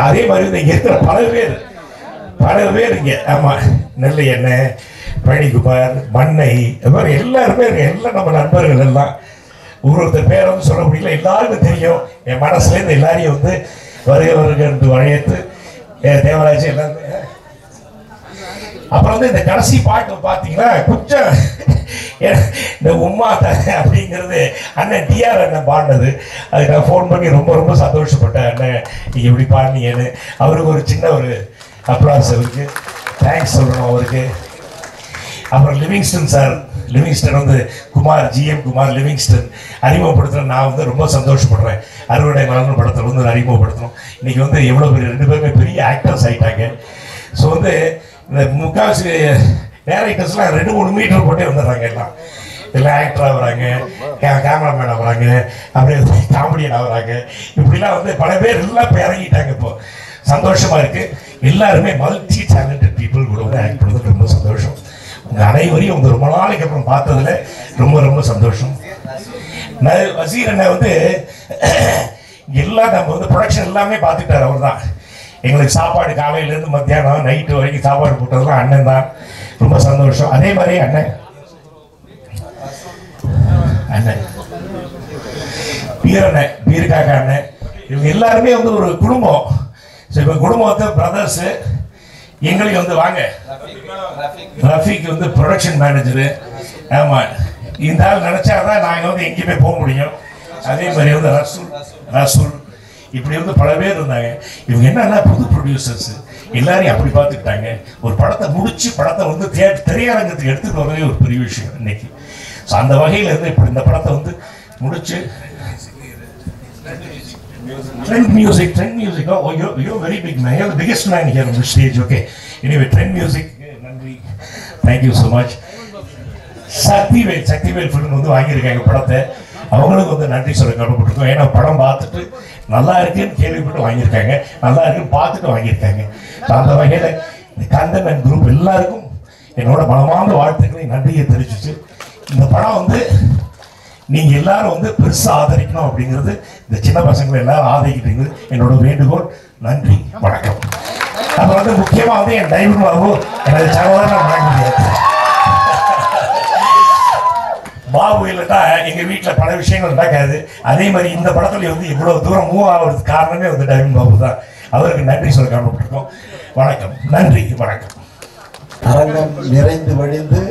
அதே மாதிரி இங்கே இருக்கிற பல பேர் இங்கே ஆமாம் நெல்லை எண்ணெய் பழனிக்குமார் மண்ணை இது மாதிரி எல்லாருமே எல்லாம் நம்ம நண்பர்கள் எல்லாம் ஒருத்தர் பேரை வந்து சொல்ல முடியல, எல்லாருக்கும் தெரியும். என் மனசுலேருந்து எல்லாரையும் வந்து வருக என்று வழையத்து தேவராஜ் எல்லாருமே. அப்புறம் வந்து இந்த கடைசி பாட்டு பார்த்தீங்கன்னா கொஞ்சம் இந்த உம்மா தரேன் அப்படிங்கிறது அண்ணன் டிஆர் அண்ணன் பாடினது. அதுக்கு நான் ஃபோன் பண்ணி ரொம்ப ரொம்ப சந்தோஷப்பட்டேன். அண்ணன் நீங்கள் எப்படி பாடினீங்கன்னு. அவருக்கு ஒரு சின்ன ஒரு அப்ளாஸ் அவருக்கு தேங்க்ஸ் சொல்லணும் அவருக்கு. அப்புறம் லிவிங்ஸ்டன் வந்து குமார் ஜிஎம் குமார் லிவிங்ஸ்டன் அறிமுகப்படுத்துகிற நான் வந்து ரொம்ப சந்தோஷப்படுறேன். அறுவடை மலர்ந்த படத்தில் வந்து அறிமுகப்படுத்தணும். இன்றைக்கி வந்து எவ்வளோ பெரிய 2 பேருமே பெரிய ஆக்டர்ஸ் ஆகிட்டாங்க. ஸோ வந்து இந்த முக்கால்வாசி டேரக்டர்ஸ்லாம் 2-3 மீட்டர் போட்டே வந்துடுறாங்க. எல்லாம் ஆக்டர் ஆகுறாங்க, கேமராமேன் ஆகுறாங்க, அப்படியே காமெடியன் ஆகுறாங்க. இப்படிலாம் வந்து பல பேர் எல்லாம் இப்போ இறங்கிட்டாங்க. இப்போ சந்தோஷமாக இருக்குது. எல்லாருமே மல்டி டேலண்டட் பீப்புள் கூட வந்து ஆக்ட் பண்ணுறது ரொம்ப சந்தோஷம். உங்கள் அனைவரையும் வந்து ரொம்ப நாளைக்கு அப்புறம் பார்த்ததுல ரொம்ப ரொம்ப சந்தோஷம். வசீர் அண்ணன் வந்து எல்லாம் நம்ம வந்து ப்ரொடக்ஷன் எல்லாமே பார்த்துட்டார். அவர் தான் எங்களுக்கு சாப்பாடு காலையிலேருந்து மத்தியானம் நைட்டு வரைக்கும் சாப்பாடு போட்டதெல்லாம் அண்ணன் தான். ரொம்ப சந்தோஷம். அதே மாதிரி அண்ணன் பீருக்காக அண்ணன் இவங்க எல்லாருமே வந்து ஒரு குடும்பம். ஸோ இப்போ குடும்பத்தை பிரதர்ஸு எங்களுக்கு வந்து வாங்க ரஃபீக் வந்து ப்ரொடக்ஷன் மேனேஜரு. ஆமாம், இந்த ஆள் நினச்சாதான் நாங்கள் வந்து எங்கேயுமே போக முடியும். அதே மாதிரி வந்து ரசூல் இப்படி வந்து பல பேர் இருந்தாங்க. இவங்க என்னன்னா புது ப்ரொடியூசர்ஸ் எல்லாரையும் அப்படி பார்த்துக்கிட்டாங்க. ஒரு படத்தை முடிச்சு படத்தை வந்து திரையரங்கத்துக்கு எடுத்துட்டு வரவே ஒரு பெரிய விஷயம் இன்னைக்கு. ஸோ அந்த வகையில் இருந்து இப்படி இந்த படத்தை வந்து முடிச்சு Trend music. Oh, you're very big man. You're the biggest man here on the stage. Okay. Anyway, Trend music. நன்றி. Thank you so much. Sakthivel film வந்து வாங்கியிருக்காங்க படத்தை. அவங்களுக்கு வந்து நன்றி சொல்ல கடமைப்பட்டிருக்கோம். ஏன்னா படம் பார்த்துட்டு நல்லா இருக்குன்னு கேள்விப்பட்டு வாங்கியிருக்காங்க, நல்லா இருக்குன்னு பார்த்துட்டு வாங்கியிருக்காங்க. அந்த வகையில் இந்த கந்தன் அண்ட் குரூப் எல்லாருக்கும் என்னோட மனமார்ந்த வாழ்த்துக்களை நன்றியை தெரிவிச்சு, இந்த படம் வந்து நீங்கள் எல்லாரும் வந்து பெருசாக ஆதரிக்கணும் அப்படிங்கிறது, இந்த சின்ன பசங்களை எல்லாரும் ஆதரிக்கிட்டீங்க என்னோட வேண்டுகோள். நன்றி, வணக்கம். அப்புறம் வந்து முக்கியமாக வந்து என் டைவர் பாபு எனது சகோதரன் வணங்க முடியாது. பாபு இல்லைன்னா எங்கள் வீட்டில் பல விஷயங்கள் நடக்காது. அதே மாதிரி இந்த படத்துல வந்து இவ்வளோ தூரம் மூவ் ஆகிறதுக்கு காரணமே வந்து டைவர் பாபு தான். அவருக்கு நன்றி சொல்ல காரணப்பட்டிருக்கோம். வணக்கம், நன்றி, வணக்கம். அரங்கம் நிறைந்து வழிந்து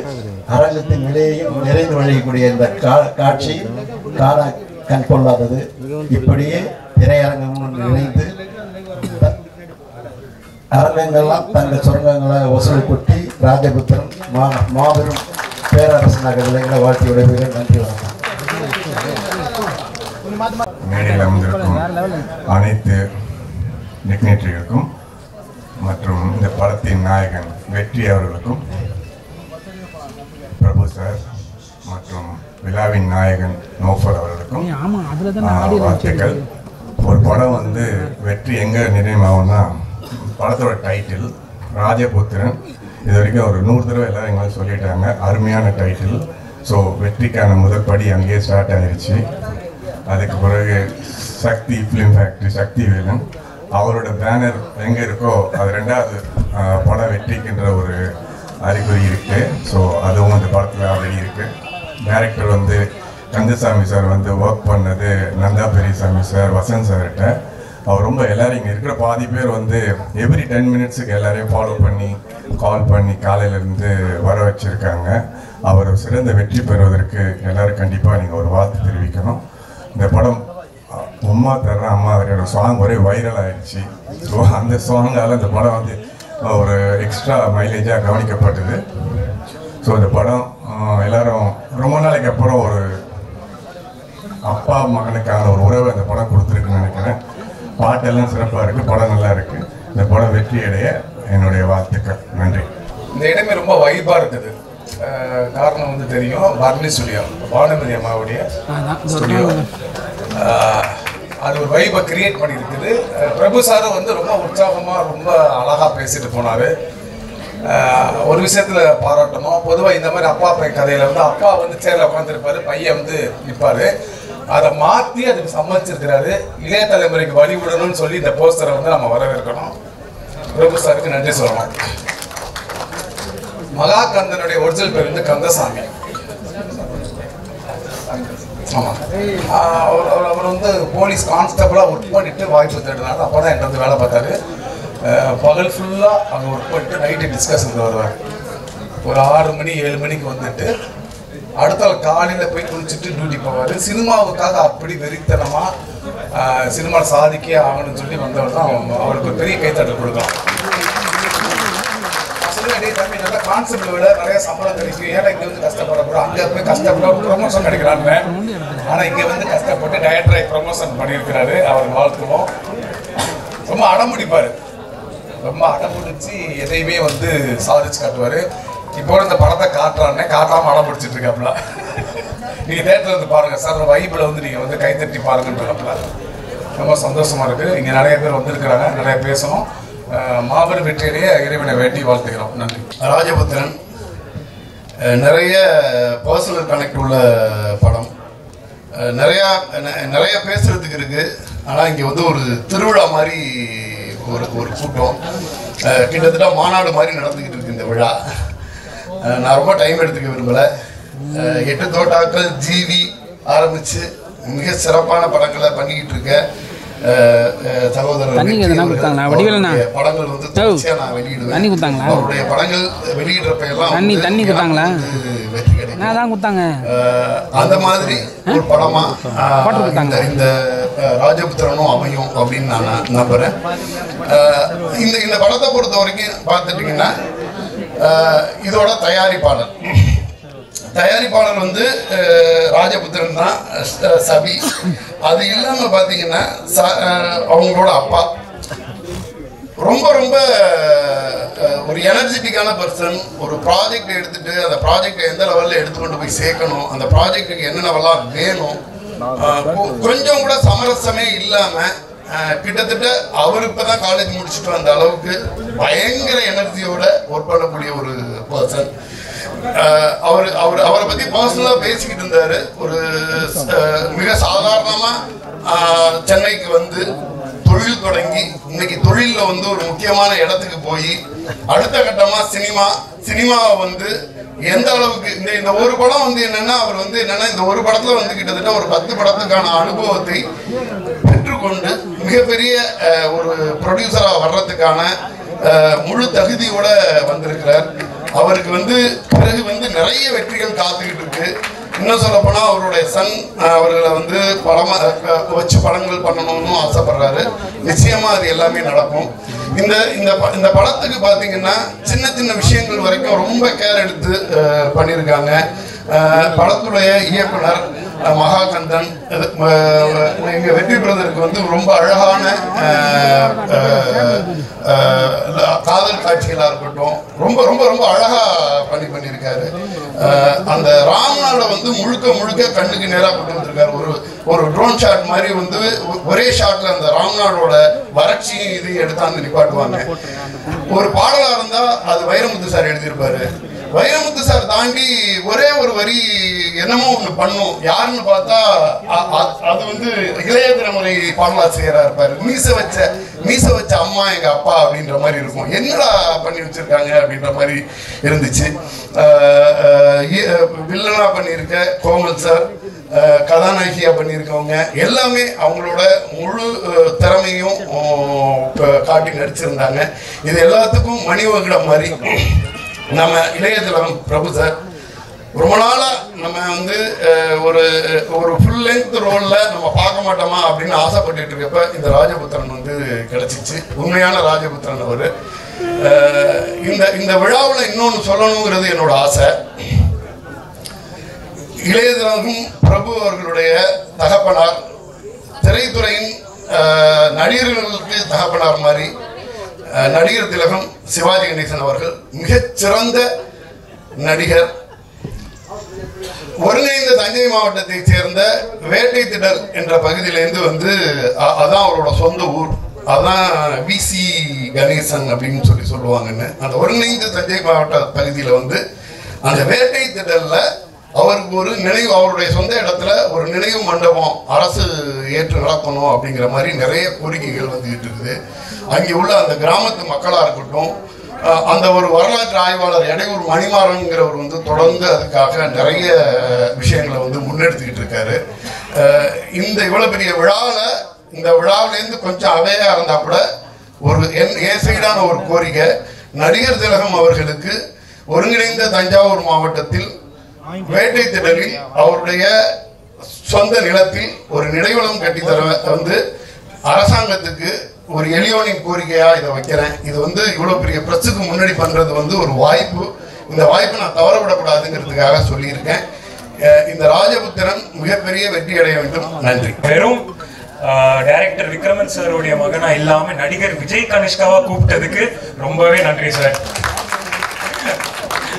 அரங்கத்தின் விலையையும் நிறைந்து வழியக்கூடிய இந்த காட்சி காண கண் கொள்ளாதது. இப்படியே திரையரங்கம் இணைந்து அரங்கங்கள்லாம் தங்கள் சொர்க்கங்களை வசூல் கொட்டி ராஜபுத்திரன் மாபெரும் பேரரசனாக விலைகளை வாழ்த்தி விடைபெறுகிறேன். நன்றி, வணக்கம். மேடையில் அமர்ந்திருக்கும் அனைத்து டிக்னேட்டரிகளுக்கும் மற்றும் இந்த படத்தின் நாயகன் வெற்றி அவர்களுக்கும், பிரபு சார் மற்றும் விழாவின் நாயகன் நோஃபர் அவர்களுக்கும் வாழ்த்துக்கள். ஒரு படம் வந்து வெற்றி எங்கே நினைவாகும்னா, படத்தோட டைட்டில் ராஜபுத்திரன். இது வரைக்கும் ஒரு 100 தடவை எல்லாரும் எங்களுக்கு சொல்லிட்டாங்க. அருமையான டைட்டில். ஸோ வெற்றிக்கான முதல் படி அங்கேயே ஸ்டார்ட் ஆகிடுச்சு. அதுக்கு பிறகு சக்தி ஃபிலிம் ஃபேக்ட்ரி, சக்தி வேலன் அவரோட பேனர் எங்கே இருக்கோ அது 2வது படம் வெற்றிக்கின்ற ஒரு அறிகுறி இருக்குது. ஸோ அதுவும் இந்த படத்தில் ஆல்ரெடி இருக்குது. டைரக்டர் வந்து கந்தசாமி சார் வந்து ஒர்க் பண்ணது நந்தா பெரியசாமி சார், வசந்த் சார்கிட்ட. அவர் ரொம்ப எல்லோரும் இங்கே இருக்கிற பாதி பேர் வந்து எவ்ரி 10 மினிட்ஸுக்கு எல்லாரையும் ஃபாலோ பண்ணி கால் பண்ணி காலையிலேருந்து வர வச்சுருக்காங்க. அவர் சிறந்த வெற்றி பெறுவதற்கு எல்லோரும் கண்டிப்பாக நீங்கள் ஒரு வாழ்த்து தெரிவிக்கணும். இந்த படம் உம்மா தர்ற அம்மா அவரோட சாங் ஒரே வைரல் ஆகிடுச்சு. ஸோ அந்த சாங்கால் இந்த படம் வந்து ஒரு எக்ஸ்ட்ரா மைலேஜாக கவனிக்கப்பட்டது. ஸோ இந்த படம் எல்லோரும் ரொம்ப நாளைக்கு அப்புறம் ஒரு அப்பா மகனுக்கான ஒரு உறவை இந்த படம் கொடுத்துருக்குன்னு நினைக்கிறேன். பாட்டெல்லாம் சிறப்பாக இருக்குது, படம் நல்லா இருக்குது. இந்த படம் வெற்றி அடைய என்னுடைய வாழ்த்துக்கள். நன்றி. இந்த இடமே ரொம்ப வைப்பாக இருக்குது. காரணம் வந்து தெரியும், வர்ணி ஸ்டுடியோ, பானுமதி அம்மாவுடைய ஸ்டுடியோ. அது ஒரு வைப்பை கிரியேட் பண்ணியிருக்குது. பிரபு சாரும் வந்து ரொம்ப உற்சாகமாக ரொம்ப அழகாக பேசிட்டு போனார். ஒரு விஷயத்தில் பாராட்டணும். பொதுவாக இந்த மாதிரி அப்பா பையன் கதையில் வந்து அப்பா வந்து சேரில் உட்காந்துருப்பார், பையன் வந்து நிற்பார். அதை மாற்றி அதுக்கு சம்மதிச்சிருக்கிறாரு. இளைய தலைமுறைக்கு வழிவிடணும்னு சொல்லி இந்த போஸ்டரை வந்து நம்ம வரவேற்கணும். பிரபு சாருக்கு நன்றி சொல்லணும். மகாகந்தனுடைய ஒரிஜினல் பேர் வந்து கந்தசாமி. ஆமாம், அவர் வந்து போலீஸ் கான்ஸ்டபிளாக ஒர்க் பண்ணிட்டு வாய்ப்பு தேடினார். அப்போ தான் என்கிட்ட வந்து வேலை பார்த்தாரு. பகல் ஃபுல்லாக அங்கே ஒர்க் பண்ணிட்டு நைட்டு டிஸ்கஷனுக்கு வருவார். ஒரு 6 மணி 7 மணிக்கு வந்துட்டு அடுத்த காலையில் போய் குளிச்சுட்டு டியூட்டி போவார். சினிமாவுக்காக அப்படி வெறித்தனமாக சினிமா சாதிக்கே ஆகணும்னு சொல்லி வந்தவர் தான். அவருக்கு பெரிய கைத்தட்டல் கொடுக்கலாம். தம்பி நல்லா கான்செப்ட் விட நிறைய சம்பளம் கிடைக்கும். ஏன்னா இங்கே வந்து கஷ்டப்படக்கூட அங்கே போய் கஷ்டப்பட ப்ரொமோஷன் கிடைக்கிறாங்க. ஆனால் இங்கே வந்து கஷ்டப்பட்டு டைரக்டராக ப்ரொமோஷன் பண்ணியிருக்கிறாரு. அவர் வாழ்த்துவோம். ரொம்ப அடம்பிடிப்பார். ரொம்ப அடம்பிடிச்சு எதையுமே வந்து சாதிச்சு காட்டுவார். இப்போ இந்த படத்தை காட்டுறானே காட்டாமல் அடம்பிடிச்சிட்டு இருக்காப்புல. நீங்கள் தேட்டரில் வந்து பாருங்கள் சார், வைப்பில் வந்து நீங்கள் வந்து கைத்தட்டி பாருங்கன்றாப்புல. ரொம்ப சந்தோஷமாக இருக்குது. இங்கே நிறைய பேர் வந்திருக்கிறாங்க, நிறைய பேசணும். மாபெரும் வெற்றியிலேயே இறைவனை வேண்டி வாழ்த்துகிறோம். நன்றி. ராஜபுத்திரன் நிறைய பர்சனல் கனெக்ட் உள்ள படம். நிறைய பேசுறதுக்கு இருக்கு. ஆனால் இங்கே வந்து ஒரு திருவிழா மாதிரி ஒரு கூட்டம், கிட்டத்தட்ட மாநாடு மாதிரி நடந்துக்கிட்டு இருக்கு இந்த விழா. நான் ரொம்ப டைம் எடுத்துக்க விரும்பலை. 8 தோட்டாக்கள் ஜிவி ஆரம்பித்து மிக சிறப்பான படங்களை பண்ணிக்கிட்டு இருக்கேன். சகோதரர் படங்கள் வந்து தொடர்ச்சியா நான் வெளியிடுவேன். அவருடைய படங்கள் வெளியிடுறப்ப எல்லாம் வெற்றி கிடைக்கும். அந்த மாதிரி ஒரு படமா இந்த ராஜபுத்திரனும் அமையும் அப்படின்னு நான் நம்புறேன். இந்த படத்தை பொறுத்த வரைக்கும் பார்த்துட்டீங்கன்னா இதோட தயாரிப்பாளர் வந்து ராஜபுத்திரன் தான், சபி. அது இல்லாமல் பார்த்தீங்கன்னா அவங்களோட அப்பா ரொம்ப ரொம்ப ஒரு எனர்ஜெட்டிக்கான பர்சன். ஒரு ப்ராஜெக்ட் எடுத்துட்டு அந்த ப்ராஜெக்டை எந்த லெவலில் எடுத்துக்கொண்டு போய் சேர்க்கணும், அந்த ப்ராஜெக்டுக்கு என்னென்னவெல்லாம் வேணும், கொஞ்சம் கூட சமரசமே இல்லாமல் கிட்டத்தட்ட அவர் இப்போ தான் காலேஜ் முடிச்சுட்டு வந்த அளவுக்கு பயங்கர எனர்ஜியோட ஒர்க் பண்ணக்கூடிய ஒரு பர்சன். அவரை பற்றி பர்சனலாக பேசிக்கிட்டு இருந்தாரு. ஒரு மிக சாதாரணமாக சென்னைக்கு வந்து தொழில் தொடங்கி இன்னைக்கு தொழிலில் வந்து ஒரு முக்கியமான இடத்துக்கு போய் அடுத்த கட்டமாக சினிமாவை வந்து எந்த அளவுக்கு இந்த ஒரு படம் வந்து என்னன்னா அவர் வந்து என்னன்னா இந்த ஒரு படத்துல வந்து கிட்டத்தட்ட ஒரு 10 படத்துக்கான அனுபவத்தை பெற்றுக்கொண்டு மிகப்பெரிய ஒரு ப்ரொடியூசரா வர்றதுக்கான முழு தகுதியோட வந்திருக்கிறார். அவருக்கு வந்து பிறகு வந்து நிறைய வெற்றிகள் காத்துக்கிட்டு இருக்கு. இன்னும் சொல்ல போனா அவருடைய சன் அவர்களை வந்து வச்சு படங்கள் பண்ணணும்னு ஆசைப்படுறாரு. நிச்சயமா அது எல்லாமே நடக்கும். இந்த படத்துக்கு பாத்தீங்கன்னா சின்ன சின்ன விஷயங்கள் வரைக்கும் ரொம்ப கேர் எடுத்து பண்ணியிருக்காங்க. படத்துடைய இயக்குனர் மகாகந்தன் எங்க வெற்றி பிரதருக்கு வந்து ரொம்ப அழகான காதல் காட்சிகளா இருக்கட்டும் ரொம்ப ரொம்ப ரொம்ப அழகா பண்ணியிருக்காரு. அந்த ராம்நாளை வந்து முழுக்க கண்ணுக்கு நேராக கொண்டு வந்திருக்காரு. ஒரு ட்ரோன் ஷாட் மாதிரி வந்து ஒரே ஷாட்ல அந்த ராம்நாளோட வறட்சியும் இதையும் எடுத்தாந்து நிப்பாட்டுவாங்க. ஒரு பாடலா இருந்தா அது வைரமுத்து சார் எழுதியிருப்பாரு. வைரமுத்து சார் தாண்டி ஒரே ஒரு வரி என்னமோ ஒன்று பண்ணும். யாருன்னு பார்த்தா அது வந்து இளைய தலைமுறை பாடலாசிரியராக இருப்பாரு. மீச வச்ச அம்மா எங்க அப்பா அப்படின்ற மாதிரி இருக்கும். என்னடா பண்ணி வச்சிருக்காங்க அப்படின்ற மாதிரி இருந்துச்சு. வில்லனா பண்ணியிருக்க கோமல் சார், கதாநாயகியா பண்ணியிருக்கவங்க எல்லாமே அவங்களோட முழு திறமையும் காட்டி நடிச்சிருந்தாங்க. இது எல்லாத்துக்கும் மணிவகிடம் மாதிரி நம்ம இளைய திலகம் பிரபு சார் ரொம்ப நாளா நம்ம வந்து ஒரு ஃபுல் லென்த் ரோல்ல நம்ம பார்க்க மாட்டோமா அப்படின்னு ஆசைப்பட்டு இருக்கப்ப இந்த ராஜபுத்திரன் வந்து கிடைச்சிச்சு. உண்மையான ராஜபுத்திரன் அவரு. இந்த விழாவில் இன்னொன்று சொல்லணுங்கிறது என்னோட ஆசை. இளைய திலகம் பிரபு அவர்களுடைய தகப்பனார், திரைத்துறையின் நடிகர்களுக்கு தகப்பனார் மாதிரி நடிகர் திலகம் சிவாஜி கணேசன் அவர்கள் மிகச்சிறந்த நடிகர். ஒருங்கிணைந்த தஞ்சை மாவட்டத்தை சேர்ந்த வேட்டை திடல் என்ற பகுதியிலேருந்து வந்து அதான் அவரோட சொந்த ஊர். அதான் விசி கணேசன் அப்படின்னு சொல்லுவாங்கன்னு. அந்த ஒருங்கிணைந்த தஞ்சை மாவட்ட பகுதியில் வந்து அந்த வேட்டை திடல்ல அவருக்கு ஒரு நினைவு, அவருடைய சொந்த இடத்துல ஒரு நினைவு மண்டபம் அரசு ஏற்று நடத்தணும் அப்படிங்கிற மாதிரி நிறைய கோரிக்கைகள் வந்துகிட்டு இருக்குது. அங்கே உள்ள அந்த கிராமத்து மக்களாக இருக்கட்டும், அந்த ஒரு வரலாற்று ஆய்வாளர் இடையூர் மணிமாறன்கிறவர் வந்து தொடர்ந்து அதுக்காக நிறைய விஷயங்களை வந்து முன்னெடுத்துக்கிட்டு இருக்காரு. இந்த இவ்வளோ பெரிய விழாவில், இந்த விழாவிலேருந்து கொஞ்சம் அவையாக இருந்தால் கூட ஒரு சைடான ஒரு கோரிக்கை, நடிகர் திலகம் அவர்களுக்கு ஒருங்கிணைந்த தஞ்சாவூர் மாவட்டத்தில் வேட்டை திடலில் அவருடைய சொந்த நிலத்தில் ஒரு நினைவகம் கட்டித்தர வந்து அரசாங்கத்துக்கு ஒரு எளியோனின் கோரிக்கையாக இதை வைக்கிறேன். இது வந்து இவ்வளோ பெரிய பிரஸுக்கு முன்னாடி பண்ணுறது வந்து ஒரு வாய்ப்பு. இந்த வாய்ப்பை நான் தவறவிடக்கூடாதுங்கிறதுக்காக சொல்லியிருக்கேன். இந்த ராஜபுத்திரன் மிகப்பெரிய வெற்றி அடைய வேண்டும். நன்றி. வெறும் டைரக்டர் விக்ரமன் சாருடைய மகனா இல்லாம நடிகர் விஜய் கனிஷ்காவா கூப்பிட்டதுக்கு ரொம்பவே நன்றி சார்.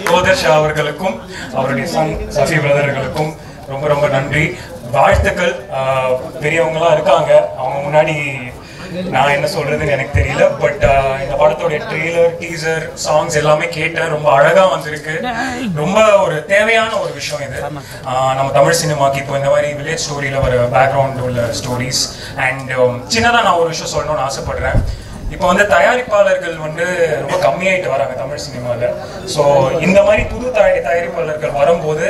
கோதர்ஷா அவர்களுக்கும் அவருடைய சன் சஃபி பிரதர்களுக்கும் ரொம்ப ரொம்ப நன்றி, வாழ்த்துக்கள். பெரியவங்களாம் இருக்காங்க, அவங்க முன்னாடி நான் என்ன சொல்றதுன்னு எனக்கு தெரியல. பட் இந்த படத்தோடைய ட்ரெய்லர், டீசர், சாங்ஸ் எல்லாமே கேட்டேன். ரொம்ப அழகா வந்திருக்கு. ரொம்ப ஒரு தேவையான ஒரு விஷயம் இது நம்ம தமிழ் சினிமாக்கு. இப்போ இந்த மாதிரி வில்லேஜ் ஸ்டோரியில வர பேக்ரவுண்ட் உள்ள ஸ்டோரிஸ். அண்ட் சின்னதாக நான் ஒரு விஷயம் சொல்லணும்னு ஆசைப்படுறேன். இப்போ வந்து தயாரிப்பாளர்கள் வந்து ரொம்ப கம்மியாயிட்டு வராங்க தமிழ் சினிமாவில். ஸோ இந்த மாதிரி புது தயாரிப்பாளர்கள் வரும்போது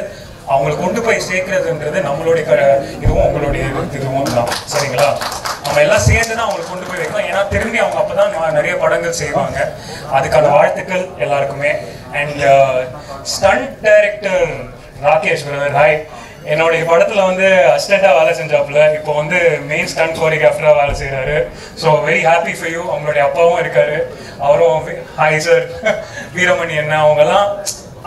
அவங்களை கொண்டு போய் சேர்க்கறதுன்றது நம்மளுடைய இதுவும் உங்களுடைய இதுவும் தான். சரிங்களா? நம்ம எல்லாம் சேர்ந்து தான் அவங்களை கொண்டு போய் வைக்கலாம். ஏன்னா திரும்பி அவங்க அப்போதான் நிறைய படங்கள் செய்வாங்க. அதுக்கான வாழ்த்துக்கள் எல்லாருக்குமே. And stunt director Rakesh brother, hi. என்னுடைய படத்தில் வந்து அசிஸ்டண்டாக வேலை செஞ்சாப்புல, இப்போ வந்து மெயின் ஸ்டண்ட் கோரியோகிராஃபராக வேலை செய்கிறாரு. So very happy for you. அவங்களுடைய அப்பாவும் இருக்காரு, அவரும் ஹாய் சார். வீரமணி என்ன, அவங்கெல்லாம்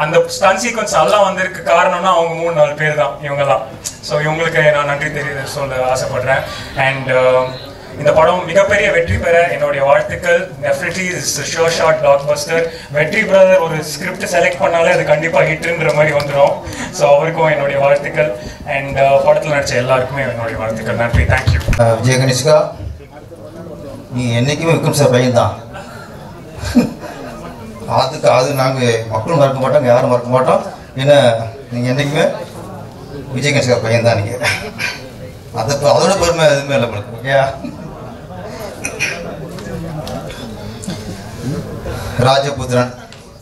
அந்த ஸ்டன் சீக்வன்ஸ் எல்லாம் வந்திருக்கு காரணம்னா அவங்க 3-4 பேர் தான் இவங்கெல்லாம். ஸோ இவங்களுக்கு நான் நன்றி சொல்ல ஆசைப்படுறேன். அண்ட் இந்த படம் மிகப்பெரிய வெற்றி பெற என்னுடைய வாழ்த்துக்கள். Definitely is sure shot blockbuster. வெற்றி பிரதர் ஒரு ஸ்கிரிப்ட் செலக்ட் பண்ணாலே அது கண்டிப்பாக ஹிட்ன்ற மாதிரி வந்துடும். ஸோ அவருக்கும் என்னுடைய வாழ்த்துக்கள். அண்ட் படத்தில் நடித்த எல்லாருக்குமே என்னுடைய வாழ்த்துக்கள். நன்றி, தேங்க்யூ. விஜய் கணேஷ்கா, நீ என்றைக்குமே விக்ரம் சார் பையன் தான். அது நாங்கள் மக்களும் மறக்க மாட்டோம், யாரும் மறக்க மாட்டோம். ஏன்னா நீங்கள் என்றைக்குமே விஜய் கணேஷ்கா பையன் தான். நீங்கள் அதோட பெருமை எதுவுமே இல்லை உங்களுக்கு. ஓகே, ராஜபுத்திரன்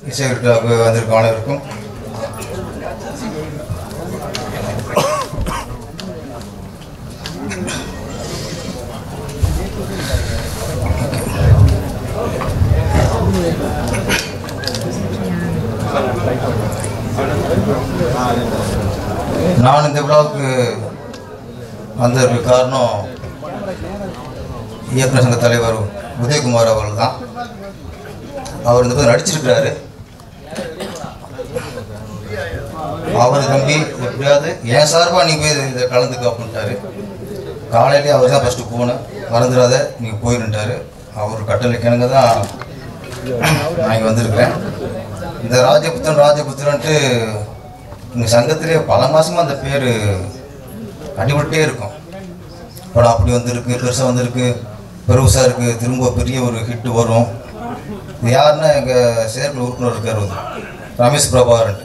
இசை விழாவுக்கு வந்திருக்கும் அனைவருக்கும் நான் இந்த விழாவுக்கு வந்ததற்கு காரணம் இயக்குனர் சங்க தலைவர் உதயகுமார் அவர்கள் தான். அவர் இந்த நடிச்சிருக்கிறாரு. அவர் தம்பி எப்படியாவது என் சார்பாக நீ போய் இதை கலந்துக்க அப்படின்ட்டாரு. காலையிலேயே அவர் தான் ஃபஸ்ட்டு போகணும், மறந்துடாத நீங்கள் போயிருந்தாரு. அவர் கட்டளை கிணங்க தான் நான் இங்கே வந்திருக்கிறேன். இந்த ராஜபுத்திரன்ட்டு எங்கள் சங்கத்திலே பல மாதமாக அந்த பேர் அடிபட்டே இருக்கும். படம் அப்படி வந்திருக்கு, பெருசாக வந்திருக்கு, பெருசாக இருக்குது, திரும்ப பெரிய ஒரு ஹிட்டு வரும். இது யாருன்னா எங்கள் செயற்குழு உறுப்பினர் இருக்கார் ரமேஷ் பிரபாகரன்.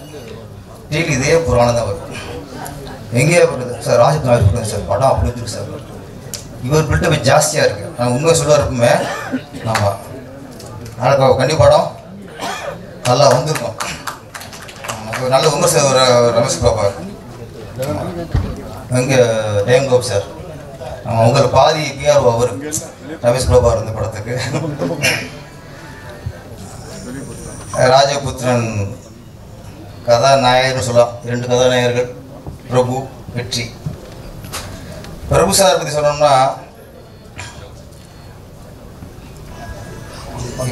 டெய்லி இதே புராணம் தான் வரும். எங்கேயே வருது சார், ராஜபுத்திரன் சார் படம் அப்படி வந்துருக்கு சார். இவர் பில்டப் ஜாஸ்தியாக இருக்குது. நான் உண்மையை சொல்லுவார் எப்பவுமே. ஆமாம், நாளைக்கு கண்டி படம் நல்லா வந்திருக்கும். நல்ல விமர்சனம் ரமேஷ் பிரபாகரன். இங்கே டேங்கோப் சார், உங்களை பாதி பிஆர்ஓ அவர் ரமேஷ் பிரபாகர் இந்த படத்துக்கு. ராஜபுத்திரன் கதாநாயகர்னு சொல்லலாம். 2 கதாநாயகர்கள், பிரபு, வெற்றி. பிரபு சார் பற்றி சொன்னோம்னா,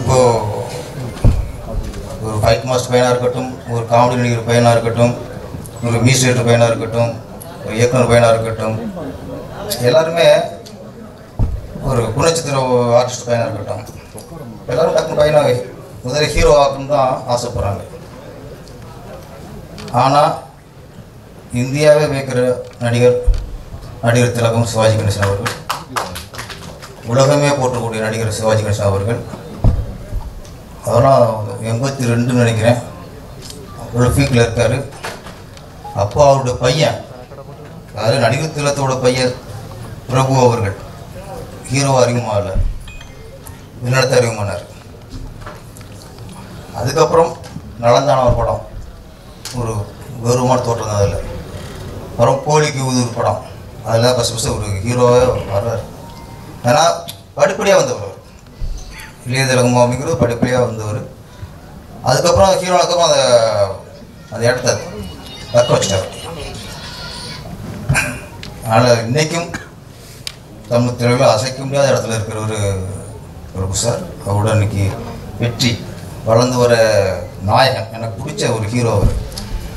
இப்போ ஒரு ஃபைட் மாஸ்டர் பையனாக இருக்கட்டும், ஒரு காமெடி நடிகர் பையனாக இருக்கட்டும், ஒரு மியூசிக் பையனாக இருக்கட்டும், ஒரு இயக்குனர் பையனாக இருக்கட்டும், எல்லாருமே ஒரு குணச்சித்திர ஆர்டிஸ்ட் பையனாக இருக்கட்டும், எல்லோரும் டக்குனு பையனாக முதல்ல ஹீரோ ஆகணும்னு தான் ஆசைப்படுறாங்க. ஆனால் இந்தியாவே வைக்கிற நடிகர் திலகம் சிவாஜி கணேசன் அவர்கள், உலகமே போற்றக்கூடிய நடிகர் சிவாஜி கணேசன் அவர்கள். அதெல்லாம் 82 நினைக்கிறேன், அவ்வளோ பீக்கில் இருக்கார். அப்போ அவருடைய பையன், அதாவது நடிகர் திலகத்தோட பையன் பிரபு அவர்கள் ஹீரோவாக அறிமுகமாகல, வில்லடத்தை அறிமுகமானார். அதுக்கப்புறம் நலந்தான ஒரு படம், ஒரு கௌரவமான தோற்றம் தான் அதில். அப்புறம் கோழிக்கு ஊதுர் படம், அதில் ஃபஸ்ட்டு ஒரு ஹீரோவே வர்றார். ஏன்னா படிப்படியாக வந்தவர் இளைய திலகம் அப்படிங்கிறது படிப்படியாக வந்தவர். அதுக்கப்புறம் ஹீரோனுக்கப்புறம் அந்த இடத்த தக்க வச்சிட்டார். அதனால் இன்றைக்கும் தமிழ் திரையில் அசைக்க முடியாத இடத்துல இருக்கிற ஒரு பிரபு சார், அவரோட இன்னைக்கு வெற்றி வளர்ந்து வர நாயகன், எனக்கு பிடிச்ச ஒரு ஹீரோ அவர்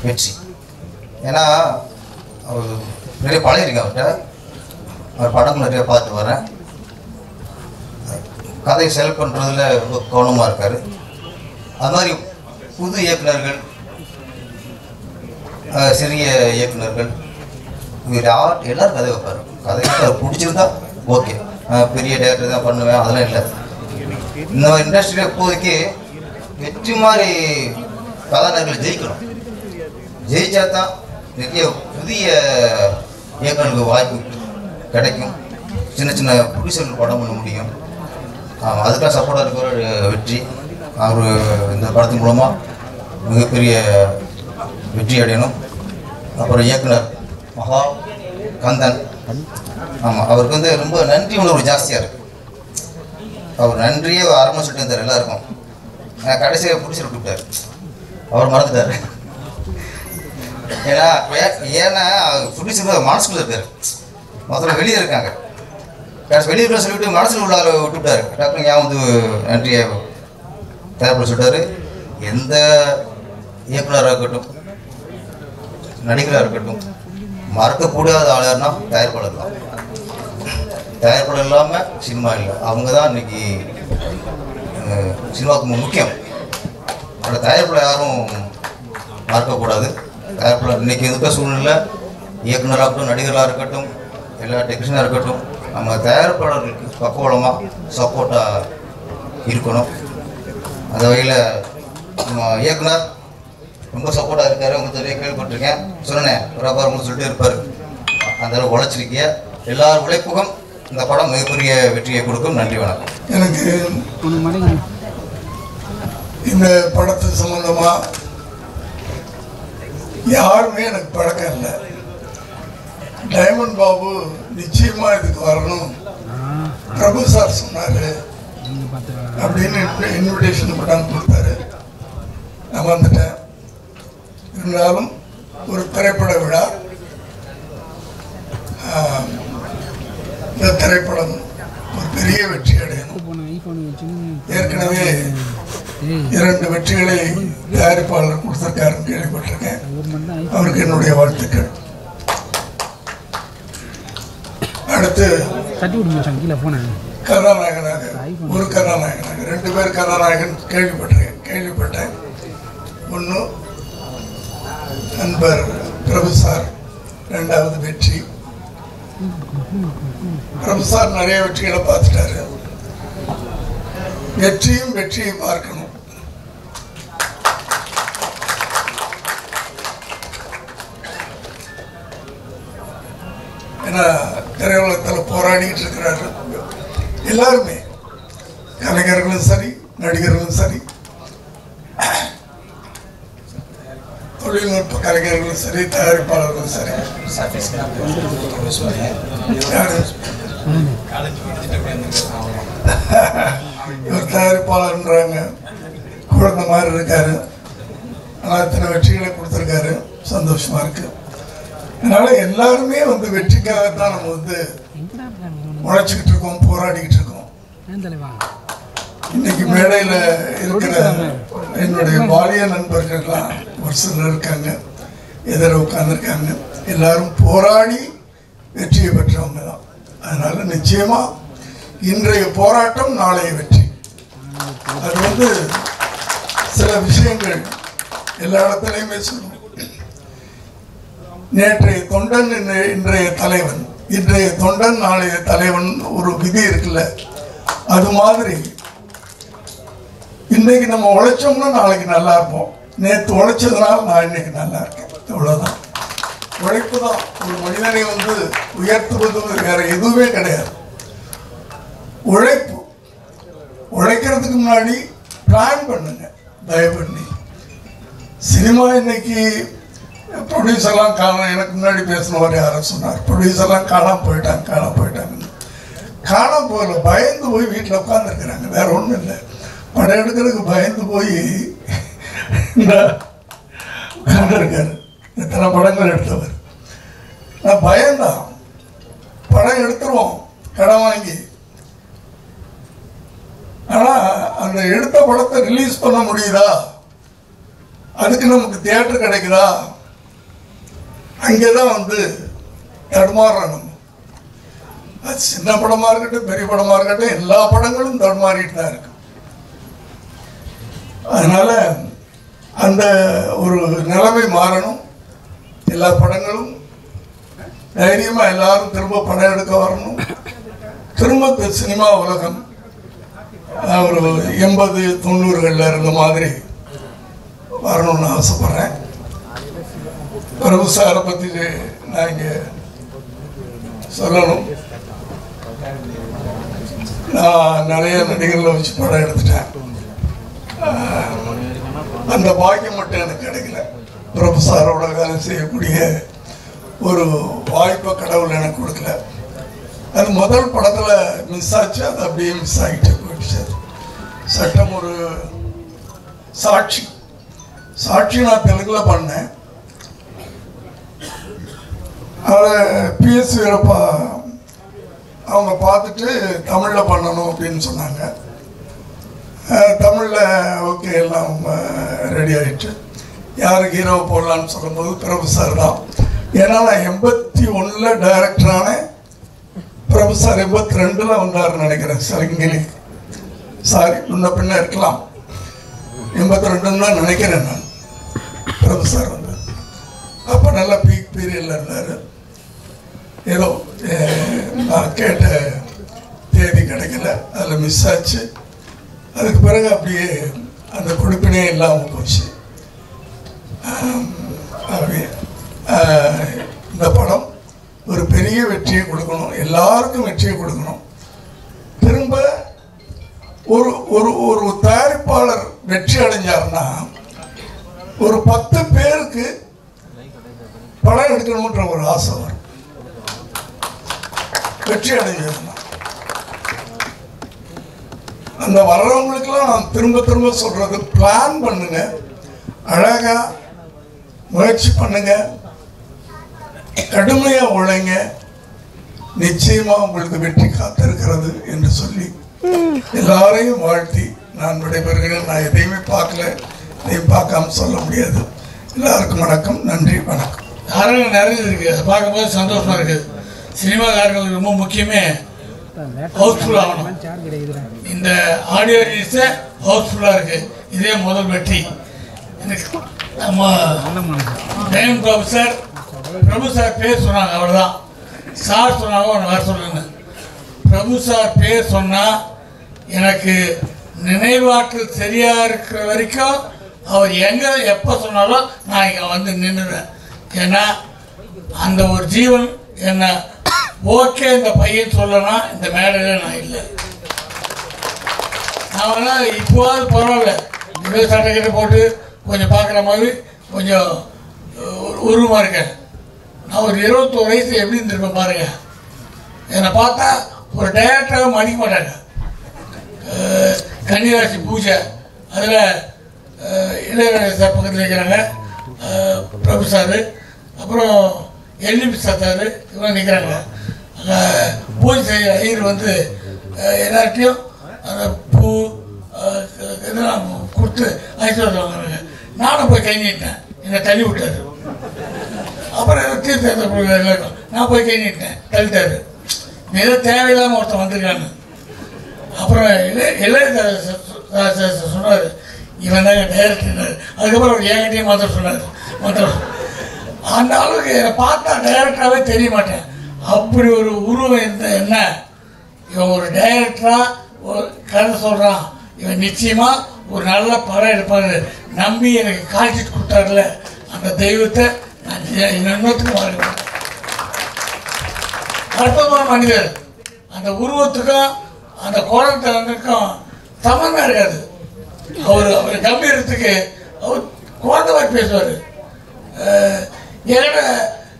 வெற்றி. ஏன்னா அவர் நிறைய பழகிருக்கேன் அவர்கிட்ட, அவர் படங்கள் நிறைய பார்த்து வரேன். கதையை செலக்ட் பண்ணுறதுல ரொம்ப கவனமாக இருக்கார். அது மாதிரி புது இயக்குநர்கள், சிறிய இயக்குநர்கள், இவர் எல்லோரும் கதை வைப்பார். கதை அவர் பிடிச்சிருந்தா ஓகே, பெரிய டேரக்டர் தான் பண்ணுவேன் அதெல்லாம் இல்லை. இந்த இண்டஸ்ட்ரியில் இப்போதைக்கு வெற்றி மாதிரி கதாநாயகர்கள் ஜெயிக்கணும். ஜெயிச்சா தான் நிறைய புதிய இயக்குநர்களுக்கு வாய்ப்பு கிடைக்கும். சின்ன சின்ன ப்ரொடியூசர்கள் படம் பண்ண முடியும். அதுக்கெல்லாம் சப்போர்ட்டாக இருக்கிற வெற்றி. அவர் இந்த படத்தின் மூலமாக மிகப்பெரிய வெற்றி அடையணும். அப்புறம் இயக்குனர் மகா கந்தன், ஆமாம், அவருக்கு வந்து ரொம்ப நன்றி உணர்வு ஜாஸ்தியாக இருக்குது. அவர் நன்றியே ஆரம்பிச்சுட்டு இருந்தார் எல்லாருக்கும். கடைசியாக பிடிச்சி விட்டுவிட்டார், அவர் மறந்துட்டார். ஏன்னா ப்ரொடியூசர் மனசுக்குள்ள இருக்கார், மொத்தம் வெளியே இருக்காங்க. வெளியே இருக்க சொல்லிவிட்டு மனசில் உள்ள விட்டுவிட்டார். டாக்டர் ஏன் வந்து நன்றியை தயாரிப்பில் சொல்லிட்டார். எந்த இயக்குனராக இருக்கட்டும், நடிகராக இருக்கட்டும், மறக்கக்கூடாத ஆளார்னா தயாரிப்பாளர் தான். தயாரிப்பாளர் இல்லாமல் சினிமா இல்லை. அவங்க தான் இன்னைக்கு சினிமாவுக்கு முக்கியம். அந்த தயாரிப்பாளர் யாரும் மறக்கக்கூடாது. தயாரிப்பாளர் இன்னைக்கு இருக்க சூழ்நிலை, இயக்குனராக இருக்கட்டும், நடிகராக இருக்கட்டும், எல்லா டெக்னீஷியனாக இருக்கட்டும், நம்ம தயாரிப்பாளர்களுக்கு பக்கவளமாக சப்போர்ட்டாக இருக்கணும். அந்த வகையில் நம்ம இயக்குனர் ரொம்ப சப்போர்ட்டாக இருக்கார். அவங்க நிறைய கேள்விப்பட்டிருக்கேன், சொன்னேன் பிரபாரம் சொல்லிட்டு இருப்பார். அந்த அளவு உழைச்சிருக்கிய எல்லார் உழைப்புக்கும் இந்த படம் மிகப்பெரிய வெற்றியை கொடுக்கும். நன்றி, வணக்கம். எனக்கு இந்த படத்து சம்பந்தமா யாருமே எனக்கு பழக்கம் இல்லை. டைமண்ட் பாபு நிச்சயமா இதுக்கு வரணும், பிரபு சார் சொன்னாரு அப்படின்னு இன்விடேஷன் படம் கொடுத்தாரு. நான் வந்துட்டேன். இருந்தாலும் ஒரு திரைப்பட விழா, இந்த திரைப்படம் ஒரு பெரிய வெற்றி அடையணும். ஏற்கனவே 2 வெற்றிகளை தயாரிப்பாளர் கொடுத்திருக்காருன்னு கேள்விப்பட்டிருக்கேன். அவருக்கு என்னுடைய வாழ்த்துக்கள். அடுத்து கதாநாயகனாக, ஒரு கதாநாயகனாக 2 பேர் கதாநாயகன் கேள்விப்பட்டேன். ஒன்று நண்பர் பிரபு சார், 2வது வெற்றி. பிரபு சார் நிறைய வெற்றிகளை பார்த்துட்டாரு. வெற்றியை பார்க்கணும். ஏன்னா திரையுலகத்தில் போராடிக்கிட்டு இருக்கிறாரு எல்லாருமே, கலைஞர்களும் சரி, நடிகர்களும் சரி, தொழில்நுட்ப கலைஞர்களும் சரி, தயாரிப்பாளர்களும் சரி. இவர் தயாரிப்பாளர்ன்றாங்க, குழந்தை மாதிரி இருக்காரு. ஆனால் இத்தனை வெற்றிகளை கொடுத்துருக்காரு, சந்தோஷமா இருக்கு. அதனால எல்லாருமே வந்து வெற்றிக்காகத்தான் நம்ம வந்து உழைச்சிக்கிட்டு இருக்கோம், போராடிக்கிட்டு இருக்கோம். இன்னைக்கு மேடையில் இருக்கிற என்னுடைய பாலிய நண்பர்கள்லாம் ஒரு சிலர் இருக்காங்க, எதிர உட்கார்ந்துருக்காங்க. எல்லாரும் போராடி வெற்றியை பெற்றவங்க தான். அதனால நிச்சயமா இன்றைய போராட்டம் நாளைய வெற்றி. அது வந்து சில விஷயங்கள் எல்லா இடத்துலையுமே சொல்லுவோம். நேற்றைய தொண்டன் இன்றைய தலைவன், இன்றைய தொண்டன் நாளைய தலைவன் ஒரு விதி இருக்குல்ல, அது மாதிரி இன்னைக்கு நம்ம உழைச்சோம்னா நாளைக்கு நல்லா இருப்போம். நேற்று உழைச்சதுனால நான் இன்னைக்கு நல்லா இருக்கேன். இவ்வளவுதான். உழைப்பு தான் ஒரு மனிதனை வந்து உயர்த்துவது, வேற எதுவுமே கிடையாது. உழைப்பு. உழைக்கிறதுக்கு முன்னாடி பிளான் பண்ணுங்க தயவு பண்ணி. சினிமா இன்னைக்கு ப்ரொடியூசர்லாம் காணாம, எனக்கு முன்னாடி பேசினவர் யாரும் சொன்னார் ப்ரொடியூசர்லாம் காணாம போயிட்டாங்கன்னு. காணாம போகல, பயந்து போய் வீட்டில் உட்காந்துருக்குறாங்க, வேற ஒன்றும் இல்லை. படம் எடுக்கிறதுக்கு பயந்து போய் இந்த உட்காந்துருக்காரு. எத்தனை படங்கள் எடுத்தவர். நான் பயந்தான், படம் எடுத்துருவோம் கடன் வாங்கி. ஆனால் அந்த எடுத்த படத்தை ரிலீஸ் பண்ண முடியுதா, அதுக்கு நமக்கு தியேட்டர் கிடைக்குதா, அங்கேதான் வந்து தடுமாறுறோம் நம்ம. அது சின்ன படமா இருக்கட்டும் பெரிய படமா இருக்கட்டும் எல்லா படங்களும் தடுமாறிட்டு தான் இருக்கு. அதனால அந்த ஒரு நிலைமை மாறணும். எல்லா படங்களும் தைரியமா எல்லாரும் திரும்ப படம் எடுக்க வரணும். திரும்ப சினிமா உலகம் ஒரு 80-90களில் இருந்த மாதிரி வரணும்னு ஆசைப்படுறேன். பிரபு சாரை பற்றி நான் இங்கே சொல்லணும். நான் நிறைய நடிகர்களை வச்சு படம் எடுத்துட்டேன். அந்த பாக்கியம் மட்டும் எனக்கு கிடைக்கல. பிரபு சாரோட வேலை செய்யக்கூடிய ஒரு வாய்ப்பை கடவுள் எனக்கு கொடுக்கல. அது முதல் படத்தில் மிஸ் ஆச்சு, அது அப்படியே மிஸ் ஆகிட்டு போயிடுச்சு. சட்டம் ஒரு சாட்சி நான் தெலுங்குல பண்ணேன். அதை PS வீரப்பா அவங்க பார்த்துட்டு தமிழில் பண்ணணும் அப்படின்னு சொன்னாங்க. தமிழில் ஓகே எல்லாம் ரெடி ஆகிட்டு யாருக்கு ஹீரோவை போடலான்னு சொல்லும்போது பிரபு சார் தான். ஏன்னா நான் 81 டைரக்டரான பிரபு சார் 82 வந்தாருன்னு நினைக்கிறேன். சரிங்கிலி சாரி முன்ன பின்ன இருக்கலாம், 82 தான் நினைக்கிறேன் நான். பிரபு சார் வந்து அப்போ நல்லா பீக் பீரியடில் இருந்தார். ஏதோ நான் கேட்ட தேதி கிடைக்கல, அதில் மிஸ் ஆச்சு. அதுக்கு பிறகு அப்படியே அந்த கொடுப்பினே இல்லாமல் போச்சு. அப்படியே இந்த படம் ஒரு பெரிய வெற்றியை கொடுக்கணும், எல்லாருக்கும் வெற்றியை கொடுக்கணும். திரும்ப ஒரு ஒரு ஒரு தயாரிப்பாளர் வெற்றி அடைஞ்சாருன்னா ஒரு 10 பேருக்கு படம் எடுக்கணுன்ற ஒரு ஆசை வரும். வெற்றி அடைஞ்சாருன்னா அந்த வர்றவங்களுக்கெல்லாம் நான் திரும்ப திரும்ப சொல்றது, பிளான் பண்ணுங்க, அழகா முயற்சி பண்ணுங்க, கடுமையா உழைங்க, நிச்சயமா உங்களுக்கு வெற்றி காத்திருக்கிறது என்று சொல்லி எல்லாரையும் வாழ்த்தி நான் விடைபெறுகிறேன். நான் எதையுமே பார்க்கல, எதையும் பார்க்காம சொல்ல முடியாது. எல்லாருக்கும் வணக்கம், நன்றி, வணக்கம். காரணங்கள் நிறைய இருக்குது, அதை பார்க்கும்போது சந்தோஷமாக இருக்குது. சினிமாக்காரர்களுக்கு ரொம்ப முக்கியமே ஹவுஸ்ஃபுல் ஆகணும். இந்த ஆடியோ ரிலீஸை ஹவுஸ்ஃபுல்லாக இருக்குது. இதே முதல் வெற்றி. எனக்கு நம்ம டைம் பிரபு சார் பேர் சொன்னாங்க, அவர் தான் சார் சொன்னாங்க ஒன்று வர சொல்லுங்க. பிரபு சார் பேர் சொன்னால் எனக்கு நினைவாற்றல் சரியாக இருக்கிற வரைக்கும் அவர் எங்கே எப்போ சொன்னாலும் நான் இங்கே வந்து நின்றுவேன். ஏன்னா அந்த ஒரு ஜீவன் என்ன ஓகே இந்த பையன் சொல்லலாம், இந்த மேடையில் நான் இல்லை. நான் வேணால் இப்போவாது பரவாயில்ல, இப்படியே சட்டைக்கிட்ட போட்டு கொஞ்சம் பார்க்குற மாதிரி கொஞ்சம் உருவமாக இருக்கேன். நான் ஒரு 21 வயசு எப்படி இருந்திருப்பேன் பாருங்க. என்னை பார்த்தா ஒரு டைரக்டராக மதிக்க மாட்டாங்க. கன்னிராசி பூஜை அதில் இளையராஜா சார் பக்கத்தில் இருக்கிறாங்க, பிரபு சார், அப்புறம் எல்லிபி சார் இவங்க நிற்கிறாங்க. பூஜை செய்ய ஐயர் வந்து எல்லார்ட்டையும் அந்த பூ இதெல்லாம் கொடுத்து ஐஸ்வர்யம் வாங்குறாங்க. நானும் போய் கை நீட்டேன், என்னை தள்ளி விட்டார். அப்புறம் தீர்த்த நான் போய் கை நீட்டேன், தள்ளிட்டாரு. ஏதோ தேவையில்லாமல் ஒருத்தன் வந்திருக்காங்க. அப்புறம் இளையராஜா சொன்னார், இவன் தாங்க டைரக்டர். அதுக்கப்புறம் அவர் என்கிட்டயே மாத்திரம் சொன்னார். அந்த அளவுக்கு என்னை பார்த்தா டைரக்டராகவே தெரிய மாட்டேன். அப்படி ஒரு உருவம் இருந்த என்ன, இவன் ஒரு டைரக்டராக ஒரு கதை சொல்கிறான், இவன் நிச்சயமாக ஒரு நல்ல படம் எடுப்பார் நம்பி எனக்கு காட்சி கொடுத்தாருல, அந்த தெய்வத்தை இன்னொருத்துக்கும் வாழ்க்கை அற்புதமான மனிதர். அந்த உருவத்துக்கும் அந்த கோலத்திற்கும் சம்பந்தம் இருக்காது. அவர் கம்பீரத்துக்கு அவர் குழந்தை மாதிரி பேசுவார். என்கிட்ட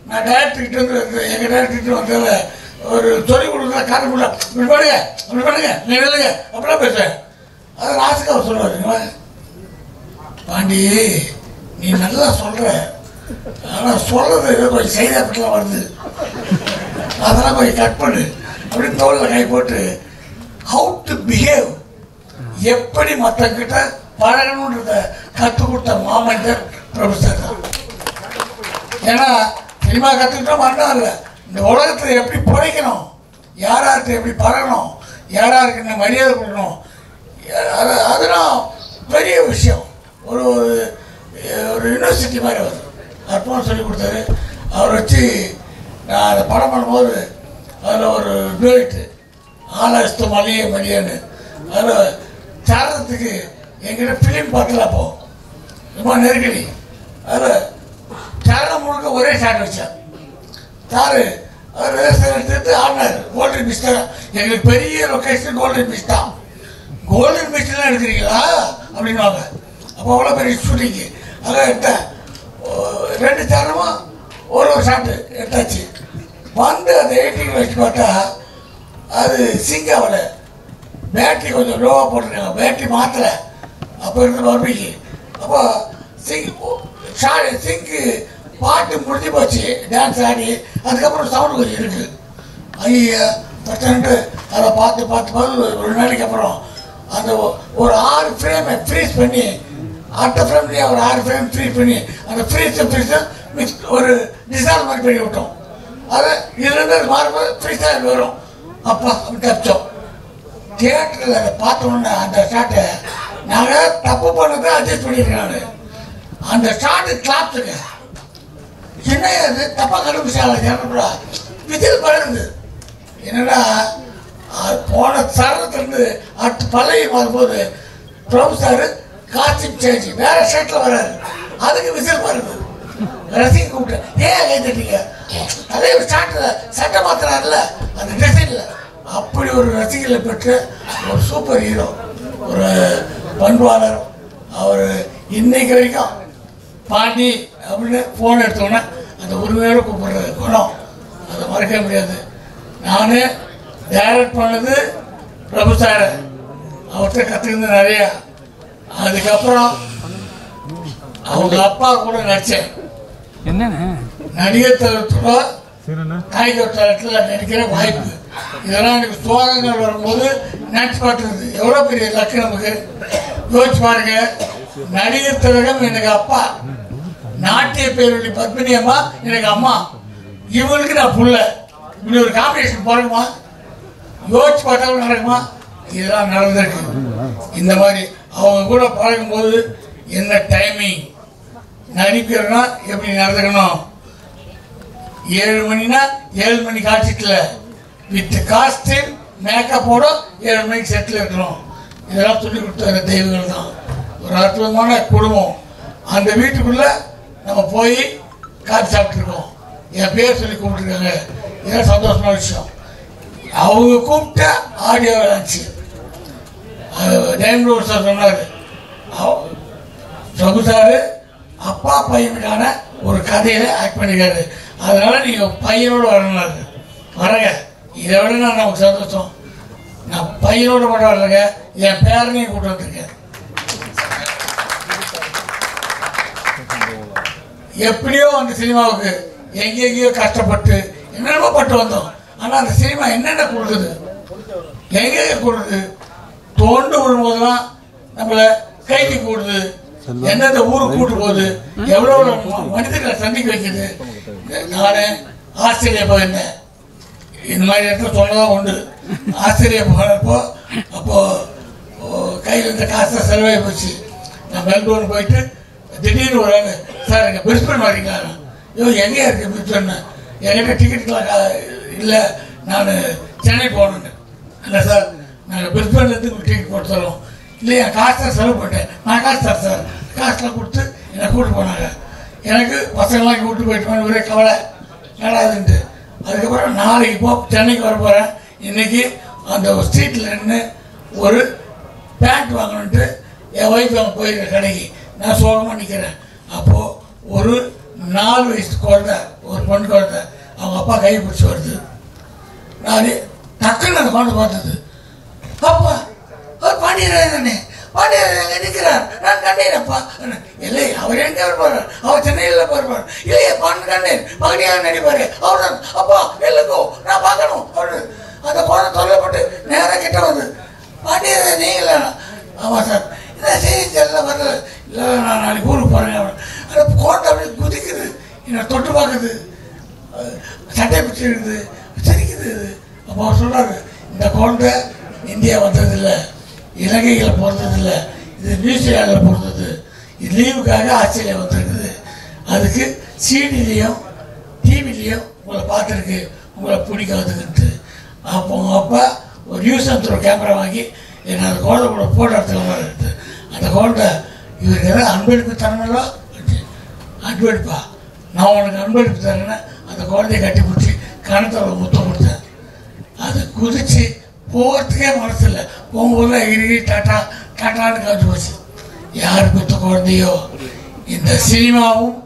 நான் டேரக்டர்கிட்ட வந்து எங்கள் டேரக்டர்கிட்ட வந்ததில் ஒரு சொல்லிக் கொடுக்குற காரணம் இப்படி பண்ணுங்க நினைலுங்க அப்படிலாம் பேசுவேன். அதை ராசுக்கு அவர் சொல்லுவார், பாண்டி நீ நல்லா சொல்கிற, ஆனால் சொல்கிறது ஏதோ கொஞ்சம் செய்தியாப்பட்டெலாம் வருது, அதெல்லாம் கொஞ்சம் கட் பண்ணு அப்படின்னு தோளில் கை போட்டு ஹவு டு பிஹேவ், எப்படி மற்றவங்கிட்ட பழகணுன்றத கற்றுக் கொடுத்த மாமனிதர் ப்ரொஃபஸர் தான். ஏன்னா சினிமா கற்றுக்கிட்டோம் மட்டும் இல்லை, இந்த உலகத்தில் எப்படி பிழைக்கணும், யாராருக்கு எப்படி பழகணும், யாராருக்கு என்ன மரியாதை கொடுக்கணும், அதெல்லாம் பெரிய விஷயம். ஒரு ஒரு யூனிவர்சிட்டி மாதிரி அவர் அற்புதம் சொல்லி கொடுத்தாரு. அவர் வச்சு நான் அந்த படம் பண்ணும்போது அதில் ஒரு டூயட்டு ஆலாஸ்து மலையே மலியன்னு அதில் சாரத்துக்கு எங்கிட்ட ஃபிலிம் பார்க்கல. அப்போ ரொம்ப நெருக்கடி. அதில் சாரம் முழுக்க ஒரே ஷாட் வச்சார் சாரு. அவர் எடுத்து ஆடினார். கோல்டன் பீச் தான் எங்களுக்கு பெரிய லொக்கேஷன். கோல்டன் பீச் தான். கோல்டன் பீச்லாம் எடுக்கிறீங்களா அப்படின்வாங்க. அப்போ அவ்வளோ பெரிய ஷூட்டிங்கு அதான் எடுத்தேன். 2 சாரமும் ஒரு ஷாட்டு எடுத்தாச்சு. வந்து அந்த எடிட்டிங் வச்சு பார்த்தா அது சிங்காவில் பேட்டரி கொஞ்சம் லோவாக போட்டிருக்காங்க. பேட்டரி மாற்றலை அப்போ இருந்த மறுபடிக்கு. அப்போ சிங்கு பாட்டு முடிஞ்சு போச்சு. டான்ஸ் ஆடி அதுக்கப்புறம் சவுண்டு கொஞ்சம் இருக்குது. ஐயா பர்சன்ட்டு அதை பார்த்து ஒரு நாளைக்கு அப்புறம் அந்த ஒரு 6 ஃப்ரேமை ஃப்ரீஸ் பண்ணி அடுத்த ஃப்ரேம்லேயே ஒரு 6 ஃப்ரேம் ஃப்ரீஸ் பண்ணி அந்த ஃப்ரீஸை மிக்ஸ் ஒரு டிசால்வ் மாதிரி பண்ணி விட்டோம். அதை இதுலேருந்து அது மாறும்போது ஃப்ரீஸாக வரும். அப்பா அப்படி தப்பிச்சோம். தியேட்டரில் அதை பார்த்தோன்னே அந்த ஷாட்டை நாங்கள் தப்பு பண்ணதை அட்ஜஸ்ட் பண்ணியிருக்கேன். நான் அந்த ஷாட்டு கிளாப்ஸுங்க என்ன அது தப்பாக கண்டுபிடிச்சாங்க. விதில் பழகுது என்னடா போன சரணத்துலேருந்து அடுத்து பழைய வரும்போது ப்ரொஃபஸர் காஸ்டியூம் சேஞ்ச் வேற ஷர்ட்டில் வராரு. அதுக்கு விசில் வருது. ரசிக கூப்பிட்டு ஏன் கை தட்டீங்க, அதே ஷார்ட்டில் சட்டை மாத்திராருல அந்த டிசைனில். அப்படி ஒரு ரசிகர்களை பெற்று ஒரு சூப்பர் ஹீரோ, ஒரு பண்பாளர். அவர் இன்னைக்கு வரைக்கும் பாண்டி அப்படின்னு ஃபோன் எடுத்தோன்னே அந்த உரிமையோடு கூப்பிடுற குணம் அதை மறக்க முடியாது. நான் டைரக்ட் பண்ணது பிரபு சார், அவர்கிட்ட கற்றுக்கிறது நிறையா. அதுக்கப்புறம் அவங்க அப்பா கூட நடித்தேன். என்னன்னு நடிகர் தளத்தோட காய்கறி தளத்தில் நடிக்கிற வாய்ப்பு இதெல்லாம் எனக்கு சோகங்கள் வரும்போது நினச்சி பார்த்துருது. எவ்வளோ பெரிய லக்கு நமக்கு யோசிச்சு பாருங்க. நடிகர் திலகம் எனக்கு அப்பா, நாட்டிய பேரொழி பத்மினி அம்மா எனக்கு அம்மா, இவங்களுக்கு நான் புள்ள. இப்படி ஒரு காம்பினேஷன் போடணுமா? யோசிச்சு பார்த்தாலும் நடக்குமா? இதெல்லாம் நடந்திருக்கு. இந்த மாதிரி அவங்க கூட பழகும்போது என்ன டைமிங், நடிக்கிறனா எப்படி நடந்துக்கணும், 7 மணினா 7 மணி காட்சிட்டில் வித் காஸ்டியூம் மேக்கப்போட 7 மணிக்கு செட்டில் இருக்கணும். இதெல்லாம் சொல்லி கொடுத்த தெய்வங்கள் தான். ஒரு அற்புதமான குடும்பம். அந்த வீட்டுக்குள்ளே நம்ம போய் காப்பி சாப்பிட்ருக்கோம். என் பேர் சொல்லி கூப்பிட்டுருக்காங்க. இதெல்லாம் சந்தோஷமான விஷயம். அவங்க கூப்பிட்ட ஆடியோ இருந்துச்சு. டேம் சார் சொன்னார், பிரபு சார் அப்பா பையனுக்கான ஒரு கதையில் ஆக்ட் பண்ணியிருக்காரு, அதனால் நீங்கள் பையனோடு வரணும்னாரு. வரங்க, இதை விட நான் நமக்கு சந்தோஷம். நான் பையனோடு மட்டும் வரலைங்க, என் பேரனையும் கூப்பிட்டு வந்திருக்கேன். எப்படியோ அந்த சினிமாவுக்கு எங்கெங்கேயோ கஷ்டப்பட்டு என்னென்னமோ பட்டு வந்தோம். ஆனால் அந்த சினிமா என்னென்ன கொடுக்குது, எங்கெங்க கொடுக்குது, தோண்டு விடும்போதெல்லாம் நம்மளை கைக்கு கூடுது, எந்தெந்த ஊருக்கு கூட்டு போகுது, எவ்வளோ மனிதர்களை சந்திக்க வைக்குது. நான் ஆஸ்திரேலியா போயிருந்தேன். இந்த மாதிரி இடத்துல சொல்லதான் உண்டு. ஆஸ்திரேலியா போனப்போ அப்போது கையில் இருந்த காசை செலவாகி போச்சு. நான் மெல்போர்ன் போயிட்டு திடீர்னு ஒரு ஆள், சார் எங்கள் பிரிஸ்பன் வரீங்களா? எங்கேயா இருக்குது பிரிஸ்பன்? என்கிட்ட டிக்கெட்டுக்கெலாம் இல்லை, நான் சென்னை போகணுன்னு. இல்லை சார், நாங்கள் பிரிஸ்பன்லேருந்து உங்களுக்கு டிக்கெட் போட்டு தரோம். இல்லையா, காசு தான் செலவு பண்ணிட்டேன். நான் காசு தரேன் சார். காசுலாம் கொடுத்து என்னை கூப்பிட்டு போனாங்க. எனக்கு பசங்களாம் இங்கே விட்டு போயிட்டு ஒரே கவலை நடாதுன்ட்டு. அதுக்கப்புறம் நாளைக்கு சென்னைக்கு வர போகிறேன். இன்றைக்கி அந்த ஸ்ட்ரீட்டில் நின்று ஒரு பேண்ட் வாங்கணுன்ட்டு என் ஒய்ஃப் அங்கே போயிருக்க கடைக்கு நான் சோகமாக நிற்கிறேன். அப்போது ஒரு 4 வயசு குழந்தை, ஒரு பொண்ணு குழந்தை அவங்க அப்பா கை பிடிச்சி வருது. நான் டக்குன்னு அந்த குழந்தை பார்த்தது, அப்பா அவர் பாண்டியராஜனே, பாண்டியராஜன் எங்கே நிற்கிறார், நான் கண்டேனப்பா. இல்லை, அவர் எங்கே இருப்பார், அவர் சென்னையில் போயிருப்பார். இல்லையே, கண்டேன், பகடியாக நடிப்பார், அவர் தான். அப்பா இல்லைக்கோ, நான் பார்க்கணும். அவர் அந்த குழந்தை தொல்லைப்பட்டு நேராக கிட்ட வந்து, பாண்டியராஜன் நீங்களா? ஆமாம் சார், இந்த செய்தி எல்லாம் வரல. இல்லை, நான் நாளைக்கு ஊருக்கு போகிறேன். அந்த குழந்தை அப்படி குதிக்குது, என்னை தொட்டு பார்க்குது, சட்டை பிடிச்சி இருக்குது, சிரிக்குது. அப்போ அவர் சொல்கிறாரு, இந்த குழந்தை இந்தியா வந்ததில்லை, இலங்கையில் பிறந்ததில்லை, இது நியூசிலாண்டில் பிறந்தது, இது லீவுக்காக ஆஸ்திரேலியா வந்திருக்குது. அதுக்கு சிடிலையும் டிவிலையும் உங்களை பார்த்துருக்கு, உங்களை பிடிக்காதுன்ட்டு. அப்போ உங்கள் அப்பா ஒரு நியூஸ் அந்த கேமரா வாங்கி என்னை அந்த குழந்தை கூட ஃபோட்டோ எடுத்துக்க மாதிரி இருக்குது. அந்த குழந்தை இவருக்கு எதாவது அன்பளிப்பு தரணும்ல, அன்பளிப்பா நான் உனக்கு அன்பளிப்பு தரேன்னா அந்த குழந்தைய கட்டி பிடிச்சி கணத்தோட முத்தம் கொடுத்தேன். அது குதிச்சு போகிறதுக்கே மனசு இல்லை. போகும்போது எகிரி டாட்டா டாட்டான்னு காமிச்சு போச்சு. யார் பெற்ற குழந்தையோ இந்த சினிமாவும்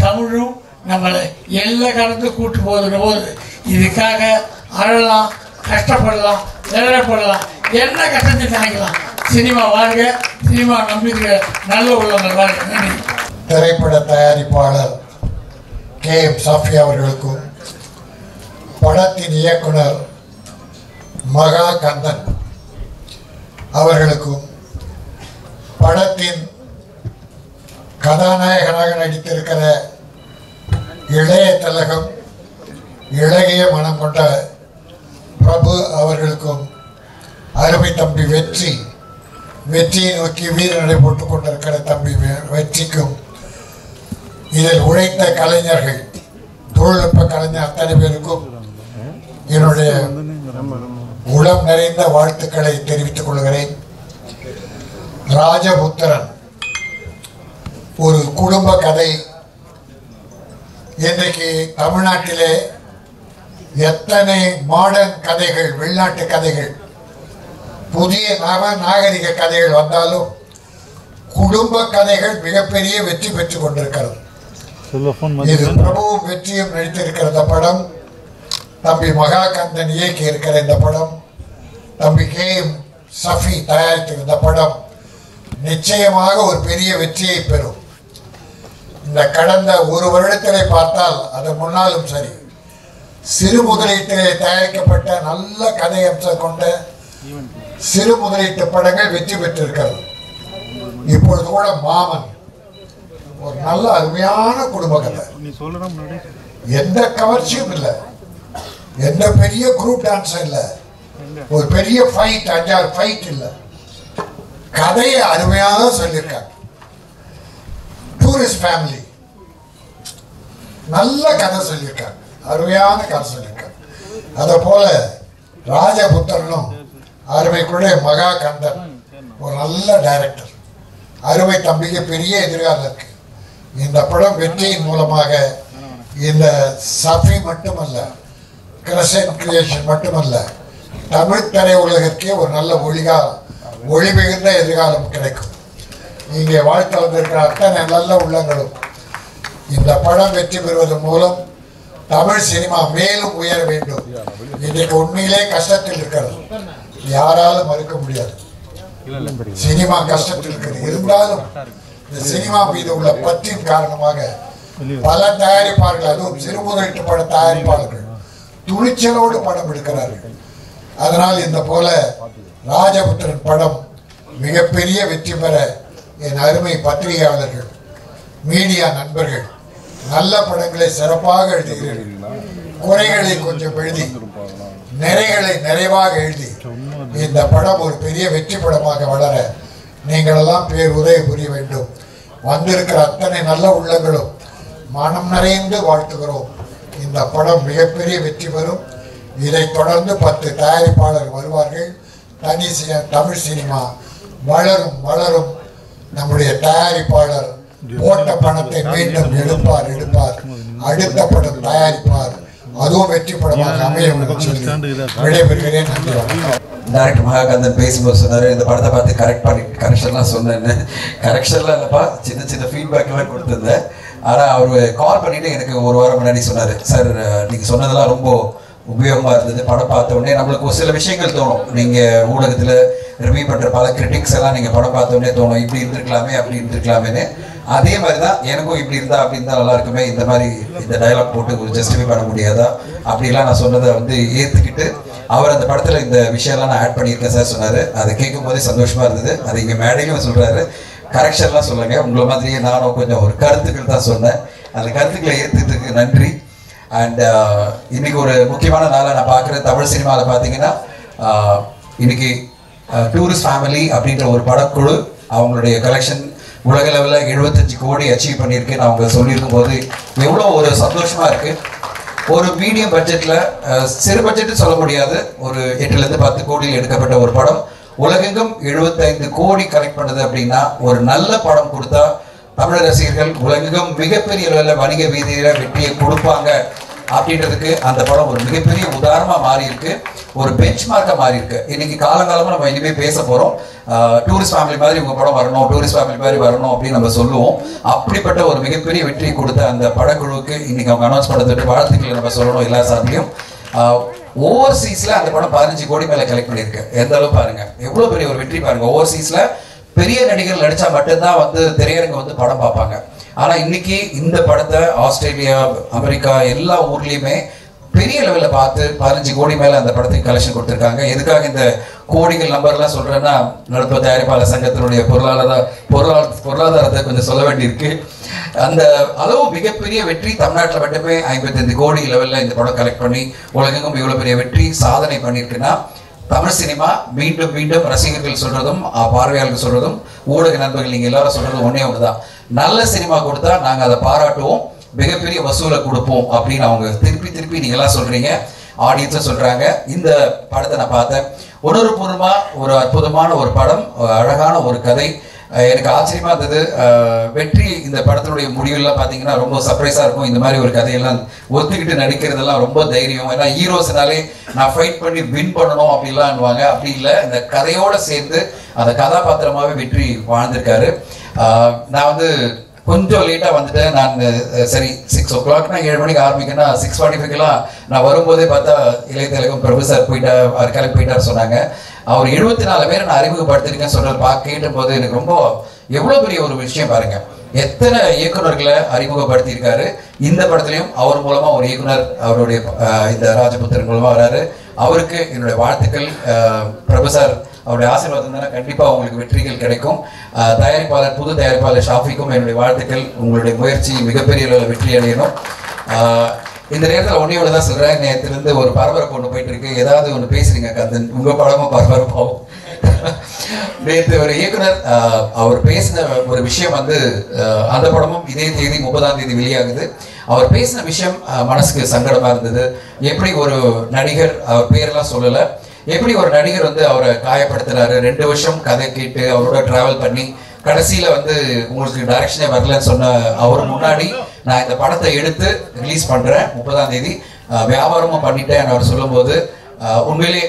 தமிழும் நம்மளை எல்லா காலத்தும் கூட்டு போது இதுக்காக அழலாம், கஷ்டப்படலாம், வேலைப்படலாம், என்ன கஷ்டத்தை நினைக்கலாம். சினிமா வாழ்க, சினிமா நம்பிக்கை நல்ல உள்ளவங்கள் வாழ்க. நன்றி. திரைப்பட தயாரிப்பாளர் KM சஃபி அவர்களுக்கும் படத்தின் இயக்குனர் மகா கந்தன் அவர்களுக்கும் படத்தின் கதாநாயகனாக நடித்திருக்கிற இளைய திலகம், இளகிய மனம் கொண்ட பிரபு அவர்களுக்கும் அருமை தம்பி வெற்றியை நோக்கி வீர நடை போட்டுக் கொண்டிருக்கிற தம்பி வெற்றிக்கும் இதில் உழைத்த கலைஞர்கள், தொழில்நுட்ப கலைஞர் அத்தனை பேருக்கும் என்னுடைய உளம் நிறைந்த வாழ்த்துக்களை தெரிவித்துக் கொள்கிறேன். ராஜபுத்திரன் ஒரு குடும்ப கதை. இன்றைக்கு தமிழ்நாட்டிலே எத்தனை மாடர்ன் கதைகள், வெளிநாட்டு கதைகள், புதிய நாகரிக கதைகள் வந்தாலும் குடும்ப கதைகள் மிகப்பெரிய வெற்றி பெற்றுக் கொண்டிருக்கிறது. இது பிரபுவும் வெற்றியும் நடித்திருக்கிற இந்த படம், தம்பி மகாகந்தன் இயக்கி இருக்கிற இந்த படம், தம்பி KM சஃபி தயாரித்த இந்த படம் நிச்சயமாக ஒரு பெரிய வெற்றியை பெறும். இந்த கடந்த ஒரு வருடத்திலே பார்த்தால், அது முன்னாலும் சரி, சிறு முதலீட்டிலே தயாரிக்கப்பட்ட நல்ல கதை அம்சம் கொண்ட சிறு முதலீட்டு படங்கள் வெற்றி பெற்றிருக்கிறது. இப்பொழுது கூட மாமன் ஒரு நல்ல அருமையான குடும்ப கதை, எந்த கவர்ச்சியும் இல்லை, எந்த பெரிய குரூப் டான்ஸ் இல்லை, ஒரு பெரிய ஃபைட் 5-6 ஃபைட் இல்லை, கதையை அருமையாக சொல்லியிருக்காங்க. டூரிஸ்ட் ஃபேமிலி நல்ல கதை சொல்லியிருக்காங்க, அருமையான கதை சொல்லியிருக்காங்க. அதை போல ராஜபுத்திரனும் அருமைக்குள்ளே மகா கந்தன் ஒரு நல்ல டைரக்டர், அருமை தம்பிக்கு பெரிய எதிர்காலம் இருக்கு. இந்த படம் வெற்றியின் மூலமாக இந்த சஃபி மட்டுமல்ல, கிரசன் கிரியேஷன் மட்டுமல்ல, தமிழ் திரை உலகிற்கே ஒரு நல்ல ஒளி மிகுந்த எதிர்காலம் கிடைக்கும். இங்கே வாழ்த்து வந்திருக்கிற அத்தனை நல்ல உள்ளங்களும் இந்த படம் வெற்றி பெறுவதன் மூலம் தமிழ் சினிமா மேலும் உயர வேண்டும். இன்றைக்கு உண்மையிலே கஷ்டத்தில் இருக்கிறது, யாராலும் மறுக்க முடியாது. சினிமா கஷ்டத்தில் இருக்கிறது. இருந்தாலும் இந்த சினிமா மீது உள்ள பற்றின் காரணமாக பல தயாரிப்பாளர்கள், அதுவும் சிறு முதலீட்டு பட தயாரிப்பாளர்கள் துணிச்சலோடு படம் எடுக்கிறார்கள். அதனால் இந்த போல ராஜபுத்திரன் படம் மிகப்பெரிய வெற்றி பெற என் அருமை பத்திரிகையாளர்கள், மீடியா நண்பர்கள் நல்ல படங்களை சிறப்பாக எழுதுகிறீர்கள். குறைகளை கொஞ்சம் எழுதி, நிறைகளை நிறைவாக எழுதி இந்த படம் ஒரு பெரிய வெற்றி படமாக வளர நீங்களெல்லாம் உதவி புரிய வேண்டும். வந்திருக்கிற அத்தனை நல்ல உள்ளங்களும் மனம் நிறைந்து வாழ்த்துகிறோம். இந்த படம் மிகப்பெரிய வெற்றி பெறும். இதை தொடர்ந்து 10 தயாரிப்பாளர் வருவார்கள். தமிழ் சினிமா வளரும். நம்முடைய தயாரிப்பாளர் போட்ட பணத்தை மீண்டும் எடுப்பார் அடுத்த படம் தயாரிப்பார், அதுவும் வெற்றி படமாக அமையும் என்று சொல்லி விடைபெறுகிறேன். நன்றி. டைரக்டர் மகாகாந்தன் பேசும்போது சொன்னார், இந்த படத்தை பார்த்து கரெக்ஷன்லாம் சொன்னேன்னு. கரெக்ஷன்லாம் இல்லைப்பா, சின்ன ஃபீட்பேக்லாம் கொடுத்துருந்தேன். ஆனால் அவர் கால் பண்ணிவிட்டு எனக்கு ஒரு வாரம் முன்னாடி சொன்னார், சார் நீங்கள் சொன்னதெல்லாம் ரொம்ப உபயோகமாக இருந்தது. படம் பார்த்த உடனே நம்மளுக்கு ஒரு சில விஷயங்கள் தோணும். நீங்கள் ஊடகத்தில் ரிவ்யூ பண்ணுற பல கிரிட்டிக்ஸ் எல்லாம் நீங்கள் படம் பார்த்த உடனே தோணும், இப்படி இருந்திருக்கலாமே அப்படி இருந்திருக்கலாமேன்னு. அதே மாதிரி தான் எனக்கும் இப்படி இருந்தால் அப்படி இருந்தால் நல்லா இருக்குமே, இந்த மாதிரி இந்த டைலாக் போட்டு ஒரு ஜஸ்டிஃபை பண்ண முடியாதா அப்படிலாம் நான் சொன்னதை ஏற்றுக்கிட்டு அவர் அந்த படத்தில் இந்த விஷயம்லாம் நான் ஆட் பண்ணியிருக்கேன் சார் சொன்னார். அதை கேட்கும் போதே சந்தோஷமாக இருந்தது. அதை இங்கே மேடையிலும் சொல்கிறாரு, கரெக்ஷன்லாம் சொல்லுங்கள், உங்களை மாதிரியே நானும் கொஞ்சம் ஒரு கருத்துக்கள் தான் சொன்னேன். அந்த கருத்துக்களை ஏற்றுக்கிறதுக்கு நன்றி. அண்ட் இன்னைக்கு ஒரு முக்கியமான நாளாக நான் பார்க்குறேன். தமிழ் சினிமாவில் பார்த்தீங்கன்னா இன்னைக்கு டூரிஸ்ட் ஃபேமிலி அப்படின்ற ஒரு படக்குழு அவங்களுடைய கலெக்ஷன் உலக லெவலில் 75 கோடி அச்சீவ் பண்ணியிருக்கேன்னு அவங்க சொல்லியிருக்கும் போது எவ்வளோ ஒரு சந்தோஷமாக இருக்குது. ஒரு மீடியம் பட்ஜெட்டில், சிறு பட்ஜெட்டு சொல்ல முடியாது, ஒரு 8லேருந்து 10 கோடியில் எடுக்கப்பட்ட ஒரு படம் உலகெங்கும் 75 கோடி கலெக்ட் பண்ணுது அப்படின்னா, ஒரு நல்ல படம் கொடுத்தா தமிழ் ரசிகர்கள் உலகெங்கும் மிகப்பெரிய அளவில் வணிக வீதியில் வெற்றியை கொடுப்பாங்க அப்படின்றதுக்கு அந்த படம் ஒரு மிகப்பெரிய உதாரணமாக மாறி இருக்கு, ஒரு பெஞ்ச் மார்க்காக மாறி இருக்கு. இன்னைக்கு காலங்காலமாக நம்ம இனிமேல் பேச போகிறோம், டூரிஸ்ட் ஃபேமிலி மாதிரி உங்கள் படம் வரணும், டூரிஸ்ட் ஃபேமிலி மாதிரி வரணும் அப்படின்னு நம்ம சொல்லுவோம். அப்படிப்பட்ட ஒரு மிகப்பெரிய வெற்றியை கொடுத்த அந்த படக்குழுவுக்கு இன்னைக்கு அவங்க அனௌன்ஸ் பண்ணதுட்டு வாழ்த்துக்களை நம்ம சொல்லணும் எல்லா சார்பிலையும். ஓவர்சீஸில் அந்த படம் 15 கோடி மேலே கலெக்ட் பண்ணியிருக்கு. எந்த அளவு பாருங்க, எவ்வளோ பெரிய ஒரு வெற்றி பாருங்க. ஓவர்சீஸில் பெரிய நடிகர்கள் நடித்தா மட்டும்தான் திரையரங்க படம் பார்ப்பாங்க. ஆனால் இன்னைக்கு இந்த படத்தை ஆஸ்திரேலியா, அமெரிக்கா எல்லா ஊர்லேயுமே பெரிய லெவலில் பார்த்து 15 கோடி மேலே அந்த படத்துக்கு கலெக்ஷன் கொடுத்துருக்காங்க. எதுக்காக இந்த கோடிகள் நம்பர்லாம் சொல்கிறேன்னா, நடுப்பு தயாரிப்பாளர் சங்கத்தினுடைய பொருளாதாரத்தை கொஞ்சம் சொல்ல வேண்டியிருக்கு. அந்த அளவு மிகப்பெரிய வெற்றி தமிழ்நாட்டில் மட்டுமே 55 கோடி லெவலில் இந்த படம் கலெக்ட் பண்ணி உலகெங்கும் இவ்வளோ பெரிய வெற்றி சாதனை பண்ணியிருக்குன்னா, தமிழ் சினிமா மீண்டும் மீண்டும் ரசிகர்கள் சொல்றதும் பார்வையாளர்கள் சொல்றதும் ஊடக நண்பர்கள் நீங்க எல்லாரும் சொல்றதும் ஒன்னே ஒண்ணுதான், நல்ல சினிமா கொடுத்தா நாங்க அதை பாராட்டுவோம், மிகப்பெரிய வசூலை கொடுப்போம் அப்படின்னு அவங்க திருப்பி நீங்க எல்லாம் சொல்றீங்க, ஆடியன்ஸும் சொல்றாங்க. இந்த படத்தை நான் பார்த்தேன், உணர்வுபூர்வமா ஒரு அற்புதமான ஒரு படம், அழகான ஒரு கதை. எனக்கு ஆச்சரியமா இருந்தது. வெற்றி இந்த படத்தினுடைய முடிவுலாம் பார்த்தீங்கன்னா ரொம்ப சர்ப்ரைஸாக இருக்கும். இந்த மாதிரி ஒரு கதையெல்லாம் ஒத்துக்கிட்டு நடிக்கிறதெல்லாம் ரொம்ப தைரியம். ஏன்னா ஹீரோஸ்னாலே நான் ஃபைட் பண்ணி வின் பண்ணணும் அப்படின்லாம்வாங்க, அப்படி இல்லை. இந்த கதையோடு சேர்ந்து அந்த கதாபாத்திரமாகவே வெற்றி வாழ்ந்திருக்காரு. நான் கொஞ்சம் லேட்டாக வந்துட்டேன். நான் சரி 6 o'clock 7 மணிக்கு ஆரம்பிக்கன்னா 6:45 நான் வரும்போதே பார்த்தா இளைய திலகம் பிரபு சார் போயிட்டார், அவர் கிளம்பி போயிட்டார் சொன்னாங்க. அவர் 74 பேரை நான் அறிமுகப்படுத்திருக்கேன்னு சொல்கிறார். கேட்டும் போது எனக்கு ரொம்ப எவ்வளோ பெரிய ஒரு விஷயம் பாருங்க, எத்தனை இயக்குநர்களை அறிமுகப்படுத்தியிருக்காரு. இந்த படத்துலையும் அவர் மூலமாக ஒரு இயக்குனர் அவருடைய இந்த ராஜபுத்திரன் மூலமாக வராரு. அவருக்கு என்னுடைய வாழ்த்துக்கள். பிரபு சார் அவருடைய ஆசீர்வாதம் தானே கண்டிப்பாக உங்களுக்கு வெற்றிகள் கிடைக்கும். புது தயாரிப்பாளர் ஷாஃபிக்கும் என்னுடைய வாழ்த்துக்கள். உங்களுடைய முயற்சி மிகப்பெரிய அளவில் வெற்றி அடையணும். இந்த நேரத்தில் ஒன்றே ஒன்று தான் சொல்கிறேன், நேரத்துலேருந்து ஒரு பரபரப்பு ஒன்று போயிட்டு இருக்கு, ஏதாவது ஒன்று பேசுறீங்க கந்தன், உங்கள் படமும் பரபரப்பாகும். நேற்று ஒரு இயக்குனர் அவர் பேசின ஒரு விஷயம் அந்த படமும் இதே தேதி 30ஆம் தேதி வெளியாகுது. அவர் பேசின விஷயம் மனசுக்கு சங்கடமாக இருந்தது. எப்படி ஒரு நடிகர், அவர் பேரெல்லாம் சொல்லலை, எப்படி ஒரு நடிகர் அவரை காயப்படுத்துறாரு, 2 வருஷம் கதை கேட்டு அவரோட டிராவல் பண்ணி கடைசியில் உங்களுக்கு டைரக்ஷனே வரலன்னு சொன்ன அவர் முன்னாடி நான் இந்த படத்தை எடுத்து ரிலீஸ் பண்ணுறேன் 30ஆம் தேதி, வியாபாரமும் பண்ணிட்டேன் அவர் சொல்லும்போது உண்மையிலே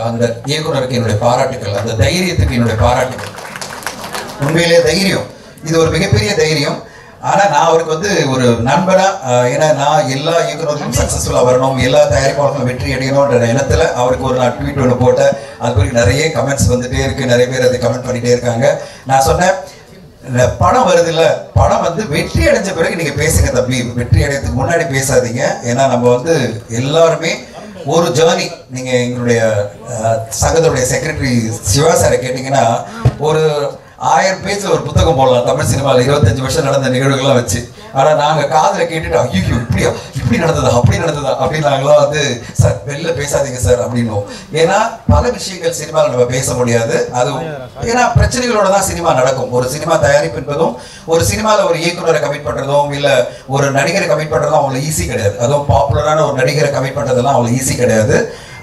அந்த இயக்குனருக்கு என்னுடைய பாராட்டுகள், அந்த தைரியத்துக்கு என்னுடைய பாராட்டுகள். உண்மையிலே தைரியம், இது ஒரு மிகப்பெரிய தைரியம். ஆனால் நான் அவருக்கு ஒரு நண்பனாக, ஏன்னா நான் எல்லா இயக்குநர்களும் சக்ஸஸ்ஃபுல்லாக வரணும், எல்லா தயாரிப்பாளர்களும் வெற்றி அடையணுன்ற எண்ணத்தில் அவருக்கு நான் ட்வீட் ஒன்று போட்டேன். அது குறித்து நிறைய கமெண்ட்ஸ் வந்துகிட்டே இருக்குது, நிறைய பேர் அதை கமெண்ட் பண்ணிகிட்டே இருக்காங்க. நான் சொன்னேன், படம் வருது இல்லை, படம் வெற்றி அடைஞ்ச பிறகு நீங்கள் பேசுங்க தம்பி, வெற்றி அடையறதுக்கு முன்னாடி பேசாதீங்க. ஏன்னா நம்ம எல்லாருமே ஒரு ஜேர்னி. நீங்கள் எங்களுடைய சங்கத்துடைய செக்ரட்டரி சிவா சாரை கேட்டிங்கன்னா ஒரு 1000 பேஜில் ஒரு புத்தகம் போடலாம் தமிழ் சினிமாவில் 25 வருஷம் நடந்த நிகழ்வுகள்லாம் வச்சு. ஆனால் நாங்கள் காதில் கேட்டுட்டு ஐயோ இப்படி நடந்ததா அப்படி நடந்ததா அப்படின்னு நாங்களாம் சார் வெளில பேசாதீங்க சார் அப்படின்னும். ஏன்னா பல விஷயங்கள் சினிமாவில் நம்ம பேச முடியாது. அதுவும் ஏன்னா பிரச்சனைகளோட தான் சினிமா நடக்கும். ஒரு சினிமா தயாரிப்பு என்பதும் ஒரு சினிமாவில் ஒரு இயக்குனரை கமிட் பண்ணுறதும் இல்லை ஒரு நடிகரை கமிட் பண்ணுறதும் அவ்வளோ ஈஸி கிடையாது. அதுவும் பாப்புலரான ஒரு நடிகரை கமிட் பண்ணுறதுலாம் அவ்வளோ ஈஸி கிடையாது.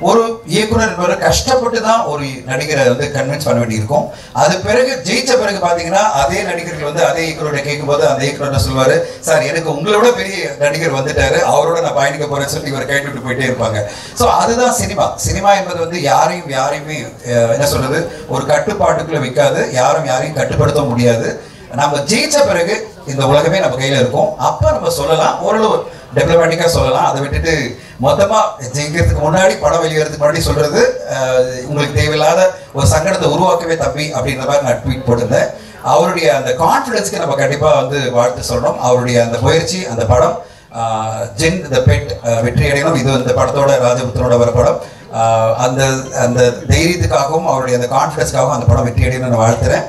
ஒரு இயக்குனர் என்பவர் கஷ்டப்பட்டு தான் ஒரு நடிகரை வந்து கன்வின்ஸ் பண்ண வேண்டியிருக்கும். அது பிறகு ஜெயிச்ச பிறகு பார்த்தீங்கன்னா அதே நடிகர்கள் வந்து அதே இயக்குனரை கேட்கும்போது அந்த இயக்குனர் சொல்லுவார், சார் எனக்கு உங்களோட பெரிய நடிகர் வந்துட்டாரு, அவரோட நான் பயணிக்க போறேன்னு சொல்லி இவர் கைட்டு விட்டு போயிட்டே இருப்பாங்க. ஸோ அதுதான் சினிமா. சினிமா என்பது வந்து யாரையுமே என்ன சொல்றது ஒரு கட்டுப்பாட்டுக்குள்ள வைக்காது, யாரையும் கட்டுப்படுத்த முடியாது. நம்ம ஜெயிச்ச பிறகு இந்த உலகமே நம்ம கையில இருக்கும். அப்ப நம்ம சொல்லலாம், ஓரளவு டிப்ளமேட்டிக்கா சொல்லலாம். அதை விட்டுட்டு மொத்தமா ஜெயிக்கிறதுக்கு முன்னாடி படம் வெளியேறதுக்கு முன்னாடி சொல்றது உங்களுக்கு தேவையில்லாத ஒரு சங்கடத்தை உருவாக்கவே தப்பி அப்படின்ற மாதிரி நான் ட்வீட் போட்டிருந்தேன். அவருடைய அந்த கான்ஃபிடன்ஸ்க்கு நம்ம கண்டிப்பா வந்து வாழ்த்து சொல்லணும். அவருடைய அந்த முயற்சி, அந்த படம் ஜென் த பெட் வெற்றி அடையணும். இது இந்த படத்தோட ராஜபுத்திரனோட வர படம். அந்த அந்த தைரியத்துக்காகவும் அவருடைய அந்த கான்ஃபிடன்ஸ்க்காகவும் அந்த படம் வெற்றி அடையணும்னு நான் வாழ்த்துறேன்.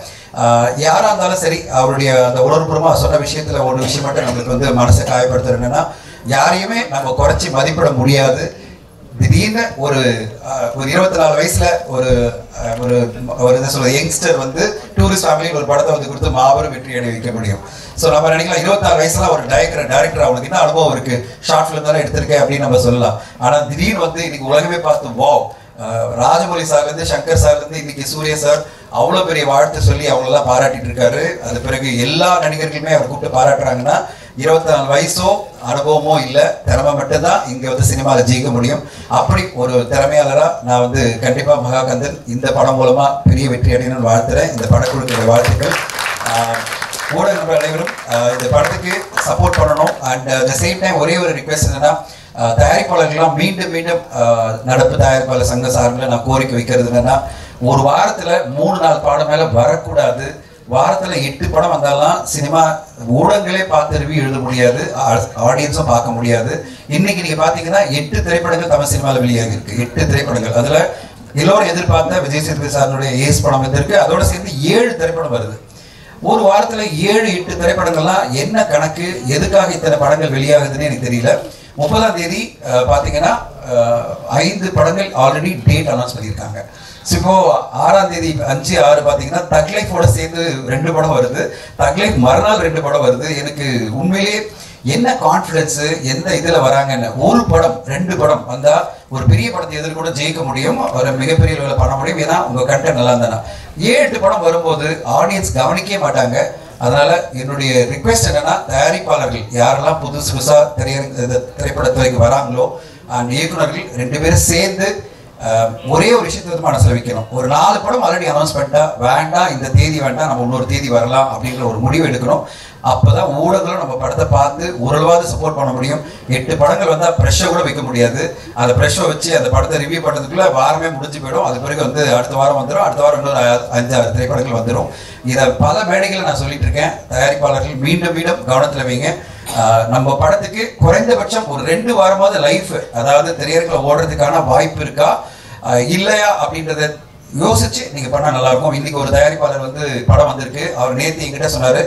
யாராக இருந்தாலும் சரி, அவருடைய அந்த உணர்வுபூர்வமாக சொன்ன விஷயத்தில் ஒரு விஷயம் மட்டும் நம்மளுக்கு வந்து மனசை காயப்படுத்துறது என்னன்னா, யாரையுமே நம்ம குறைச்சி மதிப்பிட முடியாது. திடீர்னு ஒரு 24 வயசுல ஒரு என்ன சொல்றது யங்ஸ்டர் வந்து டூரிஸ்ட் ஃபேமிலியில் ஒரு படத்தை வந்து கொடுத்து மாபெரும் வெற்றி அடைய வைக்க முடியும். ஸோ நம்ம நினைக்கலாம் 26 வயசுல ஒரு டைரக்டர் அவனுக்கு என்ன அனுபவம் இருக்கு, ஷார்ட் ஃபிலிம் தானே எடுத்திருக்கேன் அப்படின்னு நம்ம சொல்லலாம். ஆனால் திடீர்னு வந்து இன்னைக்கு உலகமே பார்த்து வாவ், ராஜமௌலி சார்லேருந்து சங்கர் சார்லேருந்து இன்னைக்கு சூர்யா சார் அவ்வளோ பெரிய வாழ்த்து சொல்லி அவங்களெல்லாம் பாராட்டிட்டு இருக்காரு. அது பிறகு எல்லா நடிகர்களுமே அவர் கூப்பிட்டு பாராட்டுறாங்கன்னா 24 வயசோ அனுபவமோ இல்லை, திறமை மட்டும்தான் இங்கே வந்து சினிமாவில் ஜெயிக்க முடியும். அப்படி ஒரு திறமையாளராக நான் வந்து கண்டிப்பாக மகாகந்தன் இந்த படம் மூலமாக பெரிய வெற்றி அடையணும்னு வாழ்த்துறேன். இந்த படக்குழுக்கிற வாழ்த்துக்கள். ஊடகங்கள் அனைவரும் இந்த படத்துக்கு சப்போர்ட் பண்ணணும். அண்ட் த சேம் டைம் ஒரே ஒரு ரிக்வெஸ்ட் என்னன்னா, தயாரிப்பாளர்கள்லாம் மீண்டும் நடப்பு தயாரிப்பாளர் சங்க சார்பில் நான் கோரிக்கை வைக்கிறது என்னன்னா, ஒரு வாரத்தில் 3-4 படம் மேலே வரக்கூடாது. வாரத்தில் 8 படம் வந்தாலும் சினிமா ஊடகங்களே பார்த்து ரிவ்யூ எழுத முடியாது, ஆடியன்ஸும் பார்க்க முடியாது. இன்னைக்கு நீங்கள் பார்த்தீங்கன்னா 8 திரைப்படங்கள் தமிழ் சினிமாவில் வெளியாகி இருக்கு. 8 திரைப்படங்கள். அதில் எல்லோரும் எதிர்பார்த்த விஜய் சேதுபதி சாருடைய ஏஸ் படம் வந்திருக்கு. அதோட சேர்ந்து 7 திரைப்படம் வருது. ஒரு வாரத்தில் 7-8 திரைப்படங்கள்லாம் என்ன கணக்கு, எதுக்காக இத்தனை படங்கள் வெளியாகுதுன்னு எனக்கு தெரியல. 30ஆம் தேதி பார்த்தீங்கன்னா 5 படங்கள் ஆல்ரெடி டேட் அனௌன்ஸ் பண்ணியிருக்காங்க. இப்போ 6ஆம் தேதி 5-6 பார்த்தீங்கன்னா தக் லைஃபோட சேர்ந்து 2 படம் வருது. தக் லைஃப் மறுநாள் 2 படம் வருது. எனக்கு உண்மையிலேயே என்ன கான்ஃபிடன்ஸு, எந்த இதில் வராங்கன்னு. ஒரு படம் 2 படம் வந்தால் ஒரு பெரிய படத்தை எதில் கூட ஜெயிக்க முடியும், ஒரு மிகப்பெரிய லெவலில் பண்ண முடியும். ஏன்னா உங்கள் கண்டென்ட் நல்லா இருந்தானா. 7-8 படம் வரும்போது ஆடியன்ஸ் கவனிக்கவே மாட்டாங்க. அதனால என்னுடைய ரிக்வெஸ்ட் என்னன்னா, தயாரிப்பாளர்கள் யாரெல்லாம் புதுசாக திரைப்படத்துறைக்கு வராங்களோ அந்த இயக்குநர்கள் 2 பேரும் சேர்ந்து ஒரே ஒரு விஷயத்தை வந்து மனசில் வைக்கணும். ஒரு 4 படம் ஆல்ரெடி அனௌன்ஸ் பண்ணிட்டா வேண்டாம், இந்த தேதி வேண்டாம், நம்ம இன்னொரு தேதி வரலாம் அப்படிங்கிற ஒரு முடிவு எடுக்கணும். அப்போதான் ஊடகங்களும் நம்ம படத்தை பார்த்து ஓரளவாவது சப்போர்ட் பண்ண முடியும். 8 படங்கள் வந்தால் ப்ரெஷ்ஷை கூட வைக்க முடியாது. அந்த ப்ரெஷ்ஷை வச்சு அந்த படத்தை ரிவ்யூ பண்ணுறதுக்குள்ள வாரமே முடிஞ்சு போயிடும். அது பிறகு வந்து அடுத்த வாரம் வந்துடும், அடுத்த வாரம் இன்னொரு 5-6 திரைப்படங்கள் வந்துடும். இதை பல மேடைகளை நான் சொல்லிட்டு இருக்கேன். தயாரிப்பாளர்கள் மீண்டும் கவனத்தில் வைங்க. நம்ம படத்துக்கு குறைந்தபட்சம் ஒரு 2 வாரமாவது லைஃப், அதாவது திரையரங்கில் ஓடுறதுக்கான வாய்ப்பு இருக்கா இல்லையா அப்படின்றத யோசிச்சு நீங்க பண்ணா நல்லா இருக்கும். இன்னைக்கு ஒரு தயாரிப்பாளர் வந்து படம் வந்திருக்கு, அவர் நேற்று என்கிட்ட சொன்னாரு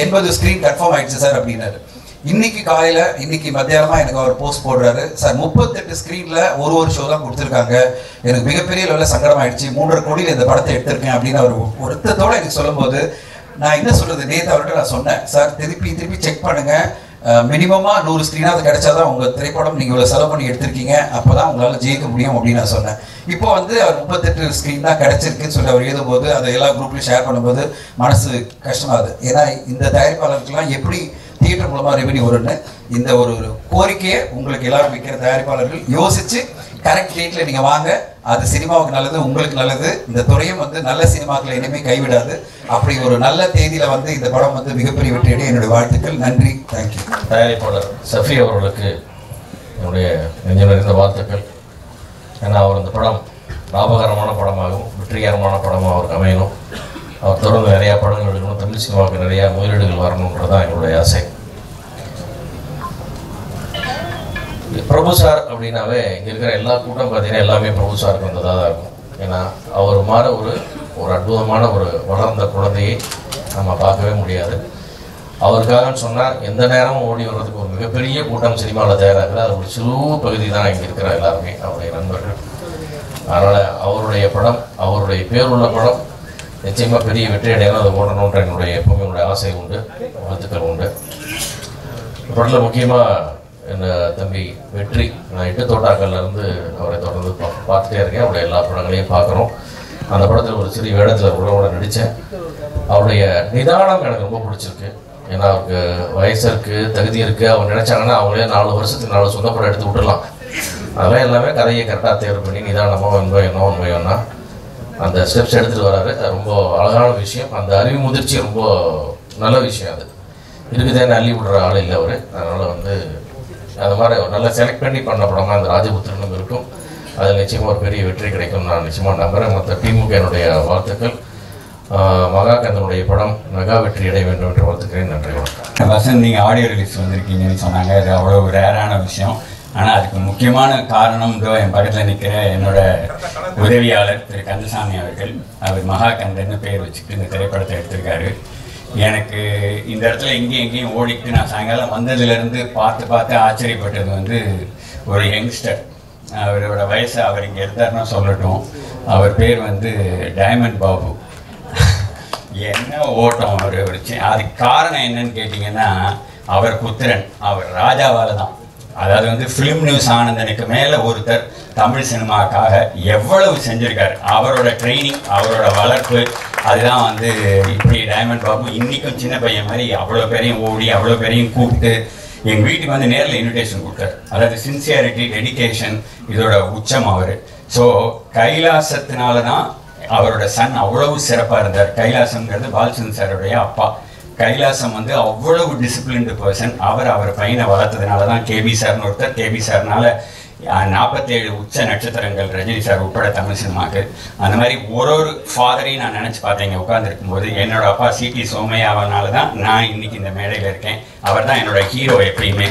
80 ஸ்கிரீன் கன்ஃபார்ம் ஆயிடுச்சு சார் அப்படின்னாரு. இன்னைக்கு மத்தியானமா எனக்கு அவர் போஸ்ட் போடுறாரு, சார் 38 ஸ்கிரீன்ல ஒரு ஷோ தான் கொடுத்துருக்காங்க, எனக்கு மிகப்பெரிய லெவலில் சங்கடம் ஆயிடுச்சு, 3.5 கோடியில் இந்த படத்தை எடுத்திருக்கேன் அப்படின்னு அவர் ஒருத்தத்தோட எனக்கு சொல்லும் போது நான் என்ன சொல்றது, நேற்று அவர்கிட்ட நான் சொன்னேன், சார் திருப்பி செக் பண்ணுங்க, மினிமமா 100 ஸ்கிரீனாவது கிடைச்சாதான் உங்க திரைப்படம் நீங்க இவ்வளவு செலவு பண்ணி எடுத்திருக்கீங்க, அப்பதான் உங்களால ஜெயிக்க முடியும் அப்படின்னு நான் சொன்னேன். இப்போ வந்து அவர் 38 ஸ்கிரீன் தான் கிடைச்சிருக்குன்னு சொல்லி அவர் எழுதும்போது அதை எல்லா குரூப்லையும் ஷேர் பண்ணும்போது மனசு கஷ்டமாகுது. ஏன்னா இந்த தயாரிப்பாளருக்கெல்லாம் எப்படி தியேட்டர் மூலமா ரெவென்யூ வரும்னு இந்த ஒரு கோரிக்கையை உங்களுக்கு எல்லாரும் வைக்கிற தயாரிப்பாளர்கள் யோசிச்சு கரெக்ட் டேட்ல நீங்க வாங்க. அது சினிமாவுக்கு நல்லது, உங்களுக்கு நல்லது. இந்த துறையும் வந்து நல்ல சினிமாக்களை இனிமே கைவிடாது. அப்படி ஒரு நல்ல தேதியில வந்து இந்த படம் வந்து மிகப்பெரிய வெற்றியடைய என்னுடைய வாழ்த்துக்கள். நன்றி, தேங்க்யூ. தயாரிப்பாளர் சஃபி அவர்களுக்கு என்னுடைய நெஞ்சம் நிறைந்த வாழ்த்துக்கள். ஏன்னா அவர் இந்த படம் லாபகரமான படமாகவும் வெற்றிகரமான படமாக அவருக்கு அமையணும். அவர் தொடர்ந்து நிறையா படங்கள் எடுக்கணும், தமிழ் சினிமாவுக்கு நிறையா முதலீடுகள் வரணுன்றதான் என்னுடைய ஆசை. பிரபு சார் அப்படின்னாவே இங்கே இருக்கிற எல்லா கூட்டம் பார்த்தீங்கன்னா எல்லாமே பிரபு சாருக்கு வந்ததாக தான் இருக்கும். ஏன்னா அவர் மாதிரி ஒரு அற்புதமான ஒரு வளர்ந்த குழந்தையை நம்ம பார்க்கவே முடியாது. அவருக்காகன்னு சொன்னால் எந்த நேரமும் ஓடி வர்றதுக்கு ஒரு மிகப்பெரிய கூட்டம் சினிமாவில் தயாராகுது. அது ஒரு சிறு பகுதி தான் இங்கே இருக்கிற எல்லாருமே அவருடைய நண்பர்கள். அதனால் அவருடைய படம், அவருடைய பேருள்ள படம் நிச்சயமாக பெரிய வெற்றி அடையணும், அதை ஓடணுன்ற எப்பவுமே என்னுடைய ஆசை உண்டு, வாழ்த்துக்கள் உண்டு. படத்தில் முக்கியமாக என்ன தம்பி வெற்றி, நான் 8 தோட்டாக்கள்லேருந்து அவரை தொடர்ந்து பார்த்துட்டே இருக்கேன். அவருடைய எல்லா படங்களையும் பார்க்குறோம். அந்த படத்தில் ஒரு சிறிய வேடத்தில் உறவோட நடித்தேன். அவருடைய நிதானம் எனக்கு ரொம்ப பிடிச்சிருக்கு. ஏன்னா அவருக்கு வயசு இருக்குது, தகுதி இருக்குது. அவங்க நினச்சாங்கன்னா அவங்களே 4 வருஷத்துக்கு 4 சொந்த படம் எடுத்து விட்டுடலாம். அதெல்லாம் எல்லாமே கதையை கரெக்டாக தேர்வு பண்ணி நிதானமாக உண்மையன்னா அந்த ஸ்டெப்ஸ் எடுத்துகிட்டு வராரு. அது ரொம்ப அழகான விஷயம். அந்த அறிவு முதிர்ச்சி ரொம்ப நல்ல விஷயம். அது இருக்குதேன்னு அள்ளி விடுற ஆள் இல்லை அவர். அதனால் வந்து அது மாதிரி நல்லா செலக்ட் பண்ணி பண்ண படமாக அந்த ராஜபுத்திரனும் இருக்கும். அதில் நிச்சயமாக ஒரு பெரிய வெற்றி கிடைக்கும் நான் நிச்சயமாக நம்புகிறேன். மற்ற டீமுக்கு என்னுடைய வாழ்த்துக்கள். மகாகந்தனுடைய படம் மெகா வெற்றி அடைய வேண்டும் என்று வாழ்த்துக்கிறேன். நன்றி, வணக்கம். வசந்த், நீங்கள் ஆடியோ ரிலீஸ் வந்திருக்கீங்கன்னு சொன்னாங்க. அது அவ்வளோ ரேரான விஷயம். ஆனால் அதுக்கு முக்கியமான காரணம் இதோ என் பக்கத்தில் நிற்கிற என்னோட உதவியாளர் திரு கந்தசாமி அவர்கள். அவர் மகாகந்தன்னு பேர் வச்சுட்டு இந்த திரைப்படத்தை எடுத்திருக்காரு. எனக்கு இந்த இடத்துல எங்கேயும் ஓடிட்டு நான் சாயங்காலம் வந்ததுலேருந்து பார்த்து ஆச்சரியப்பட்டது வந்து ஒரு யங்ஸ்டர். அவரோட வயசு அவர் இங்கே இருந்தாருன்னா சொல்லட்டும். அவர் பேர் வந்து டைமண்ட் பாபு. என்ன ஓட்டம் அவர் அதுக்கு காரணம் என்னன்னு கேட்டிங்கன்னா, அவர் புத்திரன் அவர் ராஜாவால் தான். அதாவது வந்து ஃபிலிம் நியூஸ் ஆனந்தனுக்கு மேலே ஒருத்தர் தமிழ் சினிமாவுக்காக எவ்வளவு செஞ்சுருக்காரு. அவரோட ட்ரைனிங், அவரோட வளர்ப்பு, அதுதான் வந்து இப்படி டைமண்ட் பாபு இன்றைக்கும் சின்ன பையன் மாதிரி அவ்வளோ பேரையும் ஓடி அவ்வளோ பேரையும் கூப்பிட்டு எங்கள் வீட்டுக்கு வந்து நேரில் இன்விடேஷன் கொடுத்தார். அதாவது சின்சியாரிட்டி, டெடிகேஷன், இதோட உச்சம் அவர். ஸோ கைலாசத்தினால தான் அவரோட சன் அவ்வளவு சிறப்பாக இருந்தார். கைலாசம்ங்கிறது பாலச்சந்திரன் சாருடைய அப்பா. கைலாசம் வந்து அவ்வளவு டிசிப்ளின்டு பர்சன். அவர் பையனை வளர்த்ததுனால தான் கேபி சார்னு ஒருத்தர். கேபி சார்னால 47 உச்ச நட்சத்திரங்கள் ரஜினி சார் உட்பட தமிழ் சினிமாவுக்கு. அந்த மாதிரி ஒரு ஃபாதரையும் நான் நினச்சி பார்த்தேன் இங்கே உட்காந்துருக்கும் போது. என்னோட அப்பா சிடி சோமையாவனால தான் நான் இன்னைக்கு இந்த மேடையில் இருக்கேன். அவர் தான் என்னோட ஹீரோ எப்பயுமே.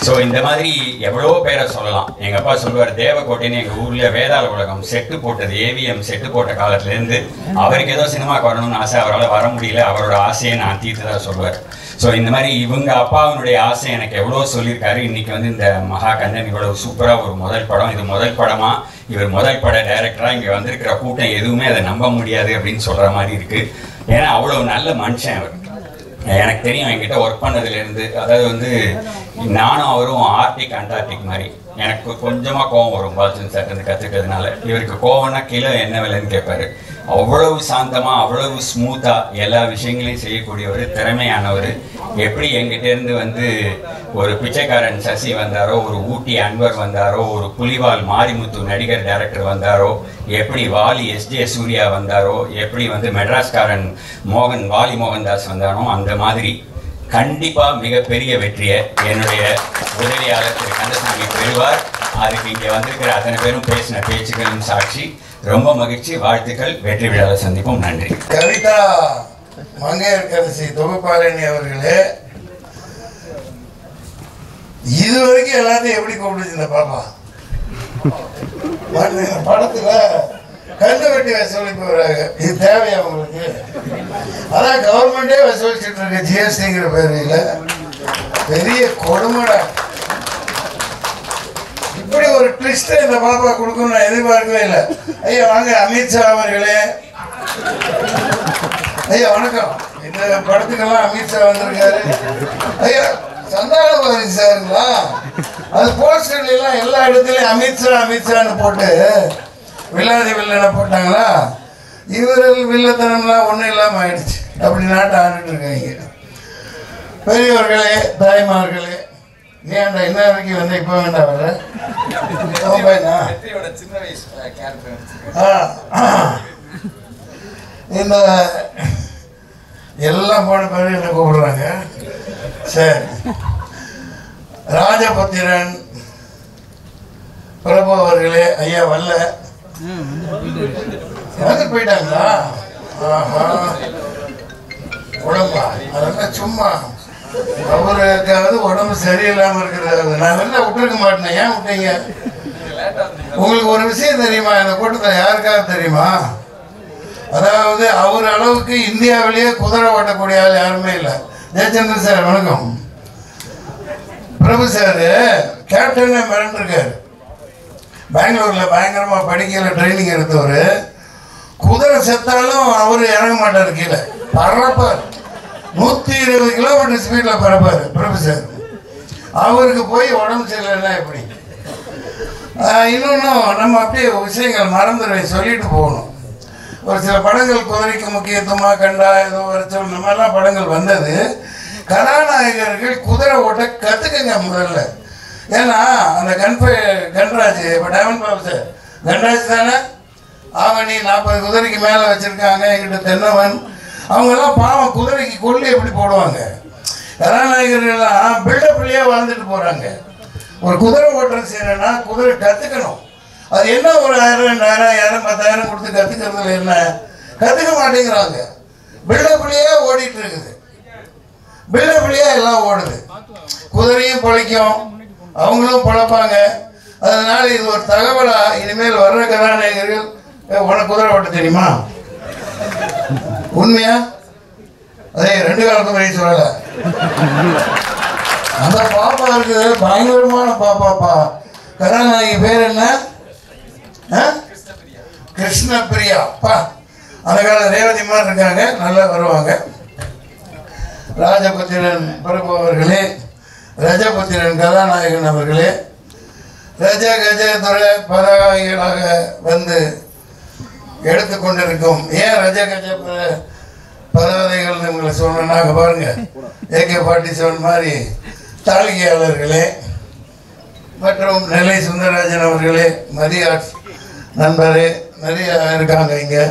ஸோ இந்த மாதிரி எவ்வளோ பேரை சொல்லலாம். எங்கள் அப்பா சொல்லுவார், தேவக்கோட்டைன்னு எங்கள் ஊரில் வேதாள உலகம் செட்டு போட்டது, ஏவிஎம் செட்டு போட்ட காலத்துலேருந்து அவருக்கு ஏதோ சினிமாவுக்கு வரணும்னு ஆசை, அவரால் வர முடியல. அவரோட ஆசையை நான் தீர்த்ததாக சொல்லுவார். ஸோ இந்த மாதிரி இவங்க அப்பாவினுடைய ஆசை எனக்கு எவ்வளோ சொல்லியிருக்காரு. இன்றைக்கி வந்து இந்த மகாகந்தன் இவ்வளவு சூப்பராக ஒரு முதல் படம். இது முதல் படமாக இவர் முதல் பட டைரக்டராக இங்கே வந்திருக்கிற கூட்டம் எதுவுமே அதை நம்ப முடியாது அப்படின்னு சொல்கிற மாதிரி இருக்குது. ஏன்னா அவ்வளோ நல்ல மனுஷன் அவர். எனக்கு தெரியும் என்கிட்ட ஒர்க் பண்ணதுலேருந்து. அதாவது வந்து நானும் அவரும் ஆர்டிக் அண்டார்டிக் மாதிரி. எனக்கு கொஞ்சமாக கோவம் வரும் பாலச்சந்திரன் சார்ட்டு கற்றுக்கிறதுனால. இவருக்கு கோவம்னா கிலோ என்ன விலைன்னு கேட்பாரு. அவ்வளவு சாந்தமாக அவ்வளவு ஸ்மூத்தாக எல்லா விஷயங்களையும் செய்யக்கூடியவர், திறமையானவர். எப்படி எங்கிட்டேருந்து வந்து ஒரு பிச்சைக்காரன் சசி வந்தாரோ, ஒரு ஊட்டி அன்வர் வந்தாரோ, ஒரு புலிவால் மாரிமுத்து நடிகர் டைரக்டர் வந்தாரோ, எப்படி வாலி எஸ்ஜே சூர்யா வந்தாரோ, எப்படி வந்து மெட்ராஸ்காரன் வாலி மோகன்தாஸ் வந்தானோ, அந்த மாதிரி கண்டிப்பாக மிகப்பெரிய வெற்றியை என்னுடைய உதவியாளர் திரு கந்தசாமி பெறுவார். அதுக்கு இங்கே வந்திருக்கிற அத்தனை பேரும் பேசின பேச்சுக்களின் சாட்சி. ரொம்ப மகிழ்ச்சி, வாழ்த்துக்கள். வெற்றி விழாவில் சந்திப்போம். நன்றி. கவிதா மங்கையர்கரசி தொகுப்பாளினி அவர்களே, இதுவரைக்கும் எல்லாத்தையும் எப்படி கூப்பிடுச்சு இந்த பாப்பா? படத்துல கண்டு வெட்டி வசூலிப்பு வராங்க. இது தேவையா உங்களுக்கு? அதான் கவர்மெண்டே வசூலிச்சுட்டு இருக்கு ஜிஎஸ்டிங்கிற பேரில். பெரிய கொடுமைடா. இப்படி ஒரு ட்விஸ்ட் இந்த பாப்பா கொடுக்கணும் நான் எதிர்பார்க்கவே இல்லை. ஐயா வாங்க, அமித்ஷா அவர்களே. ஐயா வணக்கம். இந்த படத்துக்கெல்லாம் அமித்ஷா வந்திருக்காரு. ஐயா சந்தானபாரி சாருங்களா? அது போஸ்டர்ல எல்லாம் எல்லா இடத்துலயும் அமித்ஷான்னு போட்டு வில்லாதி வில்லனை போட்டாங்களா? இவர்கள் வில்லத்தனம்லாம் ஒன்றும் இல்லாமல் ஆயிடுச்சு. அப்படி நாட்டை ஆண்டுட்டு இருக்காங்க. பெரியவர்களே, தாய்மார்களே, நீ அந்த என்ன வரைக்கும் வந்து இப்போ வேண்டாம் வர இந்த எல்லாம் போன பேர் என்ன கூப்பிடுறாங்க. சரி, ராஜபுத்திரன் பிரபு அவர்களே, ஐயா வரல, வந்து போயிட்டாங்களா? உடம்பா? அதெல்லாம் சும்மா அவருக்காவது உடம்பு சரியில்லாம இருக்கிறது. நான் வெளில விட்டுருக்க மாட்டேன். ஏன் விட்டீங்க? உங்களுக்கு ஒரு விஷயம் தெரியுமா? இந்த கூட்டத்தில் யாருக்காவது தெரியுமா? அதாவது அவர் அளவுக்கு இந்தியாவிலேயே குதிரை ஓட்டக்கூடிய ஆள் யாருமே இல்லை. ஜெயச்சந்திரன் சார் வணக்கம். பிரபு சார் கேப்டனே மிரண்டிருக்காரு. பெங்களூர்ல பயங்கரமா படிக்கல ட்ரைனிங் எடுத்தவர். குதிரை செத்தாலும் அவர் இறங்க மாட்டார், கீழே பறப்பார். 120 கிலோமீட்டர் ஸ்பீட்ல பறப்பார் பிரபு சார். அவருக்கு போய் உடம்பு சரியில்லைன்னா எப்படி? இன்னொன்றும் நம்ம அப்படியே விஷயங்கள் மறந்துடுவேன், சொல்லிட்டு போகணும். ஒரு சில படங்கள் குதிரைக்கு முக்கியத்துவமாக கண்டா ஏதோ வரைச்சோம் இந்த மாதிரிலாம் படங்கள் வந்தது. கதாநாயகர்கள் குதிரை ஓட்ட கற்றுக்குங்க முதல்ல. ஏன்னா அந்த கன்ராஜ் இப்போ டைமண்ட் பாபு சார் கன்ராஜ் தானே, ஆவணி 40 குதிரைக்கு மேலே வச்சுருக்காங்க. எங்கிட்ட தென்னவன் அவங்கெல்லாம் பாவம் குதிரைக்கு கொள்ளி எப்படி போடுவாங்க. கதாநாயகர்கள்லாம் பில்டப்லேயே வாழ்ந்துட்டு போகிறாங்க. ஒரு குதிரை ஓட்டம் செய்யறேன்னா குதிரை கற்றுக்கணும். அது என்ன ஒரு 1000 2000 10,000 கொடுத்து கற்றுக்கிறதுல என்ன? கற்றுக்க மாட்டேங்கிறாங்க. பில்டப்லேயே ஓடிட்டு இருக்குது. பில்டப்லேயே எல்லாம் ஓடுது. குதிரையும் பிழைக்கும், அவங்களும் பிழைப்பாங்க. அதனால இது ஒரு தகவலா இனிமேல் வர்ற கதாநாயகர்கள், உனக்கு குதிரை ஓட்ட தெரியுமா? உண்மையா? அதே 2 கால குதிரை சொல்லலை. அந்த பாப்பா இருக்குது, பயங்கரமான பாப்பாப்பா. கதாநாயகி பேர் என்ன? கிருஷ்ணபிரியா. அந்த கால ரேவதி மாதிரி இருக்காங்க, நல்லா வருவாங்க. ராஜபுத்திரன் பிரபு அவர்களே, ரஜபுத்திரன் கதாநாயகன் அவர்களே, ரஜ கஜதுரை பதாகைகளாக வந்து எடுத்துக்கொண்டிருக்கும். ஏன் ரஜ கஜ பதாதைகள் உங்களை சொல்லணும்னாங்க பாருங்க. AK-47 மாதிரி தாளிகையாளர்களே மற்றும் நெல்லை சுந்தரராஜன் அவர்களே, மரியாட் நண்பரே, நிறைய இருக்காங்க இங்கே.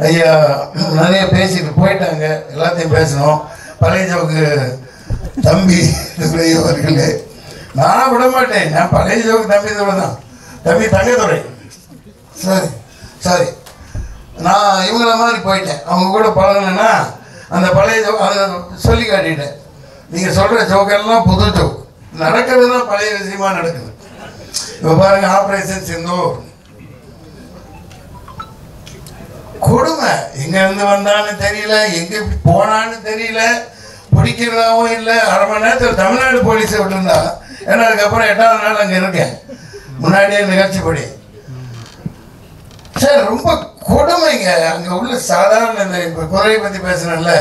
ஐயா நிறைய பேசிட்டு போயிட்டாங்க, எல்லாத்தையும் பேசணும். பழைய ஜோக்கு தம்பி அவர்களே, நான் விட மாட்டேன். நான் பழைய ஜோக்கு தம்பி தான், தம்பி தங்கத்துறை. சரி சரி, நான் இவங்கள மாதிரி போயிட்டேன். அவங்க கூட பழகினேன்னா அந்த பழைய ஜோக் அதை சொல்லி காட்டிட்டேன். நீங்கள் சொல்கிற ஜோக்கெல்லாம் புது ஜோக், நடக்கிறது தான் பழைய விஷயமா நடக்குது. இப்போ பாருங்க, ஆப்ரேஷன் சிந்தூர் கொடுமை. எங்கேருந்து வந்தான்னு தெரியல, எங்கே போனான்னு தெரியல, பிடிக்கிறதாவும் இல்லை. 1/2 மணி நேரத்தில் தமிழ்நாடு போலீஸை விட்டுருந்தா. ஏன்னா அதுக்கப்புறம் 8வது நாள் அங்கே இருக்கேன், முன்னாடியே நிகழ்ச்சிப்படி. சார் ரொம்ப கொடுமைங்க. அங்கே உள்ள சாதாரண இந்த இப்போ குதிரையை பற்றி பேசுனேன்ல,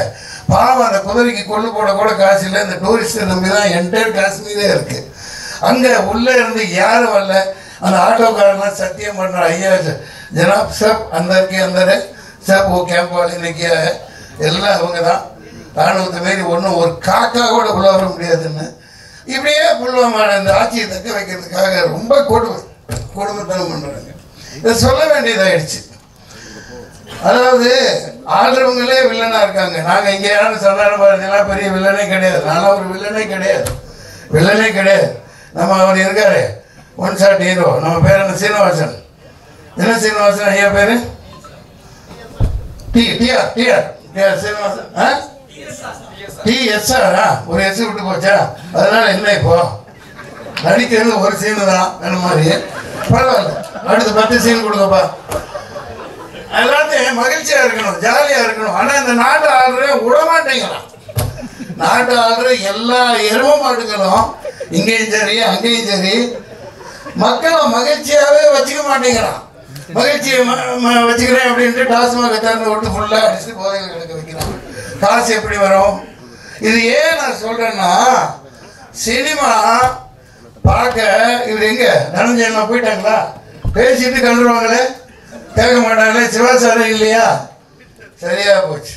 பாவம் அந்த குதிரைக்கு கொள்ளு போட கூட காசு இல்லை. இந்த டூரிஸ்ட்டை நம்பி தான் என்டையர் காஷ்மீரே இருக்குது. அங்கே உள்ளே இருந்து யாரும் வரல. அந்த ஆட்டோக்காரெல்லாம் சத்தியம் பண்ணுற, ஐயா ஜனாப் சாப் அந்தருக்கு அந்த சாப் ஓ கேம்ப் வாலி இன்னைக்கு எல்லாம் அவங்க தான். ராணுவத்தை மாரி ஒன்றும் ஒரு காக்கா கூட உள்ள வர முடியாதுன்னு இப்படியே புல்வாமான இந்த ஆட்சியை தக்க வைக்கிறதுக்காக ரொம்ப கொடுமைத்தனம் பண்ணுறாங்க. இதை சொல்ல வேண்டியதாகிடுச்சு. அதாவது ஆடுறவங்களே வில்லனாக இருக்காங்க. நாங்கள் இங்கே யாரும் சாதாரண பாரதியெல்லாம் பெரிய வில்லனே கிடையாது. நானும் ஒரு வில்லனே கிடையாது, வில்லனே கிடையாது. நம்ம அவர் இருக்காரு ஒன் ஷாட் ஹீரோ, நம்ம பேர் என்ன? சீனிவாசன். என்ன சீனிவாசன் ஐயா பேரு? டிஆர் சீனிவாசன். TSR ஒரு எஸ் விட்டு போச்சா? அதனால என்ன இப்போ நடிக்கிறது ஒரு சீனு தான் என்ன மாதிரி. பரவாயில்ல, அடுத்து 10 சீன் கொடுங்கப்பா. எல்லாத்தையும் மகிழ்ச்சியா இருக்கணும், ஜாலியா இருக்கணும். ஆனா இந்த நாட்டு ஆளுற விடமாட்டேங்கிறான். நாட்டு ஆளுற எல்லா எரும மாட்டுகளும் இங்கேயும் சரி அங்கேயும் சரி மக்களை மகிழ்ச்சியாவே வச்சுக்க மாட்டேங்கிறான். மகிழ்ச்சியை வச்சுக்கிறேன் அப்படின்ட்டு டாஸ்மாக திறந்து விட்டு ஃபுல்லா அடிச்சு போதைகள் எடுக்க வைக்கிறான். காசு எப்படி வரும்? இது ஏன் நான் சொல்றேன்னா, சினிமா பார்க்க இவர் எங்க தனஞ்சயமா போயிட்டாங்களா? பேசிட்டு கண்டுருவாங்களே, கேட்க மாட்டாங்களே. சிவாசாரம் இல்லையா? சரியா போச்சு.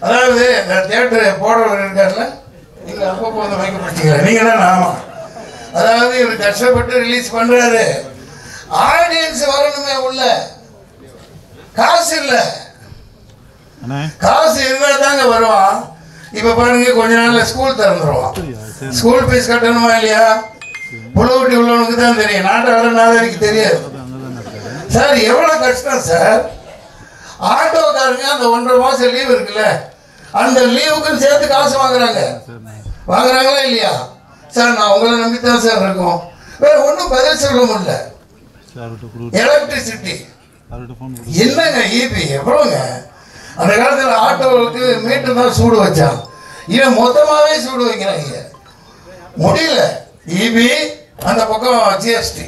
அதாவது இந்த தியேட்டர் போடுறவர் இருக்காருல்ல, நீங்க அப்பப்போ வந்து மைக்க பிடிச்சிக்கிறேன், நீங்க தான் நாம. அதாவது இவர் கஷ்டப்பட்டு ரிலீஸ் பண்றாரு, ஆடியன்ஸ் வரணுமே உள்ள. காசு இல்லை, காசு இருந்தா தாங்க வருவான். இப்ப பாருங்க, கொஞ்ச நாள்ல ஸ்கூல் திறந்துருவான். ஸ்கூல் ஃபீஸ் கட்டணுமா இல்லையா? புலவட்டி உள்ளவனுக்கு தான் தெரியும், நாட்டு நாதரிக்கு தெரியாது. சார் எவ்வளவு கஷ்டம் சார். ஆட்டோக்காரங்க அந்த 1.5 மாசம் லீவ் இருக்குல்ல, அந்த லீவுக்கு சேர்த்து காசு வாங்குறாங்களா இல்லையா? சார் நான் உங்களை நம்பித்தான் சார் இருக்கோம், வேற ஒன்றும் பதில் சொல்ல முடியல. எலக்ட்ரிசிட்டி என்னங்க, இபி எவ்வளோங்க? அந்த காலத்தில் ஆட்டோவுக்கு மீட்டர் தான் சூடு வச்சான், இவன் மொத்தமாகவே சூடு வைக்கிறாங்க. முடியல. இபி அந்த பக்கம் ஜிஎஸ்டி.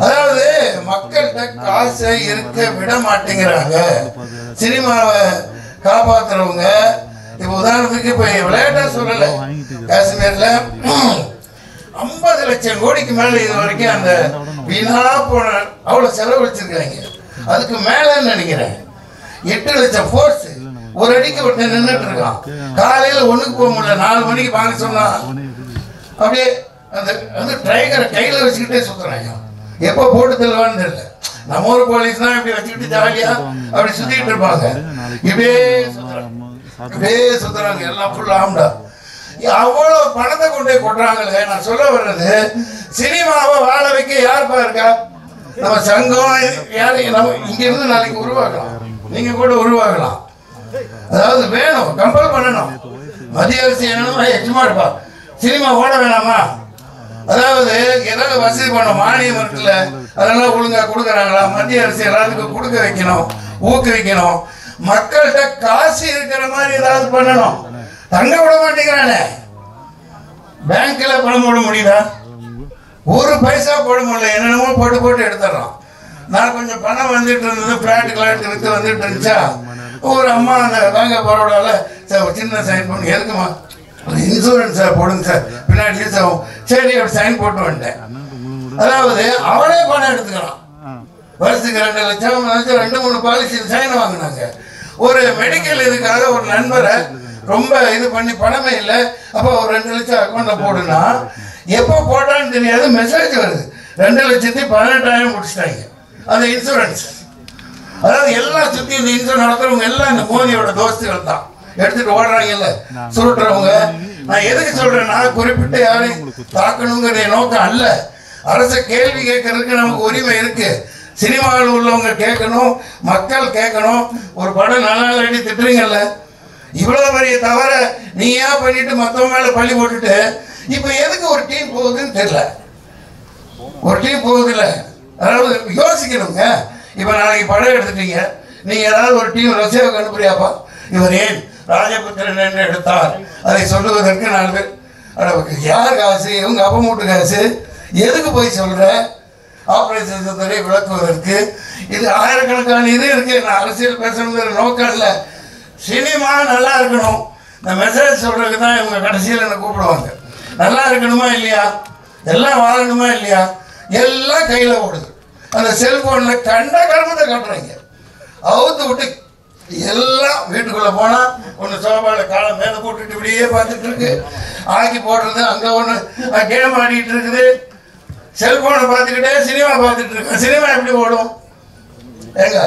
அதாவது மக்கள்கிட்ட காசை இருக்க விட மாட்டேங்கிறாங்க. சினிமாவை காப்பாத்துறவங்க இப்ப உதாரணத்துக்கு இப்ப விளையாட்டா சொல்லல, காஷ்மீர்ல 50 லட்சம் கோடிக்கு மேல இது வரைக்கும் அந்த வீணா போன அவ்வளவு செலவழிச்சிருக்காங்க. அதுக்கு மேலன்னு நினைக்கிறேன் 8 லட்சம் ஃபோர்ஸ் ஒரு அடிக்கு ஒருத்தன் நின்றுட்டு இருக்கான். காலையில ஒண்ணுக்கு போக முடியல, 4 மணிக்கு வாங்க சொன்னா அப்படியே அந்த அந்த ட்ரைகரை கையில வச்சுக்கிட்டே சுத்துறாங்க. எப்போ போட்டு தருவான்னு தெரியல. நம்ம ஊர் போலீஸ் தான் இப்படி வச்சுக்கிட்டு ஜாலியா அப்படி சுத்திட்டு இருப்பாங்க. இப்படியே சுத்துறாங்க எல்லாம் ஃபுல் ஆம்டா. அவ்வளவு பணத்தை கொண்டே கொட்டுறாங்களே. நான் சொல்ல வர்றது, சினிமாவை வாழ வைக்க யாருப்பா இருக்கா? நம்ம சங்கம் யாரு நம்ம இங்க இருந்து நாளைக்கு உருவாக்கலாம், நீங்க கூட உருவாக்கலாம். அதாவது வேணும், கம்பல் பண்ணணும். மத்திய அரசு என்னன்னா எக்ஸ்மா இருப்பா, சினிமா ஓட வேணாமா? அதாவது ஏதாவது வசதி பண்ணணும், மானியம் இருக்குல்ல, அதெல்லாம் ஒழுங்கா கொடுக்குறாங்களா? மத்திய அரசு எல்லாத்துக்கும் கொடுக்க வைக்கணும், ஊக்குவிக்கணும். மக்கள்கிட்ட காசு இருக்கிற மாதிரி ஏதாவது பண்ணணும். தங்க விட மாட்டேங்கிறானே. பேங்க்ல பணம் போட முடியுதா? ஒரு பைசா போட முடியல, என்னென்னமோ போட்டு எடுத்துடுறோம். நான் கொஞ்சம் பணம் வந்துட்டு இருந்தது, பிளாட் வித்து வந்துட்டு இருந்துச்சா, ஒரு அம்மா அந்த பேங்க பரோடால சார் சின்ன சைன் பண்ணி எதுக்குமா இன்சூரன்ஸ் சார் போடுங்க சார், பின்னாடி யூஸ் ஆகும். சரி அப்படி சைன் போட்டு வந்துட்டேன். அதாவது அவனே பணம் எடுத்துக்கிறான். வருஷத்துக்கு 2 லட்சம் 2-3 பாலிசி சைன் வாங்கினாங்க. ஒரு மெடிக்கல் இதுக்காக ஒரு நண்பரை ரொம்ப இது பண்ணி பணமே இல்லை, அப்போ ஒரு 2 லட்சம் அக்கௌண்ட்ல போடுனா எப்போ போட்டான்னு தெரியாது, மெசேஜ் வருது 2,18,000 முடிச்சிட்டாங்க அந்த இன்சூரன்ஸ். அதாவது எல்லாம் சுற்றி இந்த இன்சூரன்ஸ் நடத்துறவங்க எல்லாம் இந்த மோதியோட தோஸ்துகள் தான் எடுத்துட்டு ஓடுறாங்கல்ல சுருட்டுறவங்க. நான் எதுக்கு சொல்றேன்னா, குறிப்பிட்ட யாரையும் தாக்கணுங்கிற நோக்கம் அல்ல. அரசு கேள்வி கேட்கறதுக்கு நமக்கு உரிமை இருக்கு. சினிமாவில் உள்ளவங்க கேட்கணும், மக்கள் கேட்கணும். ஒரு படம் நல்லா அடி திட்டுறீங்கல்ல, இவ்வளவு பெரிய தவற நீ ஏன் பண்ணிட்டு மத்தவங்க மேல பழி போட்டுட்டு இப்ப எதுக்கு ஒரு டீம் போகுதுன்னு தெரியல. ஒரு டீம் போகுது இல்ல, அதாவது யோசிக்கணுங்க. இப்ப நாளைக்கு படம் எடுத்துட்டீங்க, நீங்க ஏதாவது ஒரு டீம் ரஷ்யாவுக்கு அனுப்புறியாப்பா? இவர் ஏன் ராஜபுத்திரன் என்று எடுத்தார் அதை சொல்லுவதற்கு 4 பேர். யார் காசு? இவங்க அப்ப மூட்டு காசு. எதுக்கு போய் சொல்ற? ஆபரேஷன் சிந்தனை விளக்குவதற்கு. இது ஆயிரக்கணக்கான இது இருக்கு. நான் அரசியல் பேசணுங்கிற நோக்கம் இல்லை. சினிமா நல்லா இருக்கணும், இந்த மெசேஜ் சொல்றதுக்கு தான் இவங்க கடைசியில் என்ன கூப்பிடுவாங்க. நல்லா இருக்கணுமா இல்லையா? எல்லாம் வாழணுமா இல்லையா? எல்லாம் கையில ஓடுது. அந்த செல்போன்ல கண்ட கர்மத்தை காட்டுறாங்க. அவுத்து விட்டு எல்லாம் வீட்டுக்குள்ள போனா ஒன்று சோபால காலம் மேலே போட்டுட்டு இப்படியே பார்த்துட்டு இருக்கு. ஆக்கி போடுறது அங்க ஒன்று கேம் ஆடிட்டு இருக்குது. செல்போனை பார்த்துக்கிட்டே சினிமா பார்த்துட்டு இருக்கு. சினிமா எப்படி ஓடும்? ஏங்க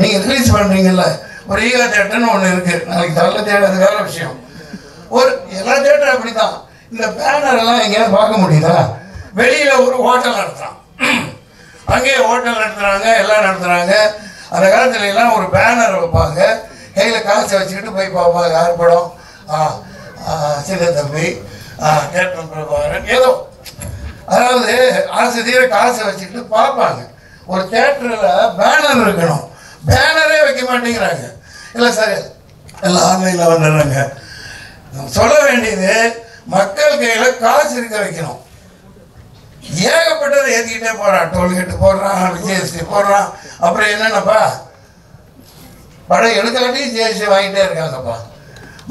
நீங்க ரிலீஸ் பண்றீங்கல்ல, ஒரு ஈகா தேட்டர்னு ஒன்று இருக்கு. நாளைக்கு தள்ள தேட்டர் வேற விஷயம். ஒரு எல்லா தேட்டரும் அப்படித்தான். இந்த பேனர் எல்லாம் எங்கேயாவது பார்க்க முடியுதா? வெளியில ஒரு ஹோட்டல் நடத்துறான், அங்கேயே ஹோட்டல் நடத்துறாங்க, எல்லாம் நடத்துறாங்க. அந்த காலத்துல எல்லாம் ஒரு பேனர் வைப்பாங்க, கையில காசை வச்சுக்கிட்டு போய் பார்ப்பாங்க. யார் படம்? சின்ன தம்பி, கேப்டன் பிரபாகரன், ஏதோ. அதாவது ஆசிரியர் காசை வச்சுக்கிட்டு பார்ப்பாங்க. ஒரு தேட்டரில் பேனர் இருக்கணும், பேனரே வைக்க மாட்டேங்கிறாங்க. இல்லை சார் எல்லாம் ஆன்லைனில் வந்துடுறாங்க. சொல்ல வேண்டியது, மக்கள் கையில் காசு இருக்க வைக்கணும். ஏகப்பட்டதை ஏற்றிக்கிட்டே போகிறான். டோல்கேட்டு போடுறான், ஜிஎஸ்டி போடுறான். அப்புறம் என்னென்னப்பா, படம் எடுக்காட்டியும் ஜிஎஸ்டி வாங்கிட்டே இருக்காங்கப்பா.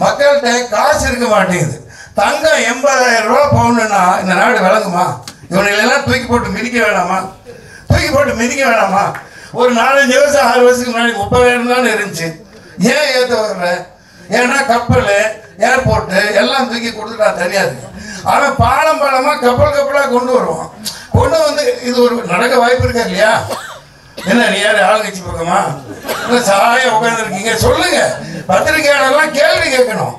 மக்கள்கிட்ட காசு இருக்க மாட்டேங்குது. தங்கம் 80,000 ரூபா பவுனுன்னா இந்த நாடு விளங்குமா? இவனையெல்லாம் தூக்கி போட்டு மிதிக்க வேணாமா? தூக்கி போட்டு மிதிக்க வேணாமா? ஒரு 4-5 வருஷம் 6 வருஷத்துக்கு முன்னாடி 30,000 தானே இருந்துச்சு. ஏன் ஏற்ற வர்ற? ஏன்னா கப்பல், ஏர்போர்ட்டு எல்லாம் தூக்கி கொடுத்துட்டா தெரியாது. அவன் பாலமா கப்பலா கொண்டு வருவான். கொண்டு வந்து இது ஒரு நடக்க வாய்ப்பு இருக்கா இல்லையா? என்ன நீ யாரு ஆளுங்கட்சி பக்கமா சாய உட்காந்துருக்கீங்க? சொல்லுங்க. பத்திரிகையாளர்லாம் கேள்வி கேட்கணும்.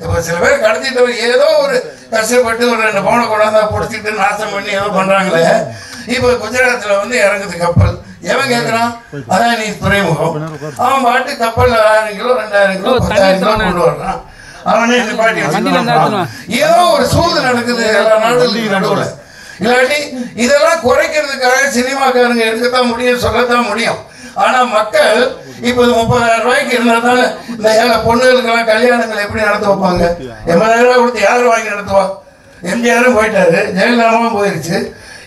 இப்ப சில பேர் கடத்திட்டு ஏதோ ஒரு கஷ்டப்பட்டு ஒரு 2 பவுனை கொண்டாந்தா பிடிச்சிட்டு நாசம் பண்ணி ஏதோ பண்றாங்களே. இப்ப குஜராத்ல வந்து இறங்குது கப்பல். எவன் கேட்கறான்? அதான் நீ துறைமுகம். அவன் பாட்டு கப்பல் 1000 கிலோ 2000 கிலோ 10,000 கிலோ கொண்டு வர்றான். அவனே நிப்பாட்டி வச்சுக்கிறான். ஏதோ ஒரு சூது நடக்குது எல்லா நாடுகளுக்கும் நடுவுல. இல்லாட்டி இதெல்லாம் குறைக்கிறதுக்காக சினிமாக்காரங்க எடுக்கத்தான் முடியும், சொல்லத்தான் முடியும். ஆனா மக்கள் இப்ப 30,000 ரூபாய்க்கு இருந்தாலும் இந்த ஏழை பொண்ணுகளுக்கெல்லாம் கல்யாணங்கள் எப்படி நடத்த வைப்பாங்க? 80,000 ரூபாய் கொடுத்து யாரும் வாங்கி நடத்துவா? எம்ஜிஆரும் போயிட்டாரு, ஜெயலலிதாவும் போயிருச்சு.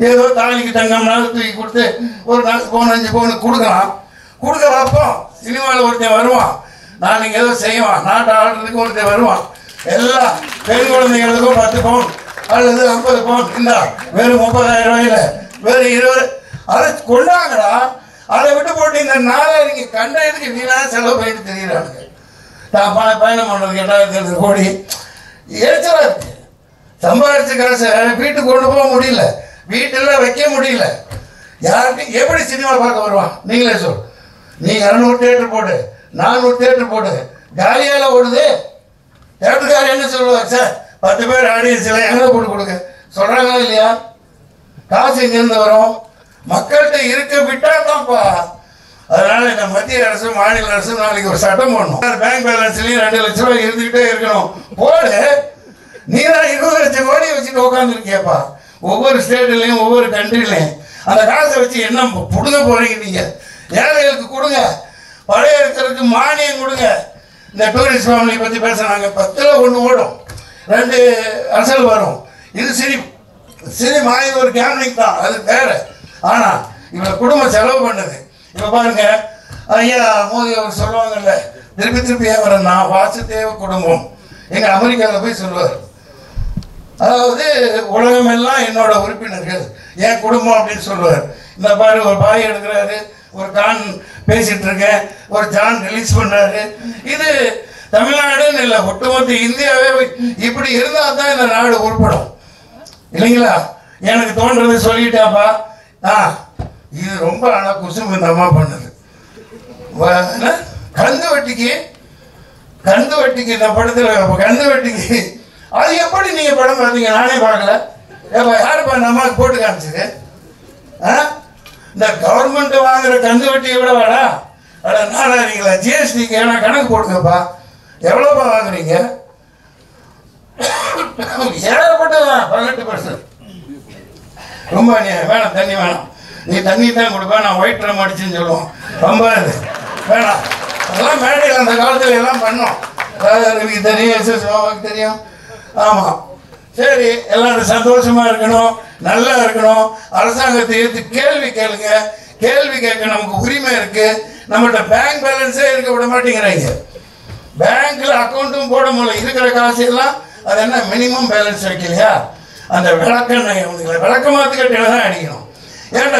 ஏதோ தாலிக்கு தங்கம்னாலும் தூக்கி கொடுத்து ஒரு 4 பவுன் 5 பவுன் கொடுக்கலாம். கொடுக்க வைப்போம். சினிமாவில் ஒருத்தன் வருவான், நாளைக்கு ஏதோ செய்வான், நாட்டை ஆடுறதுக்கு ஒருத்தன் வருவான். எல்லா பெண் குழந்தைகளுக்கும் 10 பவுன் அல்லது 50 பவுன் இருந்தா வெறும் 30,000 ரூபாயில வேறு 20 அதை கொண்டாங்கடா. அதை விட்டு போட்டு இந்த நாளைக்கு கண்ட இதுக்கு வீணா செலவு பண்ணிட்டு தெரியுறாங்க. நான் பயணம் பண்ணுறதுக்கு 8,000 கோடி எரிச்சலாக இருக்கு. சம்பாதிச்ச காசை வீட்டுக்கு கொண்டு போக முடியல, வீட்டில் வைக்க முடியல. யாருக்கு எப்படி சினிமா பார்க்க வருவான்? நீங்களே சொல். நீ 200 தியேட்டர் போடு, 400 தியேட்டர் போடு, காலியால ஓடுது. தியேட்டருக்காரர் என்ன சொல்லுவார்? சார் 10 பேர் ஆடியன்ஸில் எங்கே போட்டு கொடுங்க சொல்கிறாங்களா இல்லையா? காசு எங்கேருந்து வரும்? மக்கள்கிட்ட இருக்க விட்டா தான்ப்பா. அதனால இந்த மத்திய அரசு மாநில அரசு நாளைக்கு ஒரு சட்டம் போடணும். பேங்க் பேலன்ஸ்லையும் 2 லட்சம் ரூபாய் இருந்துக்கிட்டே இருக்கணும். போடு. நீ தான் 20 லட்சம் கோடி வச்சுட்டு உட்காந்துருக்கியப்பா. ஒவ்வொரு ஸ்டேட்லையும் ஒவ்வொரு கண்ட்ரிலையும் அந்த காசை வச்சு என்ன புடுங்க போறீங்க? நீங்க ஏழைகளுக்கு கொடுங்க, பழைய இருக்கிறதுக்கு மானியம் கொடுங்க. இந்த டூரிஸ்ட் ஃபேமிலி பற்றி பேசுகிறாங்க. 10ல் 1 ஓடும், 2 அசல் வரும். இது சினிமா, இது ஒரு கேம்லிங் தான், அது வேற. ஆனால் இவ்வளோ குடும்பம் செலவு பண்ணுது. இப்போ பாருங்க, ஐயா மோடி அவர் சொல்லுவாங்கல்ல, திருப்பி வரேன்னா வாசுதேவ குடும்பம். எங்கள் அமெரிக்காவில் போய் சொல்லுவார், அதாவது உலகமெல்லாம் என்னோட உறுப்பினர்கள், என் குடும்பம் அப்படின்னு சொல்லுவார். இந்த பாரு, ஒரு பாய் எடுக்கிறாரு, ஒரு கான் பேசிட்டு இருக்கேன், ஒரு ஜான் ரிலீஸ் பண்றாரு. இது தமிழ்நாடுன்னு இல்லை, ஒட்டுமொத்த இந்தியாவே இப்படி இருந்தால் தான் இந்த நாடு உருப்படும் இல்லைங்களா? எனக்கு தோன்றது சொல்லிட்டாப்பா. இது ரொம்ப ஆனால் குசும்பு இந்த அம்மா பண்ணுது. கந்து வட்டிக்கு இந்த படத்தில் கந்து வட்டிக்கு அது எப்படி நீங்கள் படம் பார்த்தீங்க? நானே பார்க்கல. ஏப்பா யாருப்பா இந்த அம்மாவுக்கு போட்டு காமிச்சது? இந்த கவர்மெண்ட் வாங்குற கந்து வட்டியை விட வேடா நாடாதீங்களா? ஜிஎஸ்டிக்கு ஏன்னா கணக்கு போடுங்கப்பா. எவ்வளோப்பா வாங்குறீங்க? ஏகப்பட்டதான் 18%. ரொம்ப வேணாம், தண்ணி வேணாம், நீ தண்ணி தான் கொடுப்பேன், நான் ஒயிட் ட்ரம் அடிச்சுன்னு சொல்லுவோம். ரொம்ப வேணாம். அதெல்லாம் மேடையில் அந்த காலத்தில் எல்லாம் பண்ணோம். ரவிக்கு தெரியும், எஸ்எஸ் பாபாவுக்கு தெரியும். ஆமாம், சரி, எல்லாரும் சந்தோஷமா இருக்கணும், நல்லா இருக்கணும். அரசாங்கத்தை எடுத்து கேள்வி கேளுங்க. கேள்வி கேட்க நமக்கு உரிமை இருக்கு. நம்மகிட்ட பேங்க் பேலன்ஸே இருக்க விட மாட்டேங்கிறாங்க. பேங்க்ல அக்கௌண்ட்டும் போட முடியல. இருக்கிற காசு எல்லாம் அது என்ன மினிமம் பேலன்ஸ் வைக்கலையா? அந்த விளக்கமாத்து கட்டில தான் அடிக்கணும். ஏன்டா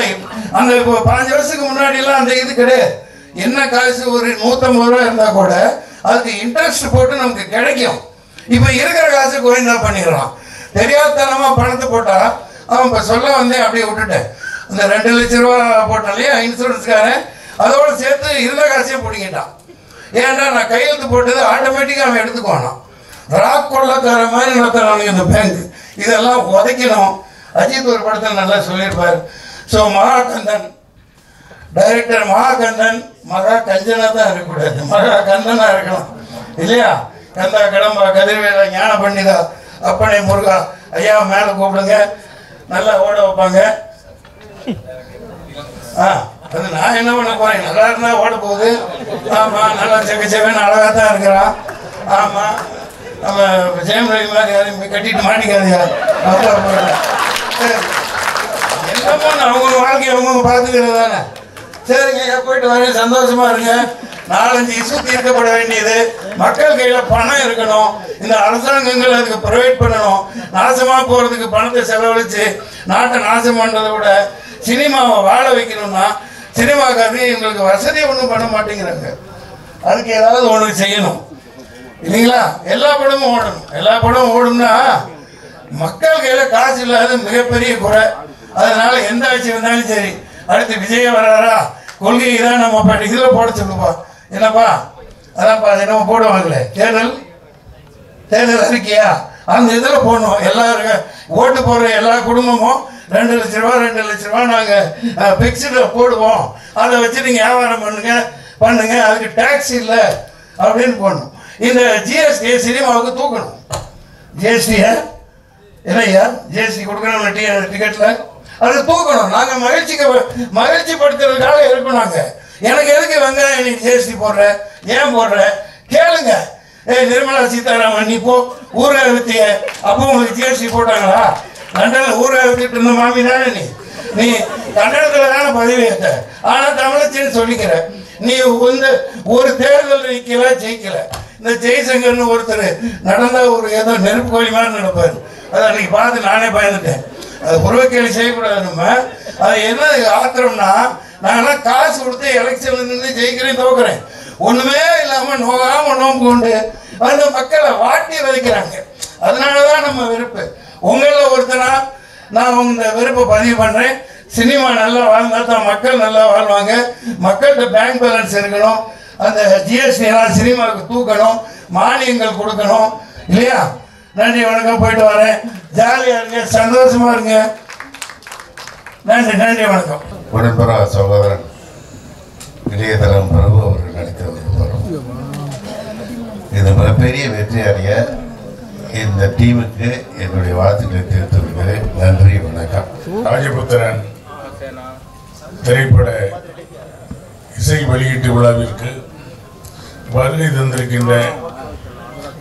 அந்த இப்போ 5 வருஷத்துக்கு முன்னாடிலாம் அந்த இது கிடையாது. என்ன காசு ஒரு 150 ரூபா இருந்தால் கூட அதுக்கு இன்ட்ரெஸ்ட் போட்டு நமக்கு கிடைக்கும். இப்போ இருக்கிற காசு கோயிந்தா பண்ணிடுறான். தெரியாதனமாக பணத்தை போட்டால் அவன் இப்போ சொல்ல வந்தேன், அப்படியே விட்டுட்டேன். இந்த 2 லட்சம் ரூபா போட்டான் இல்லையா இன்சூரன்ஸ்காரன், அதோடு சேர்த்து இருந்த காசையும் பிடிக்கிட்டான். ஏன்னா நான் கையெழுத்து போட்டது ஆட்டோமேட்டிக்காக அவன் எடுத்துக்குவானான். ராக் கொள்ளக்கார மாதிரி நடத்துறானுங்க இந்த பேங்க். இதெல்லாம் உதைக்கணும். அஜித் ஒரு படத்தில் நல்லா சொல்லியிருப்பார். ஸோ மகாகந்தன் டைரக்டர் மகாகந்தன் மகா கஞ்சனா தான் இருக்கக்கூடாது, மகா கந்தனா இருக்கணும் இல்லையா? கந்தா கடம்பா கதிர்வேலா ஞான பண்டிதா அப்பனை முருகா ஐயா மேலே கூப்பிடுங்க, நல்லா ஓட வைப்பாங்க. அது நான் என்ன பண்ண போறேன்? நல்லா இருந்தா ஓட போகுது. ஆமாம், நல்லா செக்கச்சேவன் அழகாக தான் இருக்கிறான். ஆமாம், நம்ம ஜெயம் ரவி மாதிரி யாரையும் கட்டிட்டு மாட்டிக்காதியா? எல்லாமே அவங்க வாழ்க்கையை அவங்க பார்த்துக்கிறது தானே. சரிங்க, போயிட்டு வரேன், சந்தோஷமா இருங்க. 4-5 இஷ்யூ தீர்க்கப்பட வேண்டியது. மக்கள் கையில் பணம் இருக்கணும். இந்த அரசாங்கங்கள் அதுக்கு ப்ரொவைட் பண்ணணும். நாசமாக போகிறதுக்கு பணத்தை செலவழித்து நாட்டை நாசம் பண்ணுறதை விட சினிமாவை வாழ வைக்கணும்னா சினிமாக்காரங்க எங்களுக்கு வசதி ஒன்றும் பண்ண மாட்டேங்கிறாங்க. அதுக்கு ஏதாவது ஒன்று செய்யணும் இல்லைங்களா? எல்லா படமும் ஓடணும். எல்லா படமும் ஓடும்னா மக்கள் கையில் காசு இல்லாத மிகப்பெரிய குறை. அதனால எந்த ஆட்சி வந்தாலும் சரி, அடுத்து விஜய் வராரா, கொள்கை தான் நம்ம பாட்டு இதில் போட சொல்லுப்பா. என்னப்பா அதான்ப்பா, அது என்னமோ போடுவாங்களே தேர்தல் அறிக்கையா, அந்த இதில் போடணும். எல்லாருக்கும் ஓட்டு போடுற எல்லா குடும்பமும் 2 லட்ச ரூபா நாங்கள் பிக்ஸ்டில் போடுவோம், அதை வச்சு நீங்கள் வியாபாரம் பண்ணுங்க, அதுக்கு டேக்ஸ் இல்லை அப்படின்னு போடணும். இந்த ஜிஎஸ்டி சினிமாவுக்கு தூக்கணும். ஜிஎஸ்டியை இல்லையா, ஜிஎஸ்டி கொடுக்கணும் டிக்கெட்டில், அது தூக்கணும். நாங்கள் மகிழ்ச்சி படுத்துறதுக்காக இருக்கோம். நாங்கள் எனக்கு எதுக்கு வெங்காயம் நீ ஜிஎஸ்டி போடுற, ஏன் போடுற கேளுங்க. நிர்மலா சீதாராமன் நீ போ ஊரை வித்திய, அப்போ உங்களுக்கு ஜிஎஸ்டி போட்டாங்களா? லண்டனில் ஊரை வித்துட்டு இருந்த மாமி தானே நீ கன்னடத்தில் தானே பதவி ஏற்ற, ஆனால் தமிழச்சின்னு சொல்லிக்கிற. நீ ஒரு தேர்தல் ஜெயிக்கல. இந்த ஜெய்சங்கர்னு ஒருத்தர் நடந்த ஒரு ஏதோ நெருப்பு கோழி மாதிரி நடப்பார். அதை அன்னைக்கு பார்த்து நானே பயந்துட்டேன். அது புறவக்கேலி செய்யக்கூடாது. நம்ம அது என்ன ஆத்திரம்னா, நாங்களாம் காசு கொடுத்து எலெக்ஷன்ல நின்று ஜெயிக்கிறேன் தோக்குறேன், ஒண்ணுமே இல்லாம நோகாம நோம்பு கொண்டு அந்த மக்களை வாட்டி வதைக்கிறாங்க. அதனாலதான் நம்ம வெறுப்பு. உங்களில் ஒருத்தனா நான் உங்க வெறுப்பை பதிவு பண்றேன். சினிமா நல்லா வாழ்ந்தா தான் மக்கள் நல்லா வாழ்வாங்க. மக்கள்கிட்ட பேங்க் பேலன்ஸ் இருக்கணும், அந்த ஜிஎஸ்டி எல்லாம் சினிமாவுக்கு தூக்கணும், மானியங்கள் கொடுக்கணும் இல்லையா? நன்றி, வணக்கம், போயிட்டு வரேன். ஜாலியா இருங்க, சந்தோஷமா இருங்க. நன்றி, நன்றி, வணக்கம். உடன்பரா சகோதரன் இளையதளம் பிரபு அவர்கள் நடித்த ஒரு படம். இது மிகப்பெரிய வெற்றி அடைய இந்த டீமுக்கு என்னுடைய வாழ்த்துக்களை தெரிவித்துக் கொள்கிறேன். நன்றி, வணக்கம். ராஜபுத்திரன் திரைப்பட இசை வெளியீட்டு விழாவிற்கு வருகை தந்திருக்கின்ற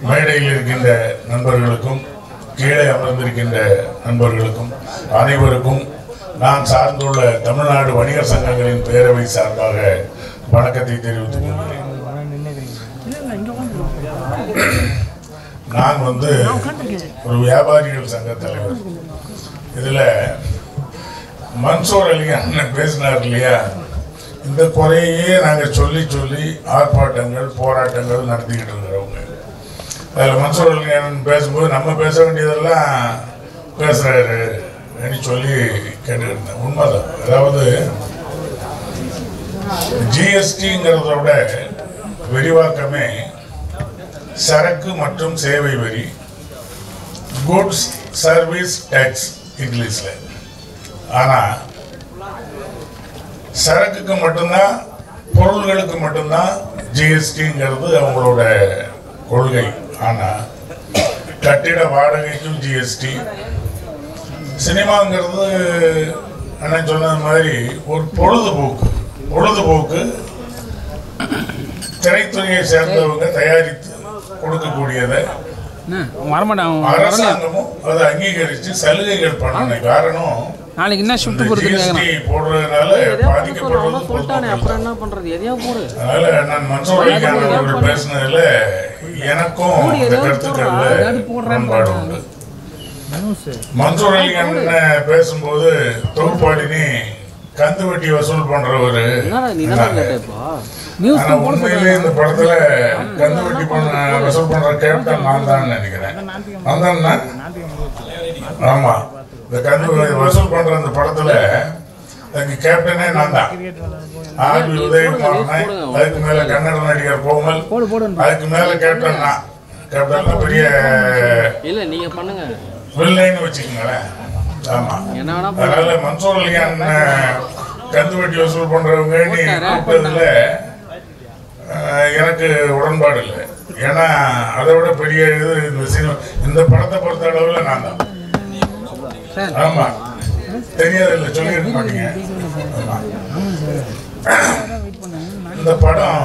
மேடையில் இருக்கின்ற நண்பர்களுக்கும் கீழே அமர்ந்திருக்கின்ற நண்பர்களுக்கும் அனைவருக்கும் நான் சார்ந்துள்ள தமிழ்நாடு வணிகர் சங்கங்களின் பேரவை சார்பாக வணக்கத்தை தெரிவித்துக் கொள்கிறேன். நான் ஒரு வியாபாரிகள் சங்க தலைவர். இதுல மன்சூர் அலி அண்ணன் பேசினார் இல்லையா, இந்த குறையே நாங்கள் சொல்லி சொல்லி ஆர்ப்பாட்டங்கள் போராட்டங்கள் நடத்திக்கிட்டு இருக்கிறவங்க. அதில் மன்சூர் அலி அண்ணன் பேசும்போது நம்ம பேச வேண்டியதெல்லாம் பேசுறாரு சொல்லி கேட்டுக்கிட்டு இருந்தேன். உண்மைதான். அதாவது ஜிஎஸ்டிங்கிறதோட விரிவாக்கமே சரக்கு மற்றும் சேவை வரி, குட்ஸ் சர்வீஸ் டேக்ஸ் இங்கிலீஷ்ல. ஆனா சரக்குக்கு மட்டும்தான், பொருள்களுக்கு மட்டும்தான் ஜிஎஸ்டிங்கிறது அவங்களோட கொள்கை. ஆனா கட்டிட வாடகைக்கும் ஜிஎஸ்டி, சினிமாங்கிறது அண்ணன் சொன்னது மாதிரி ஒரு பொழுதுபோக்கு திரைத்துறையை சேர்ந்தவங்க தயாரித்து கொடுக்கக்கூடியதை அரசாங்கமும் அதை அங்கீகரித்து சலுகைகள் பண்ணணும். காரணம் நாளைக்கு என்ன ஷிஃப்ட் போடுறதுனால பாதிக்கப்படுறது. அதனால நான் மன்சூர் அலி கான் அவர்கள் பேசினதுல எனக்கும் இந்த கருத்துக்கள்ல உடன்பாடு உண்டு. மன்சூர் அலி கான் பேசும்போது தொகுப்பாளினி கந்து வட்டி வசூல் பண்றவரு. ஆனா உண்மையிலே இந்த படத்துல கந்து வட்டி வசூல் பண்ற கேப்டன் நான் தான் நினைக்கிறேன். ஆமா, இந்த கந்து வசூல் பண்ற அந்த படத்துல கேப்டனே நான் தான். ஆர்பி உதயகுமார், அதுக்கு மேல கன்னட நடிகர் கோமல், அதுக்கு மேல கேப்டன் நான். கேப்டன் பெரிய வில்லைன்னு வச்சுக்கோங்களேன். ஆமா, அதனால மன்சூர் அலி கான் கந்து வட்டி வசூல் பண்றவங்க நீ கூப்பிட்டதுல எனக்கு உடன்பாடு இல்லை. ஏன்னா அதை விட பெரிய இது இந்த படத்தை பொறுத்த அளவுல நான் தான். ஆமா, தெரியாதில்லை, சொல்லியிருக்க மாட்டீங்க. இந்த படம்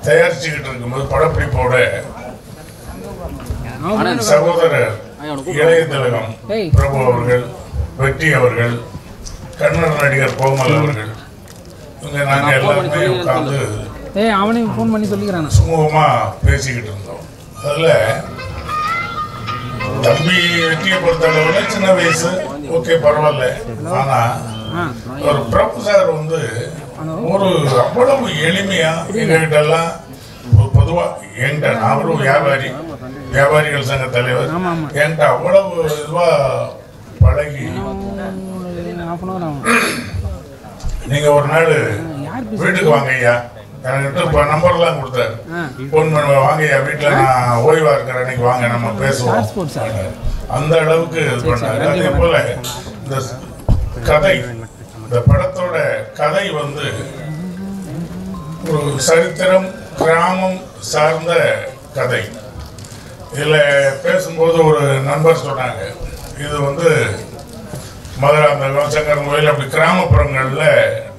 தயாரிச்சுக்கிட்டு இருக்கும்போது படப்பிடிப்போட சகோதரர் இளைய திலகம் பிரபு அவர்கள், வெற்றி அவர்கள், கன்னட நடிகர் கோமல் அவர்கள், இவங்க நாங்கள் எல்லாருமே உட்கார்ந்து அவனையும் ஃபோன் பண்ணி சொல்லிக்கிறான் சுமூகமா பேசிக்கிட்டு இருந்தோம். அதுல தம்பி வெற்றியை பொறுத்த அளவுல சின்ன வயசு, ஓகே பரவாயில்ல. ஆனா ஒரு பிரபு சார் ஒரு அவ்வளவு எளிமையா எங்ககிட்ட எல்லாம் பொதுவா என்கிட்ட, நான் ஒரு வியாபாரிகள் சங்க தலைவர், என்கிட்ட அவ்வளவு இதுவா பழகி நீங்க ஒரு நாள் வீட்டுக்கு வாங்க ஐயா, என்கிட்ட நம்பர்லாம் கொடுத்தாரு. போன் பண்ண வாங்க ஐயா, வீட்டுல நான் ஓய்வா இருக்கிறேன், அன்னைக்கு வாங்க நம்ம பேசுவோம். அந்த அளவுக்கு இது பண்ணாரு. அதே போல இந்த கதை, இந்த படத்தோட கதை ஒரு சரித்திரம், கிராமம் சார்ந்த கதை. இதுல பேசும்போது ஒரு நண்பர் சொன்னாங்க, இது மதுராந்தகம், சங்கரன் கோயில், அப்படி கிராமப்புறங்கள்ல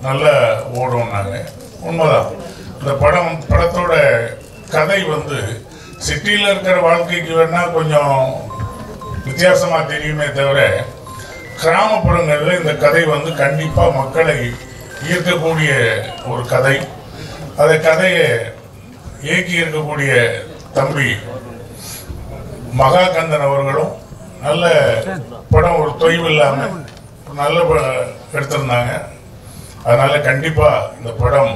நல்லா ஓடும்னாங்க. உண்மைதான். இந்த படத்தோட கதை சிட்டியில் இருக்கிற வாழ்க்கைக்கு வேணா கொஞ்சம் வித்தியாசமா தெரியுமே தவிர, கிராமப்புறங்களில் இந்த கதை கண்டிப்பா மக்களை ஈர்க்கக்கூடிய ஒரு கதை. அந்த கதையை இயக்கி இருக்கக்கூடிய தம்பி மகாகந்தன் அவர்களும் நல்ல படம், ஒரு தொய்வு இல்லாமல் நல்ல எடுத்திருந்தாங்க. அதனால கண்டிப்பா இந்த படம்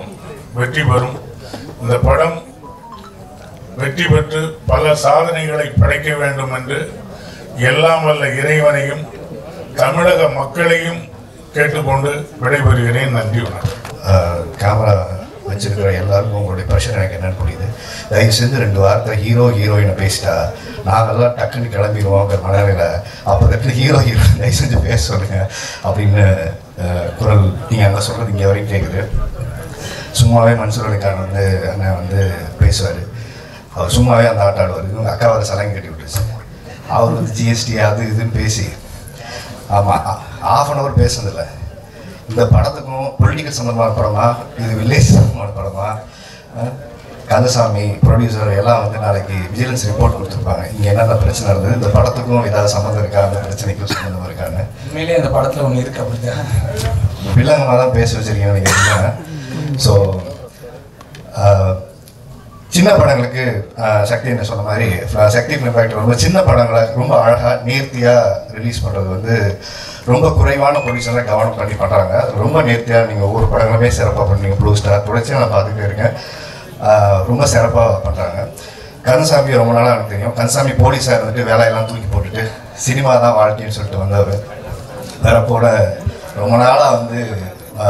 வெற்றி பெறும். இந்த படம் வெற்றி பெற்று பல சாதனைகளை படைக்க வேண்டும் என்று எல்லாம் வல்ல இறைவனையும் தமிழக மக்களையும் கேட்டுக்கொண்டு விடைபெறுகிறேன். நன்றி, வணக்கம். கேமரா வச்சிருக்கிற எல்லாருக்கும் உங்களுடைய ப்ரெஷர் எனக்கு என்னன்னு புரியுது. தயவு செஞ்சு 2 வாரத்தை ஹீரோயினை பேசிட்டா நாங்கள்லாம் டக்குன்னு கிளம்பிடுவோங்கிற மனநிலை. அப்போ தட்டு ஹீரோ தயவு செஞ்சு பேச சொல்லுங்க அப்படின்னு குரல் நீங்கள் அங்கே சொல்கிறது இங்கே வரைக்கும் கேட்குது. சும்மாவே மன்சூர் அலிகான் வந்து அண்ணன் வந்து பேசுவார். அவர் சும்மாவே அந்த ஆட்ட ஆடுவார். இவங்க அக்கா வர சலங்கை கட்டி விட்டுருச்சு. அவர் வந்து ஜிஎஸ்டி அது இதுன்னு பேசி ஆமாம் ½ பேசுனதில்லை. இந்த படத்துக்கும் பொலிட்டிக்கல் சம்பந்தமான படமா, இது வில்லேஜ் சம்பந்தமான படமா, கந்தசாமி ப்ரொடியூசர் எல்லாம் வந்து நாளைக்கு விஜிலன்ஸ் ரிப்போர்ட் கொடுத்துருப்பாங்க. இங்கே என்னென்ன பிரச்சனை இருந்தது, இந்த படத்துக்கும் ஏதாவது சம்மந்தம் இருக்கா, அந்த பிரச்சனைக்கும் சம்மந்தம் இருக்காங்க. உண்மையிலே அந்த படத்தில் ஒன்று இருக்குது. அப்படித்தான் வில்லங்கமாக தான் பேச வச்சிருக்கீங்கன்னு நினைக்கிறேன். ஸோ சின்ன படங்களுக்கு சக்தி என்ன சொன்ன மாதிரி சக்தி ஃபிலிம் ஃபேக்டரி ரொம்ப சின்ன படங்களை ரொம்ப அழகாக நேர்த்தியாக ரிலீஸ் பண்ணுறது வந்து ரொம்ப குறைவான ப்ரொடியூசராக கவனம் பண்ணி பண்ணுறாங்க. ரொம்ப நேர்த்தியாக நீங்கள் ஒவ்வொரு படங்களுமே சிறப்பாக பண்ணுறீங்க. ப்ளூ ஸ்டார் தொடர்ச்சி நான் பார்த்துக்கிட்டே இருக்கேன். ரொம்ப சிறப்பாக பண்ணுறாங்க. கந்தசாமி ரொம்ப நாளாக எனக்கு தெரியும். கந்தசாமி போலீஸாக இருந்துட்டு வேலையெல்லாம் தூக்கி போட்டுட்டு சினிமா தான் வாழ்க்கைன்னு சொல்லிட்டு வந்தவர். வரப்போட ரொம்ப நாளாக வந்து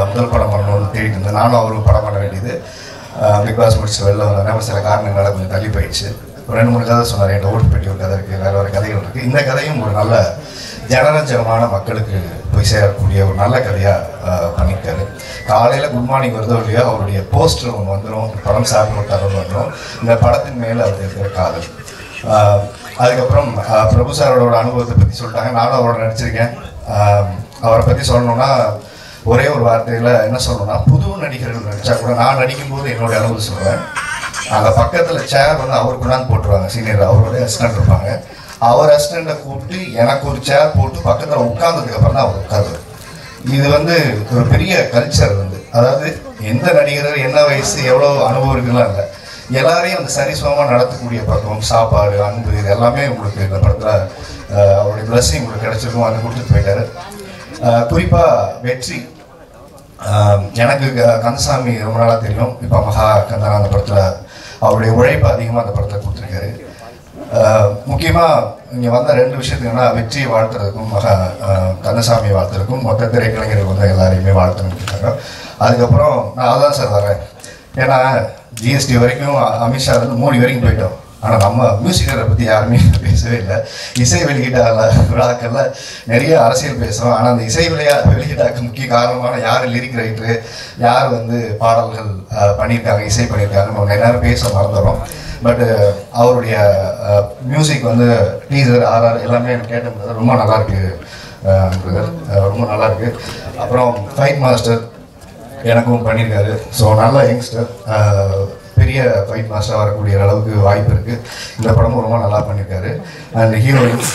முதல் படம் பண்ணணும்னு தேடிட்டு இருந்தேன். நானும் அவருக்கு படம் பண்ண வேண்டியது பிக் பாஸ் முடிச்சு வெளில வந்தால் சில காரணங்களால் கொஞ்சம் தள்ளி போயிடுச்சு. ஒரு 2-3 கதை சொன்னார். என்கிட்ட ஓட்டுப்பட்டி ஒரு கதை இருக்குது, வேறு கதைகள் இருக்குது. இந்த கதையும் ஒரு நல்ல ஜனரஞ்சகமான மக்களுக்கு போய் சேரக்கூடிய ஒரு நல்ல கதையாக பண்ணியிருக்காரு. காலையில் குட் மார்னிங் வருதோ இல்லையோ அவருடைய போஸ்டர் ஒன்று வந்துடும், படம் சார்ந்த ஒரு தகவல் வந்துடும். இந்த படத்தின் மேலே அவர் இருக்கிற காதல். அதுக்கப்புறம் பிரபு சாரோட அனுபவத்தை பற்றி சொல்லிட்டாங்க. நானும் அவரோட நடிச்சிருக்கேன். அவரை பற்றி சொல்லணுன்னா ஒரே ஒரு வார்த்தையில் என்ன சொல்லணும்னா, புது நடிகர்கள் நடித்தா கூட நான் நடிக்கும்போது என்னுடைய அனுபவம் சொல்லுவேன். அந்த பக்கத்தில் சேர் வந்து அவர் கொண்டாந்து போட்டுருவாங்க. சீனியர் அவருடைய அசிஸ்டன்ட் இருப்பாங்க. அவர் அசிஸ்டண்ட்டை கூப்பிட்டு எனக்கு ஒரு சேர் போட்டு பக்கத்தில் உட்கார்ந்ததுக்கப்புறம் தான் அவர் உட்காருவார். இது வந்து ஒரு பெரிய கல்ச்சர் வந்து, அதாவது எந்த நடிகர் என்ன வயசு எவ்வளோ அனுபவம் இருக்குலாம் இல்லை, எல்லாரையும் அந்த சரிசமமாக நடத்தக்கூடிய பக்கம், சாப்பாடு, அன்பு, இது எல்லாமே உங்களுக்கு இந்த படத்தில் அவருடைய பிளஸ்ஸிங் உங்களுக்கு கிடைச்சிருக்கும். அதை கொடுத்துட்டு போயிட்டாரு. குறிப்பாக வெற்றி, எனக்கு கந்தசாமி ரொம்ப நாளாக தெரியும். இப்போ மகா கந்தன் அந்த படத்தில் அவருடைய உழைப்பு அதிகமாக அந்த படத்தில் கொடுத்துருக்காரு. முக்கியமாக இங்கே வந்த 2 விஷயத்துக்குன்னா வெற்றியை வாழ்த்துறதுக்கும் கந்தசாமியை வாழ்த்துறதுக்கும் மொத்த திரைக்கலைஞர்கள் வந்து எல்லாரையுமே வாழ்த்துன்னு. அதுக்கப்புறம் நான் அதான் சார் வரேன். ஏன்னா ஜிஎஸ்டி வரைக்கும் அமித்ஷாலேருந்து மோடி வரைக்கும் போயிட்டோம். ஆனால் நம்ம மியூசிக்கரை பற்றி யாருமே பேசவே இல்லை. இசை வெளியீட்டு விழாக்களில் நிறைய அரசியல் பேசுகிறோம். ஆனால் அந்த இசை வெளியீட்டாக்கு முக்கிய காரணமான யார் லிரிக் ரைட்டரு, யார் வந்து பாடல்கள் பண்ணியிருக்காங்க, இசை பண்ணியிருக்காங்கன்னு நம்ம எல்லாரும் பேச மறந்துடுறோம். பட் அவருடைய மியூசிக் வந்து டீசர் ஆர்ஆர் எல்லாமே எனக்கு கேட்டது ரொம்ப நல்லாயிருக்கு, ரொம்ப நல்லாயிருக்கு. அப்புறம் ஃபைட் மாஸ்டர் எனக்கும் பண்ணியிருக்காரு. ஸோ நல்ல யங்ஸ்டர், பெரிய ஃபைட் மாஸ்டர் வரக்கூடிய அளவுக்கு வாய்ப்பு இருக்குது. இந்த படமும் ரொம்ப நல்லா பண்ணியிருக்காரு. அண்ட் ஹீரோயின்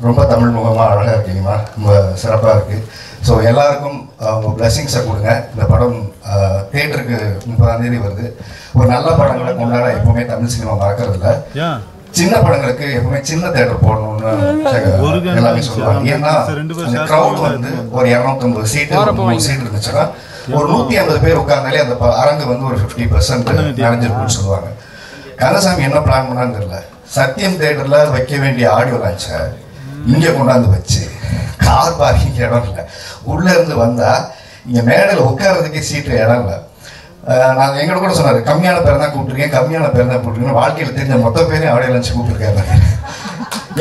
ரொம்ப தமிழ் முகமாக அழகாக இருக்கீங்கம்மா, ரொம்ப சிறப்பாக இருக்குது. ஸோ எல்லாருக்கும் உங்கள் பிளெஸிங்ஸை கொடுங்க. இந்த படம் தியேட்டருக்கு 30ஆம் தேதி வருது. ஒரு நல்ல படங்களை கொண்டாட எப்பவுமே தமிழ் சினிமா மறக்கிறதில்ல. சின்ன படங்களுக்கு எப்பவுமே சின்ன தியேட்டர் போடணும்னு எல்லாமே சொல்லுவாங்க. ஏன்னா அந்த க்ரௌட் வந்து ஒரு 250 சீட்டு 3 சீட் இருந்துச்சுன்னா ஒரு 150 பேர் உட்கார்ந்தாலே அந்த அரங்கு வந்து ஒரு 50% நிறைஞ்சிருக்குன்னு சொல்லுவாங்க. கந்தசாமி என்ன பிளான் பண்ணான்னு தெரியல, சத்தியம் தியேட்டரில் வைக்க வேண்டிய ஆடியோ லான்ச்சை இங்கே கொண்டாந்து வச்சு கார் பார்க்கிங் இடம் இல்லை, உள்ளே இருந்து வந்தால் இங்கே மேடையில் உட்கார்றதுக்கே சீட்டு இடம் இல்லை. நாங்கள் எங்களை கூட சொன்னார், கம்மியான பேர் தான் கூப்பிட்டுருக்கேன், கம்மியான பேர் தான் கூப்பிட்டுருக்கேன். வாழ்க்கையில் தெரிஞ்ச மொத்த பேரையும் ஆடியோ லான்ச் கூப்பிட்டுருக்காரு.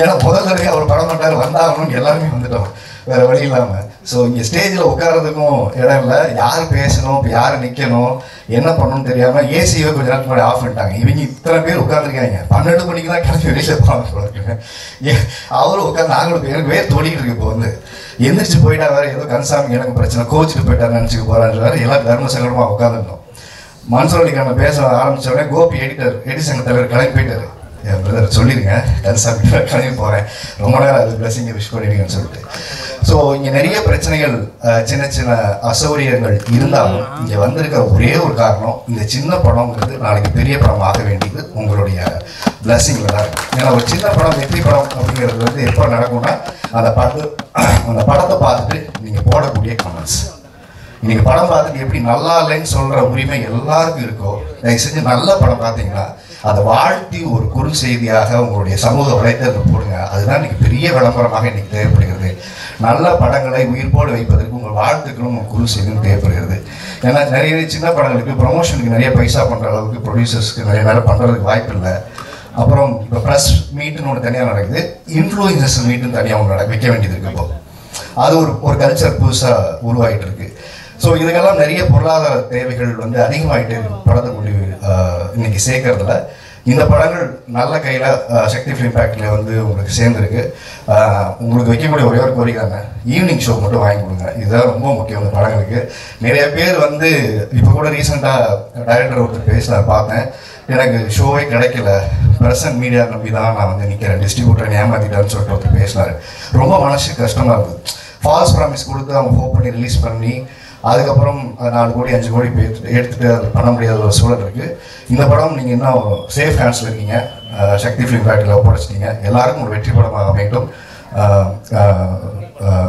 ஏன்னா முதல் தடவை அவர் படம் பண்ணார், வந்தாகணும்னு எல்லாருமே வந்துட்டோம், வேறு வழி இல்லாமல். ஸோ இங்கே ஸ்டேஜில் உட்காரதுக்கும் இடம் இல்லை, யார் பேசணும், இப்போ யார் நிற்கணும், என்ன பண்ணணும்னு தெரியாமல் ஏசியை கொஞ்ச நேரத்துக்கு முன்னாடி ஆஃப் பண்ணிட்டாங்க. இவங்க இத்தனை பேர் உட்காந்துருக்காங்க, 12 மணிக்கு தான் கிளம்பி வெளியில் போனாங்க. அவரும் உட்காந்து நாங்களும் எனக்கு வேறு தோடிக்கிட்டு இருக்கு. இப்போ வந்து எந்திரிச்சு போயிட்டா வேறு ஏதோ கந்தசாமி எனக்கு பிரச்சனை, கோச்சிட்டு போயிட்டாரு நினச்சிக்க போகிறான்னு வேறு எல்லாம் தர்ம சங்கடமாக உட்காந்துருந்தோம். மன்சூர் அலிகான் பேச ஆரம்பித்தோடனே கோபி எடிட்டர் சங்க தலைவர் கிளம்பி போயிட்டாரு. என் பிரதர் சொல்லிடுங்க கந்தசாமி கிளம்பி போகிறேன், ரொம்ப நேரம் அது பிளஸிங்கை விஷ் பண்ணிடுங்கன்னு சொல்லிட்டு. ஸோ இங்கே நிறைய பிரச்சனைகள் சின்ன சின்ன அசௌகரியங்கள் இருந்தாலும் இங்கே வந்திருக்கிற ஒரே ஒரு காரணம், இந்த சின்ன படம்ங்கிறது நாளைக்கு பெரிய படம் ஆக வேண்டியது உங்களுடைய பிளஸிங்கில் தான் இருக்குது. ஏன்னா ஒரு சின்ன படம் வெற்றி படம் அப்படிங்கிறது வந்து எப்போ நடக்கும்னா அந்த படத்தை பார்த்துட்டு நீங்கள் போடக்கூடிய கமெண்ட்ஸ். இன்னைக்கு படம் பார்த்துட்டு எப்படி நல்லா இல்லைன்னு சொல்கிற உரிமை எல்லாருக்கும் இருக்கோ, தயவு செஞ்சு நல்ல படம் பார்த்தீங்கன்னா அதை வாழ்த்தி ஒரு குறு செய்தியாக உங்களுடைய சமூக வலைத்தளத்தில் போடுங்க. அதுதான் இன்னைக்கு பெரிய விளம்பரமாக இன்னைக்கு தேவைப்படுகிறது. நல்ல படங்களை உயிர்ப்போடு வைப்பதற்கு உங்கள் வாழ்த்துக்களும் உங்கள் குறு செய்தியும் தேவைப்படுகிறது. ஏன்னா நிறைய சின்ன படங்களுக்கு ப்ரொமோஷனுக்கு நிறைய பைசா பண்ணுற அளவுக்கு ப்ரொடியூசர்ஸ்க்கு நிறைய நேரம் பண்ணுறதுக்கு வாய்ப்பு இல்லை. அப்புறம் இப்போ ப்ரெஸ் மீட்டுன்னு ஒன்று தனியாக நடக்குது, இன்ஃப்ளூயன்சர்ஸ் மீட்டுன்னு தனியாக ஒன்று வைக்க வேண்டியது இருக்குது. இப்போ அது ஒரு கல்ச்சர் புதுசாக உருவாகிட்டு இருக்கு. ஸோ இதுக்கெல்லாம் நிறைய பொருளாதார தேவைகள் வந்து அதிகமாகிட்டு இருக்கு படத்தை கொண்டு இன்னைக்கு சேர்க்கறதுல. இந்த படங்கள் நல்ல கையில் சக்தி ஃபிலிம் ஃபேக்டரியில் வந்து உங்களுக்கு சேர்ந்துருக்கு. உங்களுக்கு வைக்கக்கூடிய ஒரே ஒரு கோரிக்கை தானே, ஈவினிங் ஷோ மட்டும் வாங்கி கொடுங்க. இதுதான் ரொம்ப முக்கியம் இந்த படங்களுக்கு. நிறைய பேர் வந்து இப்போ கூட ரீசெண்டாக டைரக்டர் ஒருத்தர் பேசினார், பார்த்தேன். எனக்கு ஷோவே கிடைக்கல, ப்ரெசன்ட் மீடியா நம்பி தான் நான் வந்து நிற்கிறேன், டிஸ்ட்ரிபியூட்டர் ஏமாற்றிட்டான்னு சொல்லிட்டு ஒருத்தர் பேசினார். ரொம்ப மனசு கஷ்டமாக இருந்தது. ஃபால்ஸ் ப்ராமிஸ் கொடுத்து அவங்க ஹோப் பண்ணி ரிலீஸ் பண்ணி அதுக்கப்புறம் 4 கோடி 5 கோடி எடுத்துகிட்டு அது பண்ண முடியாத ஒரு சூழல் இருக்குது. இந்த படம் நீங்கள் இன்னும் சேஃப் ஹேண்ட்ஸில் இருக்கீங்க, சக்தி ஃபிலிம் ஃபேக்டரியில் ஒப்படைச்சிட்டீங்க. எல்லாருக்கும் ஒரு வெற்றி படமாக அமையட்டும்.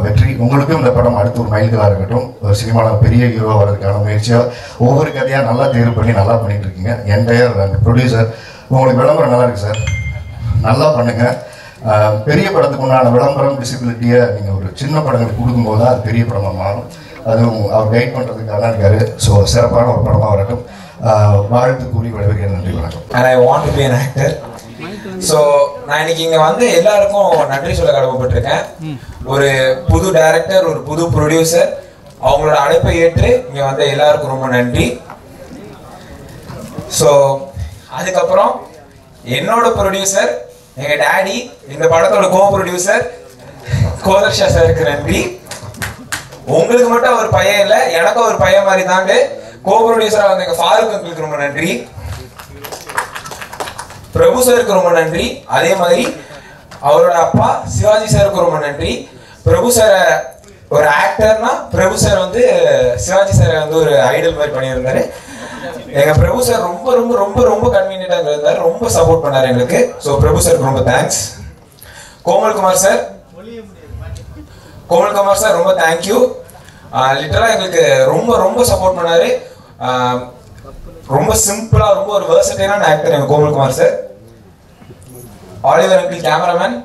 வெற்றி உங்களுக்கும் இந்த படம் அடுத்து ஒரு மைல்கல்லாக இருக்கட்டும். ஒரு சினிமாவில் பெரிய ஹீரோவாக வர்றதுக்கான முயற்சியாக ஒவ்வொரு கதையாக நல்லா தேர்வு பண்ணி நல்லா பண்ணிகிட்டு இருக்கீங்க. என்டையர் அந்த ப்ரொடியூசர் உங்களுக்கு விளம்பரம் நல்லா இருக்குது சார், நல்லா பண்ணுங்கள். பெரிய படத்துக்கு உண்டான விளம்பரம் விசிபிலிட்டியை நீங்கள் ஒரு சின்ன படங்களுக்கு கொடுக்கும்போது தான் அது பெரிய படமாக மாறும். அதுவும் அவர் கைட் பண்ணுறதுக்கு நல்லா இருக்காரு. ஸோ சிறப்பான ஒரு படமாக வரட்டும். வாழ்த்து கூறி விளைவிக்க நன்றி, வணக்கம். And I want to be an actor. So நான் இன்னைக்கு இங்கே வந்து எல்லாருக்கும் நன்றி சொல்ல கடமைப்பட்டிருக்கேன். ஒரு புது டைரக்டர், ஒரு புது ப்ரொடியூசர், அவங்களோட அழைப்பை ஏற்று இங்கே வந்த எல்லாருக்கும் ரொம்ப நன்றி. ஸோ அதுக்கப்புறம் என்னோட ப்ரொடியூசர், எங்கள் டேடி, இந்த படத்தோட கோ ப்ரொடியூசர் கோதர்ஷா சாருக்கு நன்றி. உங்களுக்கு மட்டும் அவர் பையன் இல்லை, எனக்கும் ஒரு பையன் மாதிரி தாங்க. கோ ப்ரொடியூசராக வந்து எங்கள் ஃபாரூக் அங்கிளுக்கு ரொம்ப நன்றி. பிரபு சாருக்கு ரொம்ப நன்றி. அதே மாதிரி அவரோட அப்பா சிவாஜி சாருக்கு ரொம்ப நன்றி. பிரபு சாரை ஒரு ஆக்டர்னா பிரபு சார் வந்து சிவாஜி சாரை வந்து ஒரு ஐடல் மாதிரி பண்ணியிருந்தாரு. எங்கள் பிரபு சார் ரொம்ப ரொம்ப ரொம்ப ரொம்ப கன்வீனியண்டாக இருந்தார், ரொம்ப சப்போர்ட் பண்ணார் எங்களுக்கு. ஸோ பிரபு சாருக்கு ரொம்ப தேங்க்ஸ். கோமல்குமார் சார் ரொம்ப தேங்க்யூ. லிட்டரலாக எங்களுக்கு ரொம்ப ரொம்ப சப்போர்ட் பண்ணாரு. ரொம்ப சிம்பிளாக ரொம்ப ஒரு வெர்சடைலான ஆக்டர் எங்கள் கோமல்குமார் சார். ஆலிவர் அங்கிள் கேமராமேன்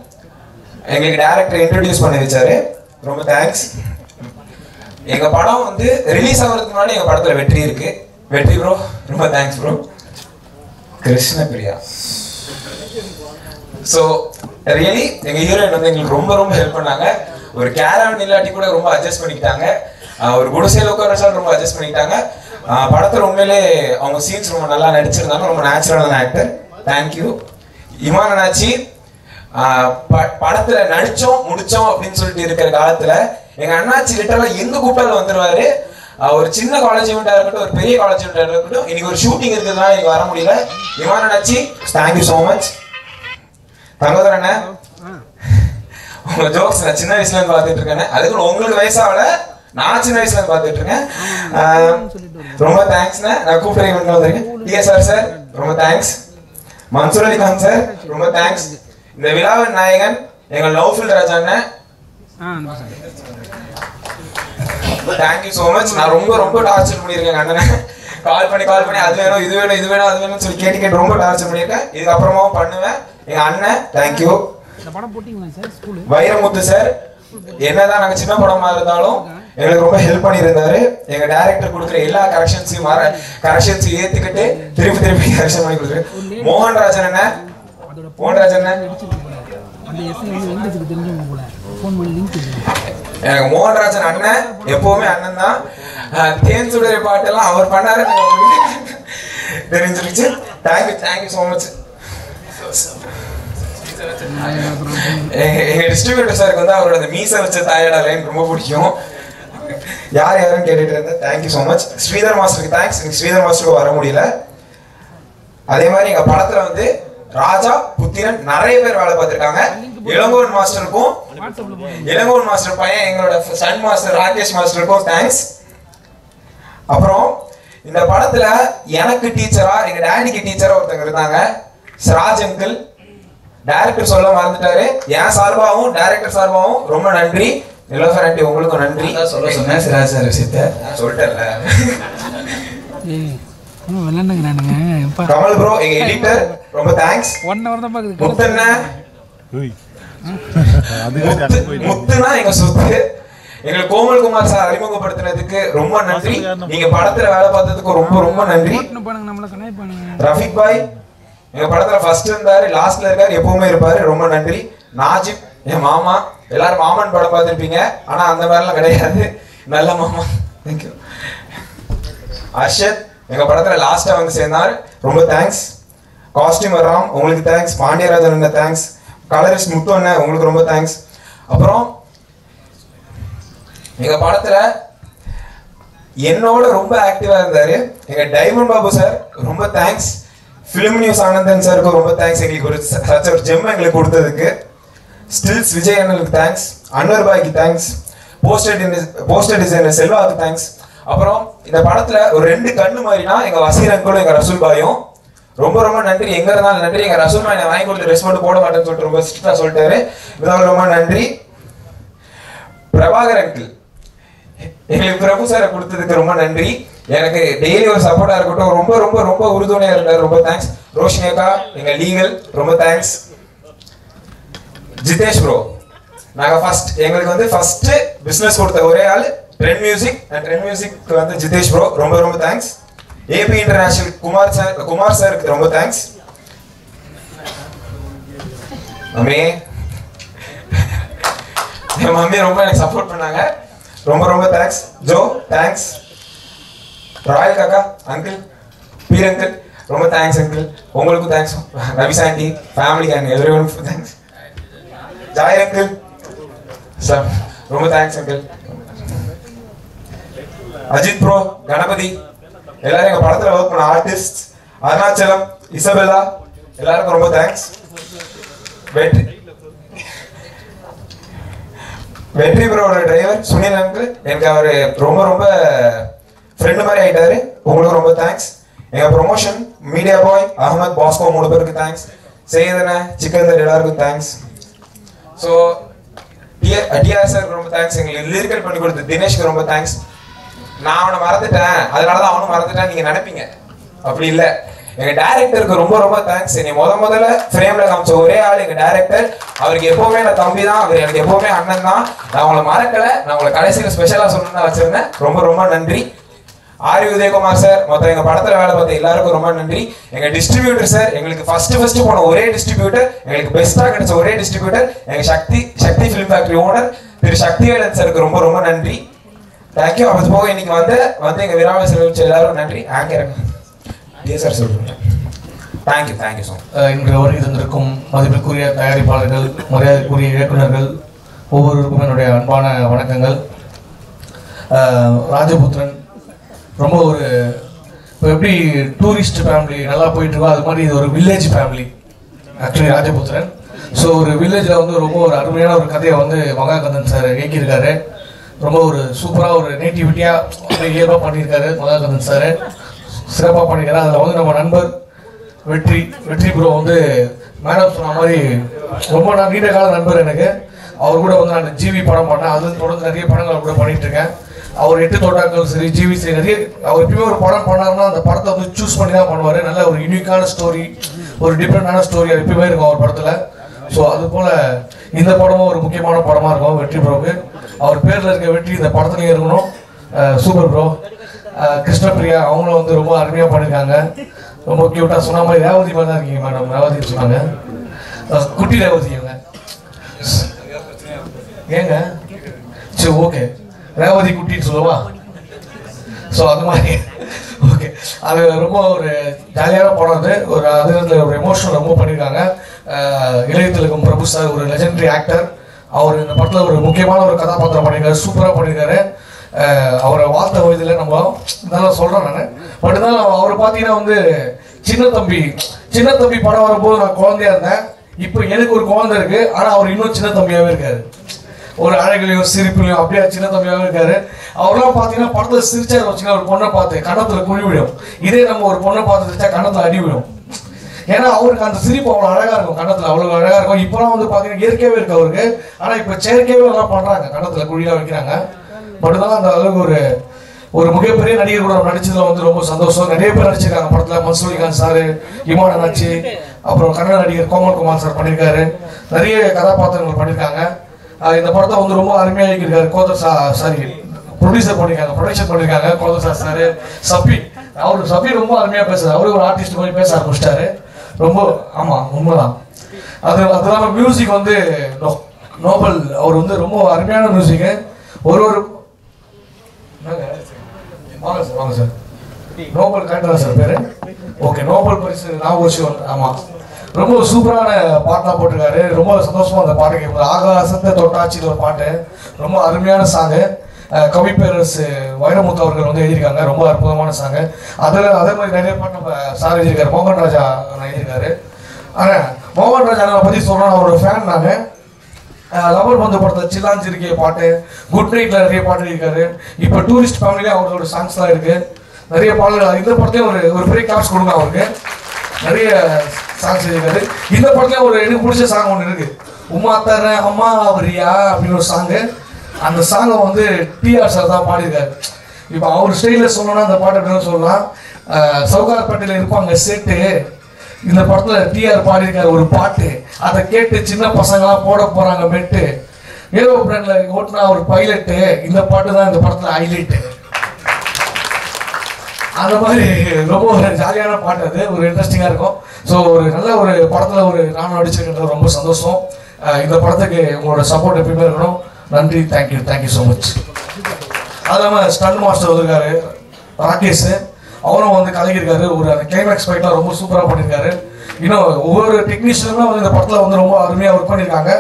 எங்களுக்கு டைரக்டர் இன்ட்ரடியூஸ் பண்ணி வச்சாரு, ரொம்ப தேங்க்ஸ். எங்கள் படம் வந்து ரிலீஸ் ஆகிறதுக்கு முன்னாடி எங்கள் படத்தில் வெற்றி இருக்கு. வெற்றி ப்ரோ ரொம்ப thanks bro. Krishnapriya. So really எங்கள் ஹீரோயின் வந்து எங்களுக்கு ரொம்ப ரொம்ப ஹெல்ப் பண்ணாங்க. ஒரு கேரவன் இல்லாட்டி கூட ரொம்ப அட்ஜஸ்ட் பண்ணிக்கிட்டாங்க. ஒரு குடிசையில் உட்கார ரொம்ப அட்ஜஸ்ட் பண்ணிக்கிட்டாங்க. படத்தில் உண்மையிலே அவங்க சீன்ஸ் ரொம்ப நல்லா நடிச்சிருந்தாங்க. ரொம்ப நேச்சுரலான ஆக்டர், தேங்க்யூ. இமான் அண்ணாச்சி படத்துல நடிச்சோம் முடிச்சோம் அப்படின்னு சொல்லிட்டு இருக்கிற காலத்துல எங்க அண்ணாச்சி லிட்டரலா எங்க கூப்பிட்டாலும் வந்துருவாரு. ஒரு சின்ன காலேஜ் ஈவெண்டா இருக்கட்டும், ஒரு பெரிய காலேஜ் ஈவெண்டா இருக்கட்டும், இன்னைக்கு ஒரு ஷூட்டிங் இருக்கிறதுனால எனக்கு வர முடியல. Imman Annachi thank you so much. தங்கோதர் அண்ணன், உங்க ஜோக்ஸ் நான் சின்ன வயசுல இருந்து பார்த்துட்டு இருக்கேன். அதுக்கு உங்களுக்கு வயசாகல, நான் சின்ன வயசுல இருந்து பார்த்துட்டு இருக்கேன். ரொம்ப தேங்க்ஸ்ண்ணே. நான் கூப்பிட்டு ஈவெண்ட் வந்திருக்கேன். டிஎஸ்ஆர் சார் ரொம்ப தேங்க்ஸ். மன்சூர் அலி கான் சார் ரொம்ப தேங்க்ஸ். இந்த விழாவின் நாயகன் எங்கள் லவ்ஃபில் ராஜா அண்ணன், தேங்க்யூ ஸோ மச். நான் ரொம்ப ரொம்ப டார்ச்சர் பண்ணியிருக்கேன் அண்ணனை. கால் பண்ணி அது வேணும் இது வேணும் இது வேணும் அது வேணும்னு சொல்லி கேட்டு ரொம்ப டார்ச்சர் பண்ணியிருக்கேன். இதுக்கப்புறமாவும் பண்ணுவேன். எங்கள் அண்ணன் தேங்க்யூ. வைரமுத்து சார் என்னதான் நாங்கள் சின்ன படமா இருந்தாலும் எங்களுக்கு ரொம்ப ஹெல்ப் பண்ணியிருந்தாரு. எங்க டைரக்டர் கொடுக்குற எல்லா கரெக்ஷன்ஸையும் ஏத்துக்கிட்டு திருப்பி கரெக்ஷன் பண்ணி கொடுத்துரு. மோகன்ராஜன் அண்ணன் எனக்கு மோகன்ராஜன் அண்ணன் எப்பவுமே அண்ணன் தான். தேன் சுடரை பாட்டெல்லாம் அவர் பண்ணாரு தெரிஞ்சிருச்சு. Thank you so much. எங்க டிஸ்ட்ரிபியூட்டர் சாருக்கு வந்து அவரோட மீசை வச்ச தாயடா லைன் ரொம்ப பிடிக்கும். யாரும் கேட்டுட்டு இருந்தேன். Thank you so much. ஸ்ரீதர் மாஸ்டருக்கு தேங்க்ஸ். ஸ்ரீதர் மாஸ்டருக்கு வர முடியல. அதே மாதிரி எங்க படத்துல வந்து ராஜா, புத்திரன் நிறைய பேர் வேலை பார்த்துருக்காங்க. இளங்கோவன் மாஸ்டருக்கும் இளங்கோவன் மாஸ்டர் பையன் எங்களோட சன் மாஸ்டர் ராகேஷ் மாஸ்டருக்கும் தேங்க்ஸ். அப்புறம் இந்த படத்துல எனக்கு டீச்சரா எங்க டேடிக்கு டீச்சரா ஒருத்தங்க இருந்தாங்க, ராஜ் அங்கிள். டைரக்டர் சொல்ல மறந்துட்டாரு, என் சார்பாகவும் டைரக்டர் சார்பாகவும் ரொம்ப நன்றி. நிலோஃபர் ஆண்டி உங்களுக்கும் நன்றி. சொல்ல சொன்னேன் சிராஜ் சார் விஷயத்த சொல்லிட்டேன்ல. விளையாண்டுங்கிறானுங்க. கமல் ப்ரோ எங்க எடிட்டர் ரொம்ப தேங்க்ஸ். 1 hour தான் பாக்குது. முத்துண்ணா முத்துனா எங்க சொத்து. எங்களுக்கு கோமல்குமார் சார் அறிமுகப்படுத்தினதுக்கு ரொம்ப நன்றி. நீங்க படத்துல வேலை பார்த்ததுக்கு ரொம்ப ரொம்ப நன்றி. ரஃபிக் பாய் எங்க படத்துல ஃபர்ஸ்ட் இருந்தாரு, லாஸ்ட்ல இருக்காரு, எப்பவுமே இருப்பாரு. ரொம்ப நன்றி. நாஜிப் என் மாமா, எல்லாரும் மாமன் படம் பார்த்திருப்பீங்க, ஆனா அந்த மாதிரிலாம் கிடையாது, நல்ல மாமா. தேங்க்யூ. அர்ஷத் எங்க படத்துல லாஸ்டா வந்து சேர்ந்தார், ரொம்ப தேங்க்ஸ். காஸ்டியூமர் ராம் உங்களுக்கு தேங்க்ஸ். பாண்டியராஜன் அண்ணா தேங்க்ஸ். கலரிஸ்ட் முத்து அண்ணன் உங்களுக்கு ரொம்ப தேங்க்ஸ். அப்புறம் எங்க படத்துல என்னோட ரொம்ப ஆக்டிவா இருந்தாரு எங்க டைமண்ட் பாபு சார், ரொம்ப தேங்க்ஸ். ஃபிலிம் நியூஸ் ஆனந்தன் சாருக்கு ரொம்ப தேங்க்ஸ், எங்களுக்கு ஒரு சச்ச ஒரு ஜெம் எங்களுக்கு கொடுத்ததுக்கு. ஸ்டில்ஸ் விஜய் அண்ணனுக்கு தேங்க்ஸ். அன்வர் பாய்க்கு தேங்க்ஸ். போஸ்டர் டிசைனர் செல்வாவுக்கு தேங்க்ஸ். அப்புறம் இந்த படத்துல ஒரு 2 கண்ணு மாதிரினா எங்க வசீர் அங்கிளும் எங்க ரசூல் பாயும் ரொம்ப ரொம்ப நன்றி. எங்க இருந்தாலும் நன்றி. எங்க ரசூல் பாய் வாங்கி கொடுத்து ட்ரெஸ் மட்டும் போட மாட்டேன்னு சொல்லிட்டு ரொம்ப ஸ்ட்ரிக்டா சொல்லிட்டாரு, இதனால ரொம்ப நன்றி. பிரபாகர் அங்கிள் எங்களுக்கு பிரபு சாரை கொடுத்ததுக்கு ரொம்ப நன்றி. எனக்கு டெய்லி ஒரு சப்போர்ட்டா இருக்கட்டும், ரொம்ப ரொம்ப ரொம்ப உறுதுணையா இருந்தாரு, ரொம்ப தேங்க்ஸ். ரோஷினி அக்கா எங்க லீகல் ரொம்ப தேங்க்ஸ். ஜிதேஷ் ப்ரோ நாங்க எங்களுக்கு வந்து ஃபர்ஸ்ட் பிசினஸ் கொடுத்த ஒரே ஆள் ட்ரெண்ட் மியூசிக் வந்து ஜிதேஷ் ப்ரோ, ரொம்ப ரொம்ப தேங்க்ஸ். ஏபி இன்டர்நேஷனல் குமார் சாருக்கு ரொம்ப தேங்க்ஸ். என் மம்மி ரொம்ப எனக்கு சப்போர்ட் பண்ணாங்க, ரொம்ப ரொம்ப தேங்க்ஸ். Jo thanks. ராயல் காக்கா அங்கிள், பீர் அங்கிள் ரொம்ப தேங்க்ஸ் அங்கிள், உங்களுக்கும் thanks. Ravi Sandy family gang everyone thanks. Joy uncle sir ரொம்ப thanks uncle. Ajith bro, Ganapathi எல்லாரும் எங்க படத்துல ஒர்க் பண்ண ஆர்டிஸ்ட், அருணாச்சலம், இசபெல்லா எல்லாருக்கும் ரொம்ப தேங்க்ஸ். வெற்றி ப்ரோட டிரைவர் சுனில் அங்கிள் எனக்கு அவரு ரொம்ப ரொம்ப ஃப்ரெண்டு மாதிரி ஆயிட்டாரு, உங்களுக்கு ரொம்ப தேங்க்ஸ். எங்க ப்ரொமோஷன் மீடியா பாய் அஹமத் பாஸ்கோ 3 பேருக்கு தேங்க்ஸ். செய்தன சிக்கந்தர் எல்லாருக்கும் தேங்க்ஸ். ஸோ டிஆர் சார் ரொம்ப தேங்க்ஸ். எங்களுக்கு லிரிக்கல் பண்ணி கொடுத்த தினேஷ்க்கு ரொம்ப தேங்க்ஸ். நான் அவனை மறந்துட்டேன், அதனாலதான் அவனும் மறந்துட்டான் நீங்க நினைப்பீங்க, அப்படி இல்ல. எங்க டைரக்டருக்கு ரொம்ப ரொம்ப தேங்க்ஸ். நீ முதல்ல ஃப்ரேம்ல காமிச்ச ஒரே ஆள் எங்க டைரக்டர். அவருக்கு எப்பவுமே நான் தம்பி தான், அவர் எனக்கு எப்பவுமே அண்ணன் தான். நான் உங்களை மறக்கல, நான் உங்களை கடைசியில் ஸ்பெஷலா சொல்லணும்னு வச்சிருந்தேன். ரொம்ப ரொம்ப நன்றி. ஆர் உதயகுமார் சார், மொத்தம் எங்க படத்துல வேலை பார்த்த எல்லாருக்கும் ரொம்ப நன்றி. எங்க டிஸ்ட்ரிபியூட்டர் சார், எங்களுக்கு ஃபர்ஸ்ட் போன ஒரே டிஸ்ட்ரிபியூட்டர், எங்களுக்கு பெஸ்டா கிடைச்ச ஒரே டிஸ்ட்ரிபியூட்டர் எங்க சக்தி ஃபிலிம் ஃபேக்டரி ஓனர் திரு சக்திவேலன் சாருக்கு ரொம்ப ரொம்ப நன்றி. தேங்க்யூ. அது போக இன்னைக்கு வந்து எங்க விராம செலவிச்ச எல்லாரும் நன்றி. சார் சொல்லுங்க. Thank you so much. இன்று வருகை தந்திருக்கும் மதிப்பிற்குரிய தயாரிப்பாளர்கள், மரியாதைக்குரிய இயக்குநர்கள் ஒவ்வொருவருக்கும் என்னுடைய அன்பான வணக்கங்கள். ராஜபுத்திரன் ரொம்ப ஒரு இப்போ எப்படி டூரிஸ்ட் ஃபேமிலி நல்லா போயிட்டு இருக்கோ அது மாதிரி இது ஒரு வில்லேஜ் ஃபேமிலி ஆக்சுவலி ராஜபுத்திரன். ஸோ ஒரு வில்லேஜில் வந்து ரொம்ப ஒரு அருமையான ஒரு கதையை வந்து மகாகந்தன் சார் இயக்கியிருக்காரு. ரொம்ப ஒரு சூப்பராக ஒரு நேட்டிவிட்டியாக இயல்பாக பண்ணியிருக்காரு மகாகந்தன் சார், சிறப்பாக பண்ணியிருக்காரு. அதில் வந்து நம்ம நண்பர் வெற்றி ப்ரோ வந்து மேடம் சொன்ன மாதிரி ரொம்ப நீண்ட கால நண்பர் எனக்கு. அவர் கூட வந்து நான் ஜிவி படம் பண்ணேன், அது தொடர்ந்து நிறைய படங்கள் கூட பண்ணிட்டு இருக்கேன். அவர் 8 தோட்டாக்கள் சரி, ஜிவி சரி, நிறைய அவர் எப்பயுமே ஒரு படம் பண்ணாருன்னா அந்த படத்தை வந்து சூஸ் பண்ணி தான் பண்ணுவார். நல்ல ஒரு யூனிக்கான ஸ்டோரி, ஒரு டிஃப்ரெண்டான ஸ்டோரி அது எப்பயுமே இருக்கும் அவர் படத்தில். ஸோ அது போல் இந்த படமும் ஒரு முக்கியமான படமாக இருக்கும் வெற்றி ப்ரோவுக்கு. அவர் பேரில் இருக்க வெற்றி இந்த படத்துலையும் இருக்கணும். Super bro. கிருஷ்ணபிரியா அவங்களும் வந்து ரொம்ப அருமையாக பண்ணியிருக்காங்க, ரொம்ப கியூட்டாக. சொன்ன மாதிரி ரேவதி மாதிரி தான் இருக்கீங்க மேடம், ரேவதின்னு சொன்னாங்க. குட்டி ரேவதி அவங்க ஏங்க சரி ஓகே ரேவதி குட்டின்னு சொல்லுவா. ஸோ அது மாதிரி ஓகே, அது ரொம்ப ஒரு ஜாலியான படம். அது ஒரு அதில் ஒரு எமோஷனல் ரொம்ப பண்ணியிருக்காங்க. இளையத்திலகம் பிரபு சார் ஒரு லெஜெண்டரி ஆக்டர். அவர் இந்த படத்தில் ஒரு முக்கியமான ஒரு கதாபாத்திரம் பண்ணியிருக்காரு, சூப்பராக பண்ணியிருக்காரு. அவரை வாழ்த்த வயதில் நம்ம இதெல்லாம் சொல்கிறேன் நான். பட் இருந்தாலும் அவரை பார்த்தீங்கன்னா வந்து சின்ன தம்பி படம் வரும்போது நான் குழந்தையா இருந்தேன். இப்போ எனக்கு ஒரு குழந்தை இருக்கு, ஆனால் அவர் இன்னும் சின்ன தம்பியாகவே இருக்காரு. ஒரு அழகுலையும் சிரிப்புலையும் அப்படியே சின்ன தம்பியாகவே இருக்காரு. அவரெல்லாம் பார்த்தீங்கன்னா படத்தில் சிரிச்சா வச்சுன்னா ஒரு பொண்ணை பார்த்து கன்னத்தில் குழி விடும். இதே நம்ம ஒரு பொண்ணை பார்த்து சிரிச்சா கன்னத்தில் அடி விடும். ஏன்னா அவருக்கு அந்த சிரிப்பு அவ்வளோ அழகாக இருக்கும், கன்னத்தில் அவ்வளோ அழகாக இருக்கும். இப்போலாம் வந்து பார்த்தீங்கன்னா இயற்கையாகவே இருக்கு அவருக்கு. ஆனால் இப்போ செயற்கையாகவே எல்லாம் பண்ணுறாங்க, கன்னத்தில் குழியாக வைக்கிறாங்க. பட் தான் அந்த அளவுக்கு ஒரு மிகப்பெரிய நடிகர் கூட நடிச்சதுல வந்து ரொம்ப சந்தோஷம். நிறைய பேர் நடிச்சிருக்காங்க படத்தில். மன்சூரிகாந்த் சார், இமான் அண்ணாச்சி, அப்புறம் கன்னட நடிகர் கோமல் குமார் சார் பண்ணியிருக்காரு. நிறைய கதாபாத்திரங்கள் பண்ணியிருக்காங்க. இந்த படத்தை வந்து ரொம்ப அருமையாக இருக்காரு. ப்ரொடியூசர் பண்ணியிருக்காங்க, ப்ரொடக்ஷன் பண்ணியிருக்காங்க கோதசா சார். சபி ரொம்ப அருமையாக பேசுறாரு. அவரு ஒரு ஆர்டிஸ்ட் மாதிரி பேச ஆரம்பிச்சிட்டாரு. ரொம்ப ஆமாம் உண்மைதான். அது இல்லாமல் மியூசிக் வந்து நோபல் அவர் வந்து ரொம்ப அருமையான மியூசிக்கு. ஒரு வாங்க சார் நோபல் கரெக்டாக சார் பேர். ஓகே, நோபல் பரிசு நாகோஷிவன். ஆமாம், ரொம்ப சூப்பரான பாட்டெலாம் போட்டிருக்காரு. ரொம்ப சந்தோஷமாக அந்த பாட்டு கேட்குது. ஆகாசத்தை தொட்டாச்சின்னு ஒரு பாட்டு, ரொம்ப அருமையான சாங்கு. கவிப்பேரரசு வைரமுத்து அவர்கள் வந்து எழுதியிருக்காங்க, ரொம்ப அற்புதமான சாங்கு. அதே மாதிரி நிறைய பாட்டு நம்ம சார் எழுதியிருக்காரு. மோகன் ராஜா எழுதியிருக்காரு. ஆனால் மோகன் ராஜா பற்றி சொல்கிறேன், அவரோட ஃபேன் நான். லவர் பந்து படத்தில் சில்லாஞ்சிருக்கிய பாட்டு, குட் நைட்டில் நிறைய பாட்டு எழுதியிருக்காரு. இப்போ டூரிஸ்ட் ஃபேமிலியே அவரோட சாங்ஸ்லாம் இருக்குது, நிறைய பாடல்கள். இந்த படத்தையும் ஒரு பெரிய கிளாப்ஸ் கொடுங்க அவருக்கு. நிறைய சாங்ஸ் எழுதியிருக்காரு. இந்த படத்துலேயும் எனக்கு பிடிச்ச சாங் ஒன்று இருக்குது, உமா தர அம்மா அவரியா அப்படின்னு ஒரு சாங்கு. அந்த சாங்கை வந்து டிஆர் சார் தான் பாடியிருக்காரு. இப்போ அவர் ஸ்டைலில் சொல்லணும்னா அந்த பாட்டு எப்படின்னு சொல்லலாம். சவுகார்பேட்டையில் இருப்பாங்க செட்டு, இந்த படத்தில் டிஆர் பாடியிருக்காரு ஒரு பாட்டு. அதை கேட்டு சின்ன பசங்களாம் போட போகிறாங்க மெட்டு. ஏரோப்ளேனில் ஓட்டினா ஒரு பைலட்டு. இந்த பாட்டு தான் இந்த படத்தில் ஹைலைட்டு. அந்த மாதிரி ரொம்ப ஒரு ஜாலியான பாட்டு, அது ஒரு இன்ட்ரெஸ்டிங்காக இருக்கும். ஸோ ஒரு நல்ல ஒரு படத்தில் நான் நடிச்சிருக்கிறது ரொம்ப சந்தோஷம். இந்த படத்துக்கு உங்களோட சப்போர்ட் எப்பயுமே இருக்கணும். நன்றி, தேங்க்யூ ஸோ மச். அது இல்லாமல் ஸ்டண்ட் மாஸ்டர் வந்திருக்காரு ராகேஷ், அவரும் வந்து கலகியிருக்காரு. அந்த கிளைமேக்ஸ் ஃபைட்லாம் ரொம்ப சூப்பராக பண்ணியிருக்காரு. இன்னும் ஒவ்வொரு டெக்னீஷியனுமே வந்து இந்த படத்தில் வந்து ரொம்ப அருமையாக ஒர்க் பண்ணியிருக்காங்க.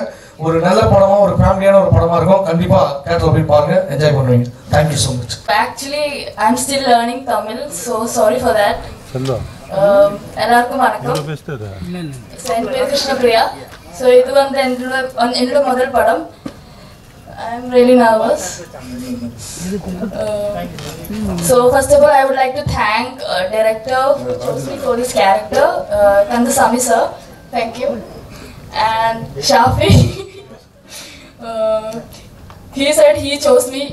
ஒரு நல்ல படமாக, ஒரு ஃபேமிலியான ஒரு படமாக இருக்கும். கண்டிப்பாக தேட்டரில் போய் பாருங்க, என்ஜாய் பண்ணுவீங்க. Thank you so much. Actually, I'm still learning Tamil, so sorry for that. எல்லாருக்கும் வணக்கம். என் பேர் கிருஷ்ணபிரியா. ஸோ இது வந்து என்னோட முதல் படம். I'm really nervous. So first of all, I would like to thank director who chose me for this character, Kandasamy sir. Thank you. And Shafi. He said he chose me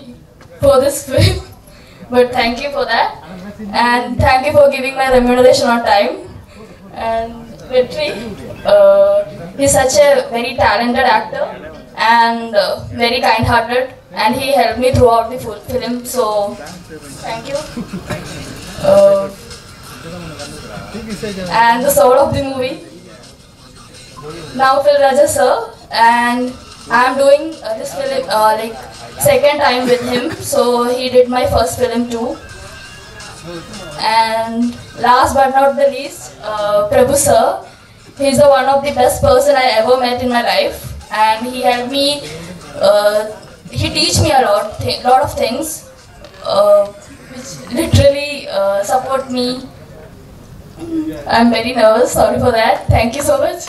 for this film, but thank you for that. And thank you for giving my remuneration on time. And Vetri, he's such a very talented actor and very kind-hearted, and he helped me throughout the full film, so thank you. And the soul of the movie, Naufal Raja sir, and I'm doing this film like second time with him, so he did my first film too. And last but not the least, Prabhu sir, he's the one of the best person I ever met in my life. And he helped me, he teach me a lot of things, which literally support me. I'm very nervous, sorry for that. Thank you so much.